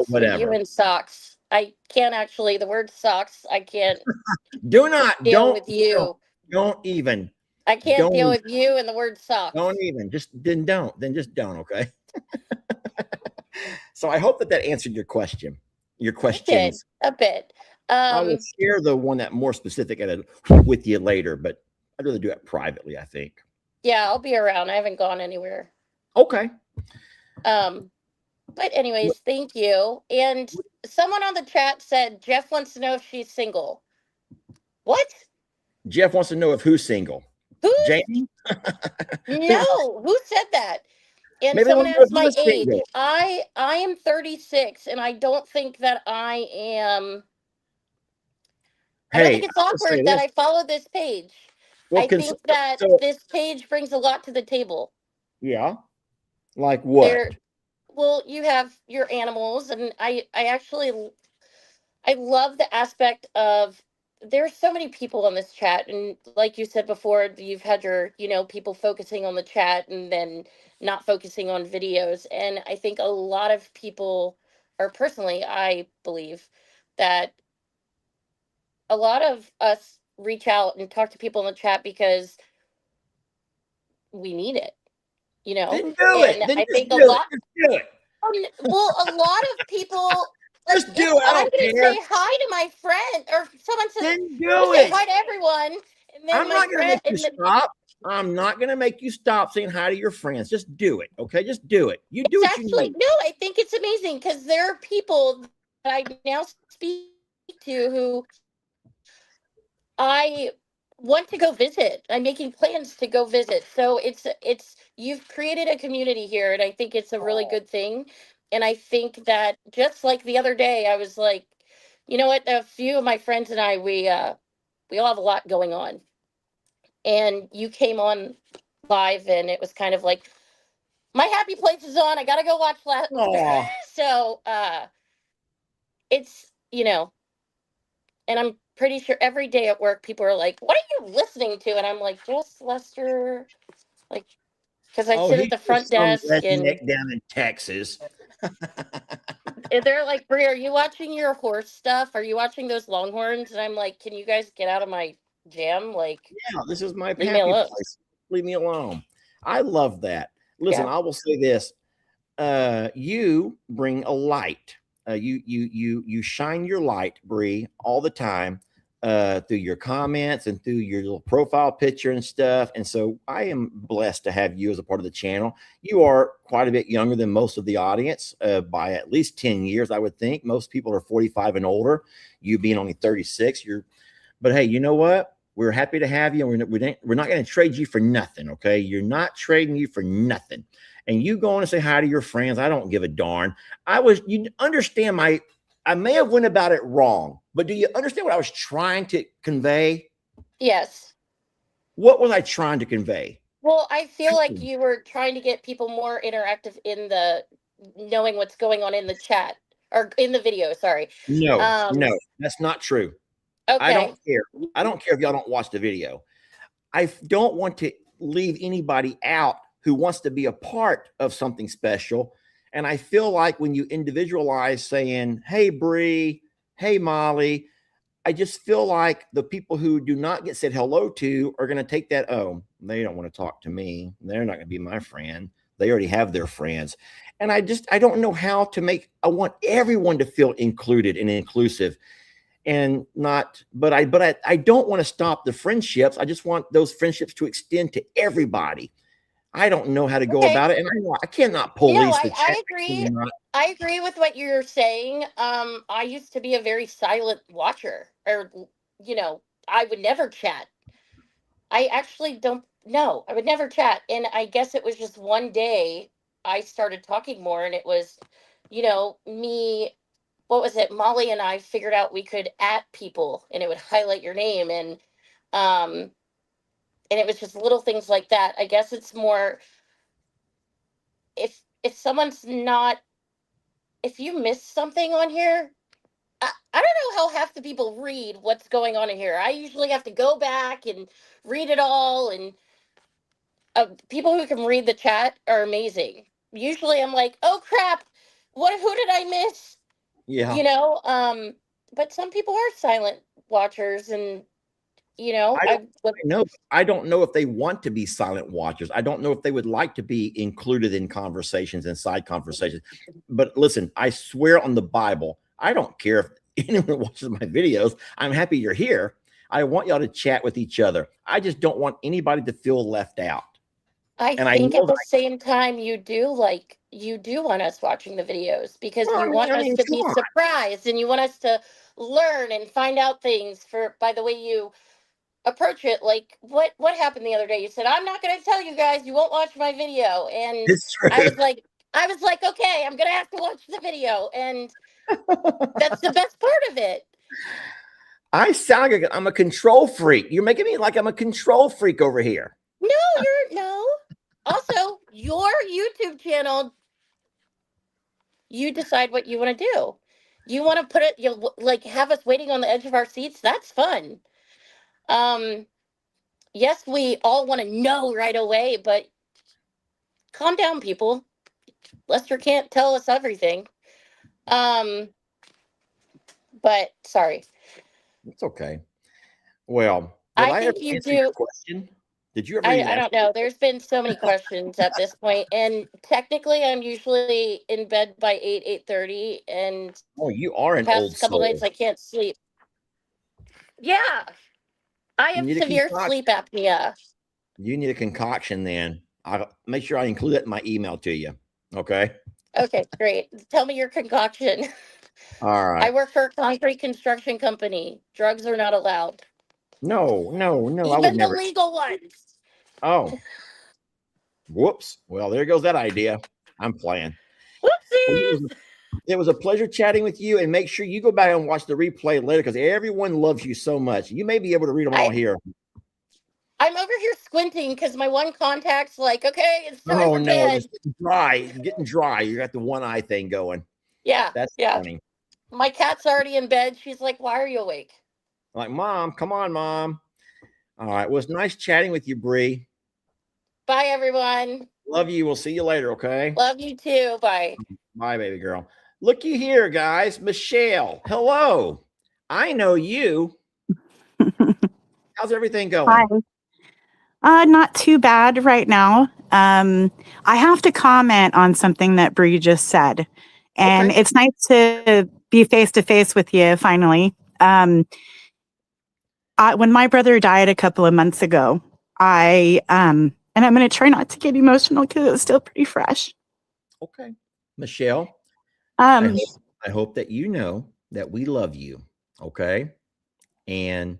whatever. You in socks. I can't actually, the word socks, I can't Do not deal with you. Don't even. I can't don't deal even. with you and the word socks. Don't even. Then just don't. Okay. So I hope that answered your question. Your questions. A bit. I will share the one that more specific with you later, but I'd rather do it privately, I think. Yeah, I'll be around. I haven't gone anywhere. Okay. But anyways, thank you. And someone on the chat said Jeff wants to know if she's single. What? Jeff wants to know if who's single. Who? Jamie? No, who said that? And Maybe someone they want asked to know my if who's age. single. I am 36, and I don't think that I am. I don't think it's I'll say awkward that this. I follow this page. Well, I think that this page brings a lot to the table. Yeah. Like what? Well, you have your animals, and I love the aspect of, there's so many people on this chat, and like you said before, you've had your, people focusing on the chat and then not focusing on videos. And I think a lot of people, or personally, I believe that a lot of us reach out and talk to people in the chat because we need it, Then do it. And Then I just think do a lot. it. Just do it. Well, a lot of people. Just do it. I I'm don't gonna care. say hi to my friend, or someone says, Then do "I'll say it. hi to everyone." And then I'm my not going to friend, make you stop. I'm not going to make you stop saying hi to your friends. Just do it. Okay. Just do it. You do what you need. no, I think it's amazing because there are people that I now speak to who I want to go visit. I'm making plans to go visit. So it's you've created a community here, and I think it's a really good thing. And I think that, just like the other day, I was like, you know what? A few of my friends and I, we all have a lot going on. And you came on live, and it was kind of like, my happy place is on. I gotta go watch Aw. So it's, and I'm pretty sure every day at work people are like, what are you listening to? And I'm like, just Lester, like, because I sit at the front desk, and redneck down in Texas. they're like, Brie, are you watching your horse stuff? Are you watching those Longhorns? And I'm like, can you guys get out of my jam? Like, Yeah, this is my leave me happy alone. place. Leave me alone. I love that. Listen, Yeah. I will say this. You bring a light. You shine your light, Bree, all the time, through your comments and through your little profile picture and stuff. And so I am blessed to have you as a part of the channel. You are quite a bit younger than most of the audience, by at least 10 years, I would think. Most people are 45 and older. You being only 36, but hey, you know what? We're happy to have you, and we're not going to trade you for nothing. Okay. You're not trading you for nothing. and you go on and say hi to your friends. I don't give a darn. You understand I may have went about it wrong, but do you understand what I was trying to convey? Yes. What was I trying to convey? Well, I feel like you were trying to get people more interactive in the knowing what's going on in the chat or in the video. Sorry. No, that's not true. Okay. I don't care. I don't care if y'all don't watch the video. I don't want to leave anybody out who wants to be a part of something special. And I feel like when you individualize saying, hey, Bree, hey, Molly, I just feel like the people who do not get said hello to are going to take that, oh, they don't want to talk to me. They're not going to be my friend. They already have their friends. And I don't know how to I want everyone to feel included and inclusive and not, but I don't want to stop the friendships. I just want those friendships to extend to everybody. I don't know how to go about it. And I cannot police the chat. I agree. I agree with what you're saying. I used to be a very silent watcher, or, I would never chat. I actually don't know. I would never chat. And I guess it was just one day I started talking more, and it was, me, what was it? Molly and I figured out we could @ people and it would highlight your name. And it was just little things like that. I guess it's more if someone's not, if you miss something on here, I don't know how half the people read what's going on in here. I usually have to go back and read it all. And people who can read the chat are amazing. Usually I'm like, oh crap, who did I miss? Yeah. But some people are silent watchers, and I don't know if they want to be silent watchers. I don't know if they would like to be included in conversations and side conversations. But listen, I swear on the Bible, I don't care if anyone watches my videos. I'm happy you're here. I want y'all to chat with each other. I just don't want anybody to feel left out. I think at the same time you do want us watching the videos, because you want us to be surprised, and you want us to learn and find out things by the way you approach it. Like what happened the other day? You said, I'm not going to tell you guys, you won't watch my video. And I was like, okay, I'm going to have to watch the video. And that's the best part of it. I sound like I'm a control freak. You're making me like I'm a control freak over here. No. Also, your YouTube channel, you decide what you want to do. You want to put it, have us waiting on the edge of our seats. That's fun. Yes, we all want to know right away, but calm down, people. Lester can't tell us everything. But sorry. It's okay. Well, I think you do. Your question? Did you ever? I don't know. There's been so many questions at this point, and technically, I'm usually in bed by 8:30, and you are an old soul. Couple nights I can't sleep. Yeah, I have severe sleep apnea. You need a concoction, then. I'll make sure I include it in my email to you. Okay. Okay, great. Tell me your concoction. All right. I work for a concrete construction company. Drugs are not allowed. No. Even the legal ones. Oh. Whoops. Well, there goes that idea. I'm playing. Whoopsies. It was a pleasure chatting with you, and make sure you go back and watch the replay later, because everyone loves you so much. You may be able to read them all here. I'm over here squinting because my one contact's like, okay, it's time for bed. It's getting dry. You got the one eye thing going. Yeah. That's funny. My cat's already in bed. She's like, why are you awake? I'm like, Mom, come on, Mom. All right. Well, it's nice chatting with you, Bree. Bye, everyone. Love you. We'll see you later, okay? Love you too. Bye. Bye, baby girl. Looky here, guys. Michelle, hello. I know you. How's everything going? Hi. Not too bad right now. I have to comment on something that Bree just said. And it's nice to be face to face with you finally. When my brother died a couple of months ago, and I'm going to try not to get emotional because it's still pretty fresh. Okay. Michelle, I hope that you know that we love you. Okay. And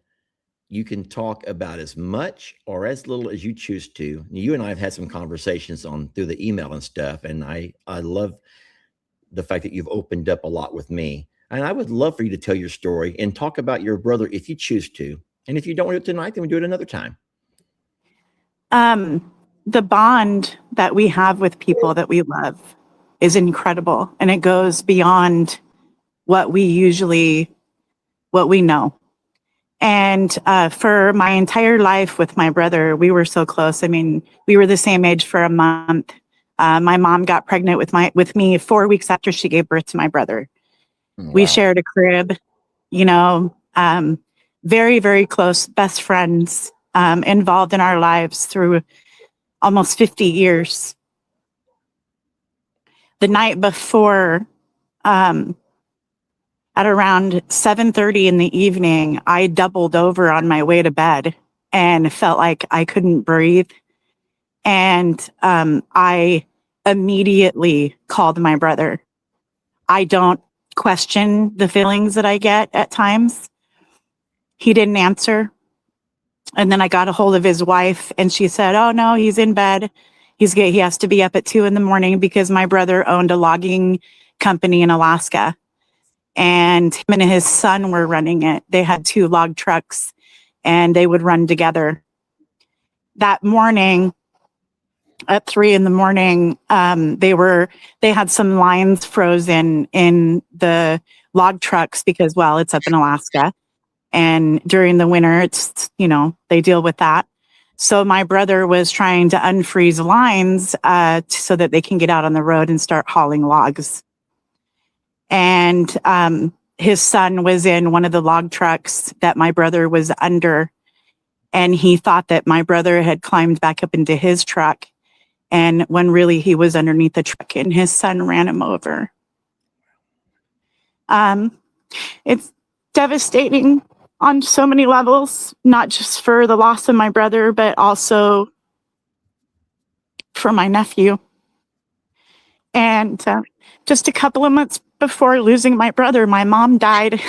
you can talk about as much or as little as you choose to. You and I have had some conversations through the email and stuff, and I love the fact that you've opened up a lot with me. And I would love for you to tell your story and talk about your brother if you choose to. And if you don't do it tonight, then we do it another time. The bond that we have with people that we love is incredible, and it goes beyond what we know. And for my entire life with my brother, we were so close. I mean, we were the same age for a month. My mom got pregnant with me 4 weeks after she gave birth to my brother. Wow. We shared a crib, very, very close best friends, involved in our lives through almost 50 years. The night before, at around 7:30 in the evening, I doubled over on my way to bed and felt like I couldn't breathe. And I immediately called my brother. I don't question the feelings that I get at times. He didn't answer. And then I got a hold of his wife, and she said, "Oh no, he's in bed. He has to be up at 2 a.m. because my brother owned a logging company in Alaska. And him and his son were running it. They had 2 log trucks, and they would run together." That morning at 3 a.m, they had some lines frozen in the log trucks because, well, it's up in Alaska. And during the winter, they deal with that. So my brother was trying to unfreeze lines so that they can get out on the road and start hauling logs. And his son was in one of the log trucks that my brother was under. And he thought that my brother had climbed back up into his truck. And when really he was underneath the truck, and his son ran him over. It's devastating on so many levels, not just for the loss of my brother, but also for my nephew. And just a couple of months before losing my brother, my mom died.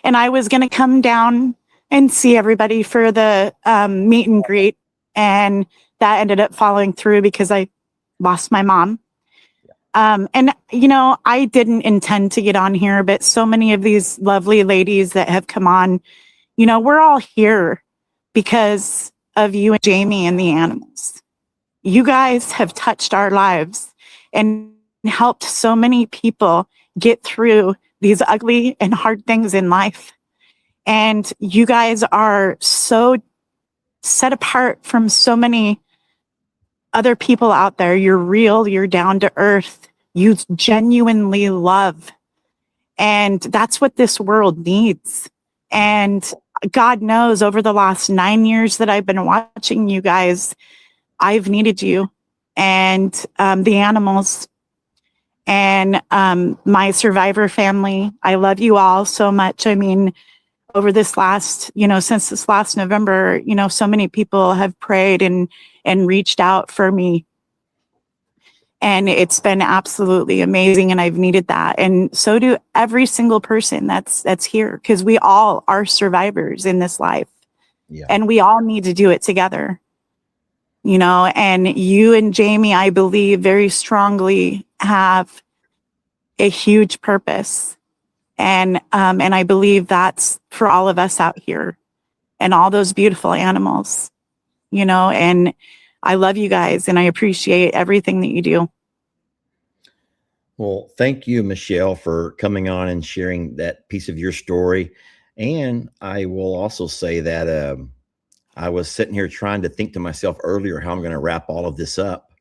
And I was going to come down and see everybody for the meet and greet. And that ended up falling through because I lost my mom. And, I didn't intend to get on here, but so many of these lovely ladies that have come on, we're all here because of you and Jamie and the animals. You guys have touched our lives and helped so many people get through these ugly and hard things in life. And you guys are so set apart from so many other people out there. You're real, you're down to earth, you genuinely love. And that's what this world needs. And God knows, over the last 9 years that I've been watching you guys, I've needed you and the animals and my survivor family. I love you all so much. I mean, over this last, since this last November, so many people have prayed and reached out for me. And it's been absolutely amazing. And I've needed that. And so do every single person that's here, because we all are survivors in this life. Yeah. And we all need to do it together. And you and Jamie, I believe very strongly, have a huge purpose. And I believe that's for all of us out here and all those beautiful animals, and I love you guys and I appreciate everything that you do. Well, thank you, Michelle, for coming on and sharing that piece of your story. And I will also say that I was sitting here trying to think to myself earlier how I'm going to wrap all of this up.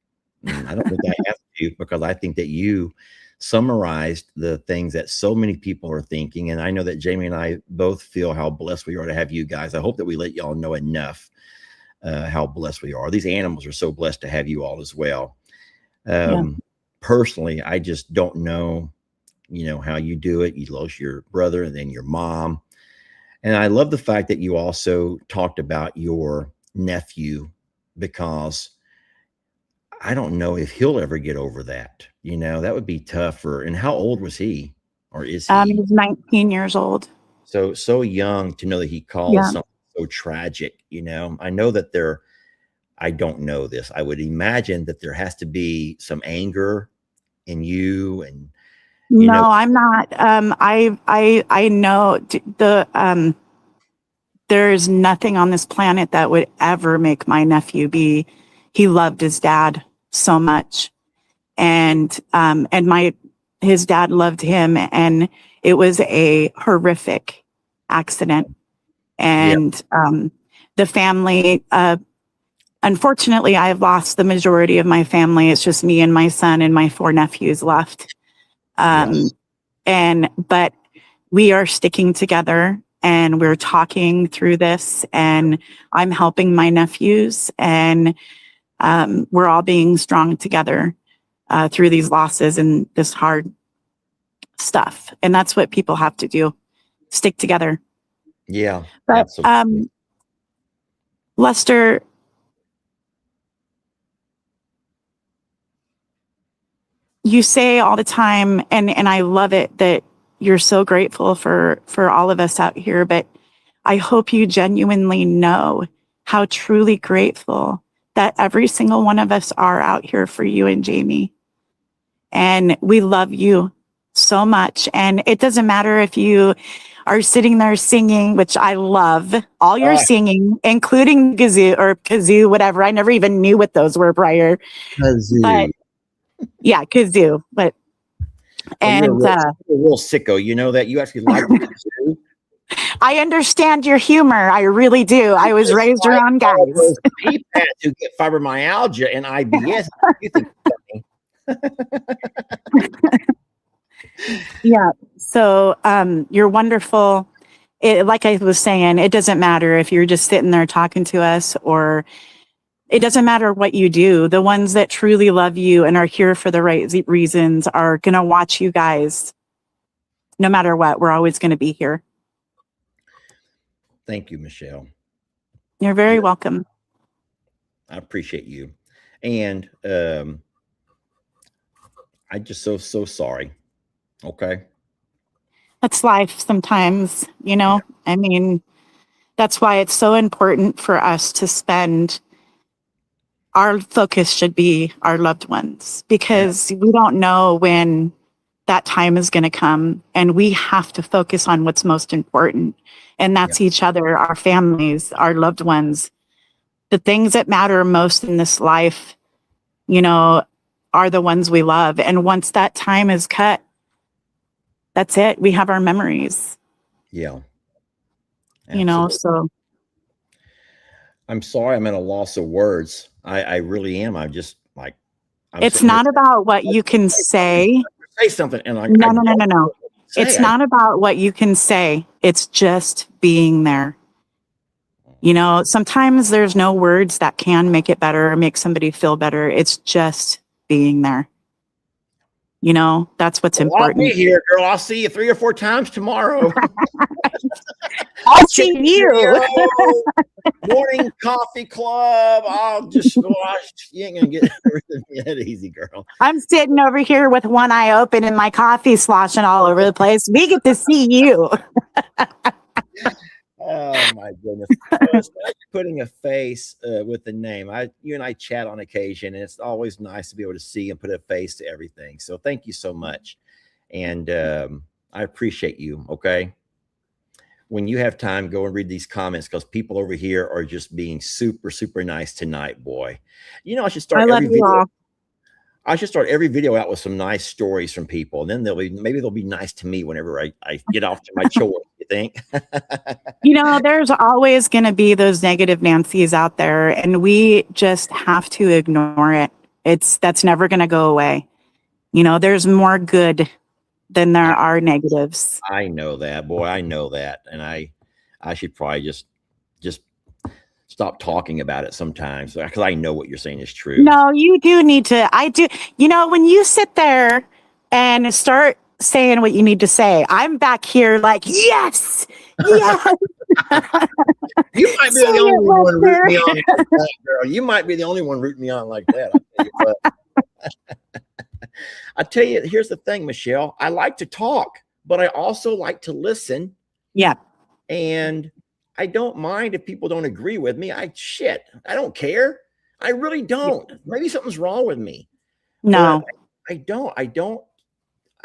And I don't think I have to, because I think that you summarized the things that so many people are thinking. And I know that Jamie and I both feel how blessed we are to have you guys. I hope that we let y'all know enough how blessed we are. These animals are so blessed to have you all as well. Personally, I just don't know, how you do it. You lost your brother and then your mom. And I love the fact that you also talked about your nephew, because I don't know if he'll ever get over that. That would be tough and how old was he, or is he? He's 19 years old. So young to know that he caused something so tragic. You know, I know that I don't know this. I would imagine that there has to be some anger in you, and no, I'm not. I know there's nothing on this planet that would ever make my nephew he loved his dad so much. And his dad loved him, and it was a horrific accident. And the family, unfortunately, I've lost the majority of my family. It's just me and my son and my 4 nephews left. But we are sticking together, and we're talking through this, and I'm helping my nephews, and we're all being strong together through these losses and this hard stuff. And that's what people have to do, stick together. Yeah. But absolutely. Lester, you say all the time, and I love it, that you're so grateful for all of us out here, but I hope you genuinely know how truly grateful that every single one of us are out here for you and Jamie. And we love you so much. And it doesn't matter if you are sitting there singing, which I love, all your singing, including kazoo, whatever. I never even knew what those were prior. Kazoo. But yeah, kazoo. But you're a real sicko. You know that? You actually like kazoo? I understand your humor. I really do. I was raised around guys. PPAs who get fibromyalgia and IBS. You think Yeah. So you're wonderful. Like I was saying, it doesn't matter if you're just sitting there talking to us, or it doesn't matter what you do. The ones that truly love you and are here for the right reasons are going to watch you guys. No matter what, we're always going to be here. Thank you, Michelle. You're very welcome. I appreciate you. And I just so sorry. Okay. That's life sometimes, you know. I mean, that's why it's so important for us to spend, our focus should be our loved ones, because we don't know when that time is going to come, and we have to focus on what's most important. And that's each other, our families, our loved ones. The things that matter most in this life, you know, are the ones we love. And once that time is cut, that's it. We have our memories. Yeah. You know, so. I'm sorry, I'm at a loss of words. I really am. I'm just like, it's not about what you can say. Say something. And No. It's not about what you can say. It's just being there. You know, sometimes there's no words that can make it better or make somebody feel better. It's just being there. You know, that's what's important. I'll be here, girl. I'll see you 3 or 4 times tomorrow. I'll see you. Morning coffee club. I'll just watch. You ain't gonna get that easy, girl. I'm sitting over here with one eye open and my coffee sloshing all over the place. We get to see you. Oh my goodness. Putting a face with the name. You and I chat on occasion, and it's always nice to be able to see and put a face to everything. So thank you so much. And I appreciate you. Okay. When you have time, go and read these comments, because people over here are just being super, super nice tonight, boy. You know, I should start every video. I should start every video out with some nice stories from people, and then maybe they'll be nice to me whenever I get off to my chores. You think? You know, there's always going to be those negative Nancys out there, and we just have to ignore it. That's never going to go away. You know, there's more good than there are negatives. I know that, boy. I know that, and I should probably just stop talking about it sometimes, because I know what you're saying is true. No, you do need to. I do. You know, when you sit there and start saying what you need to say, I'm back here like, yes. You might be the only one rooting me on like that, girl. You might be the only one rooting me on like that. I tell you, here's the thing, Michelle. I like to talk, but I also like to listen. Yeah. And I don't mind if people don't agree with me. I don't care. I really don't. Maybe something's wrong with me. No, I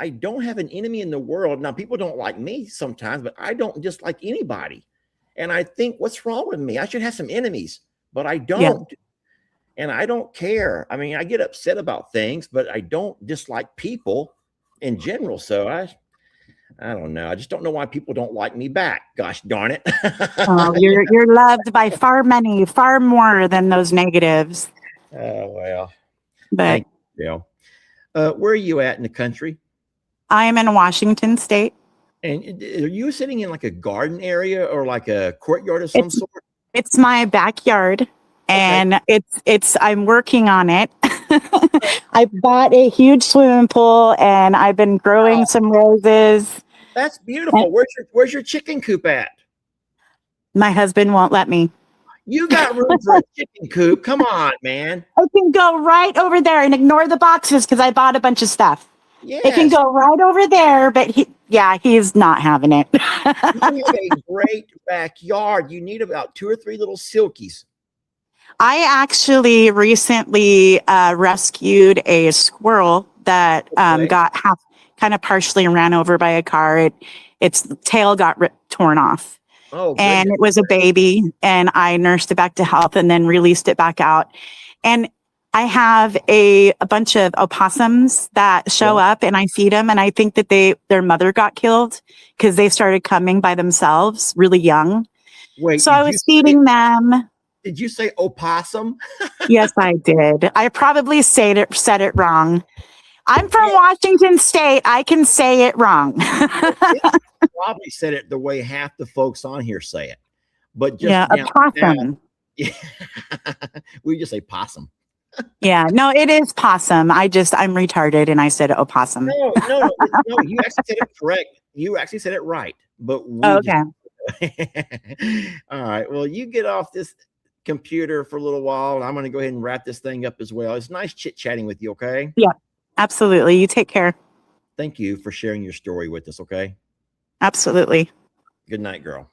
don't have an enemy in the world. Now, people don't like me sometimes, but I don't dislike anybody. And I think, what's wrong with me? I should have some enemies, but I don't. Yeah. And I don't care. I mean, I get upset about things, but I don't dislike people in general. So I don't know. I just don't know why people don't like me back. Gosh darn it. Oh, you're loved by far more than those negatives. Oh, well. But thank you. Where are you at in the country? I am in Washington State. And are you sitting in like a garden area or like a courtyard of some sort? It's my backyard, and I'm working on it. I bought a huge swimming pool, and I've been growing some roses. That's beautiful. Where's your chicken coop at? My husband won't let me. You got room for a chicken coop. Come on, man. I can go right over there and ignore the boxes because I bought a bunch of stuff. It can go right over there, but he's not having it. You have a great backyard. You need about 2 or 3 little silkies. I actually recently rescued a squirrel that got kind of partially ran over by a car. Its tail got torn off. Oh, and it was a baby, and I nursed it back to health and then released it back out. And I have a bunch of opossums that show up, and I feed them. And I think that their mother got killed because they started coming by themselves really young. Wait, so I was feeding them. Did you say opossum? Yes, I did. I probably said it wrong. I'm from Washington State. I can say it wrong. Probably said it the way half the folks on here say it. But just opossum. We just say possum. Yeah, no, it is possum. I'm retarded and I said opossum. No, you actually said it correct. You actually said it right. But okay. All right. Well, you get off this computer for a little while, and I'm going to go ahead and wrap this thing up as well. It's nice chit-chatting with you, okay? Yeah, absolutely. You take care. Thank you for sharing your story with us, okay? Absolutely. Good night, girl.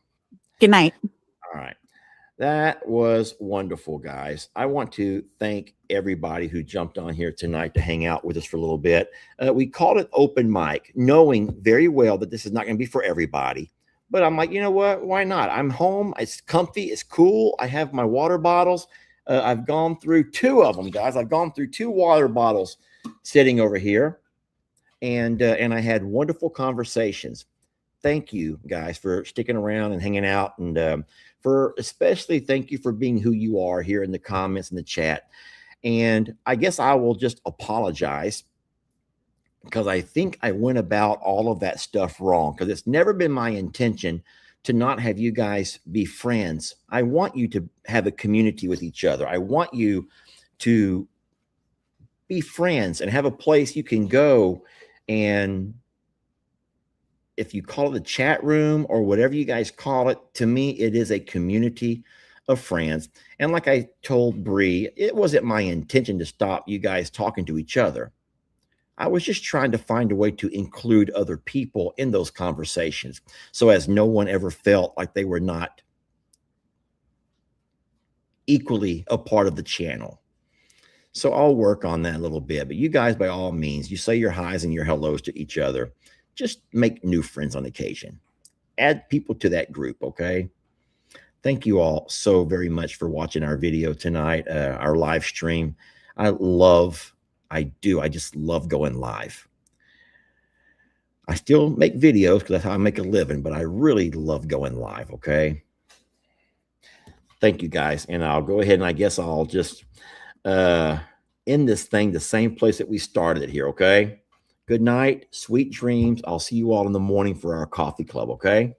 Good night. All right. That was wonderful, guys. I want to thank everybody who jumped on here tonight to hang out with us for a little bit. We called it open mic, knowing very well that this is not going to be for everybody. But I'm like, you know what? Why not? I'm home. It's comfy. It's cool. I have my water bottles. I've gone through 2 of them, guys. I've gone through 2 water bottles sitting over here. And I had wonderful conversations. Thank you, guys, for sticking around and hanging out. And especially thank you for being who you are here in the comments and the chat. And I guess I will just apologize because I think I went about all of that stuff wrong, because it's never been my intention to not have you guys be friends. I want you to have a community with each other. I want you to be friends and have a place you can go. And if you call it a chat room or whatever you guys call it, to me, it is a community of friends. And like I told Bree, it wasn't my intention to stop you guys talking to each other. I was just trying to find a way to include other people in those conversations so as no one ever felt like they were not equally a part of the channel. So I'll work on that a little bit. But you guys, by all means, you say your highs and your hellos to each other. Just make new friends on occasion. Add people to that group, okay? Thank you all so very much for watching our video tonight, our live stream. I just love going live. I still make videos because that's how I make a living, but I really love going live, okay? Thank you, guys. And I'll go ahead and I guess I'll just end this thing the same place that we started it here, okay? Good night, sweet dreams. I'll see you all in the morning for our coffee club, okay?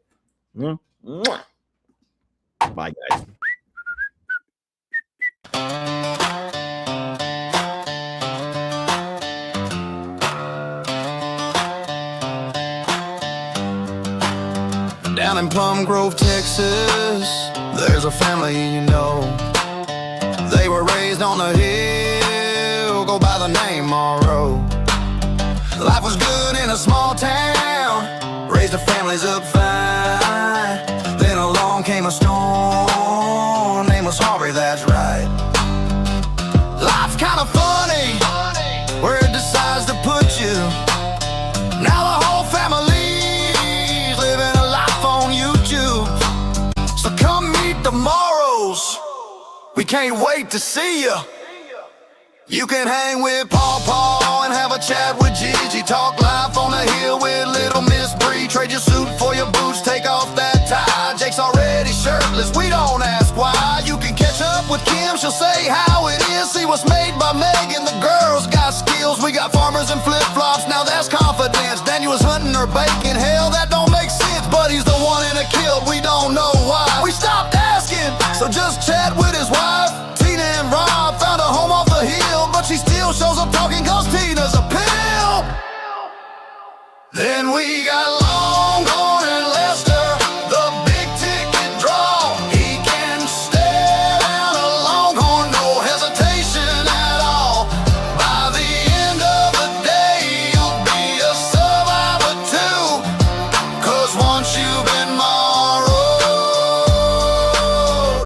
Mwah. Bye, guys. Down in Plum Grove, Texas, there's a family you know. They were raised on the hill, go by the name Morrow. Life was good in a small town, raised their families up fine. Then along came a a storm. Name was Harvey, that's right. Life's kind of funny where it decides to put you. Now the whole family's living a life on YouTube. So come meet the Morrows. We can't wait to see you. You can hang with Paw and have a chat with Gigi. Talk life on the hill with little Miss Bree. Trade your suit for your boots, take off that tie. Jake's already shirtless, we don't ask why. You can catch up with Kim, she'll say how it is. See what's made by Megan, the girls got skills. We got farmers and flip-flops, now that's confidence. Daniel was hunting or baking, hell that don't make sense. But he's the one in a kill, we don't know why. We stopped asking, so just chat with his wife. Tina and Rob found a home off the hill, but she still shows up talking cause Tina's a pill. Then we got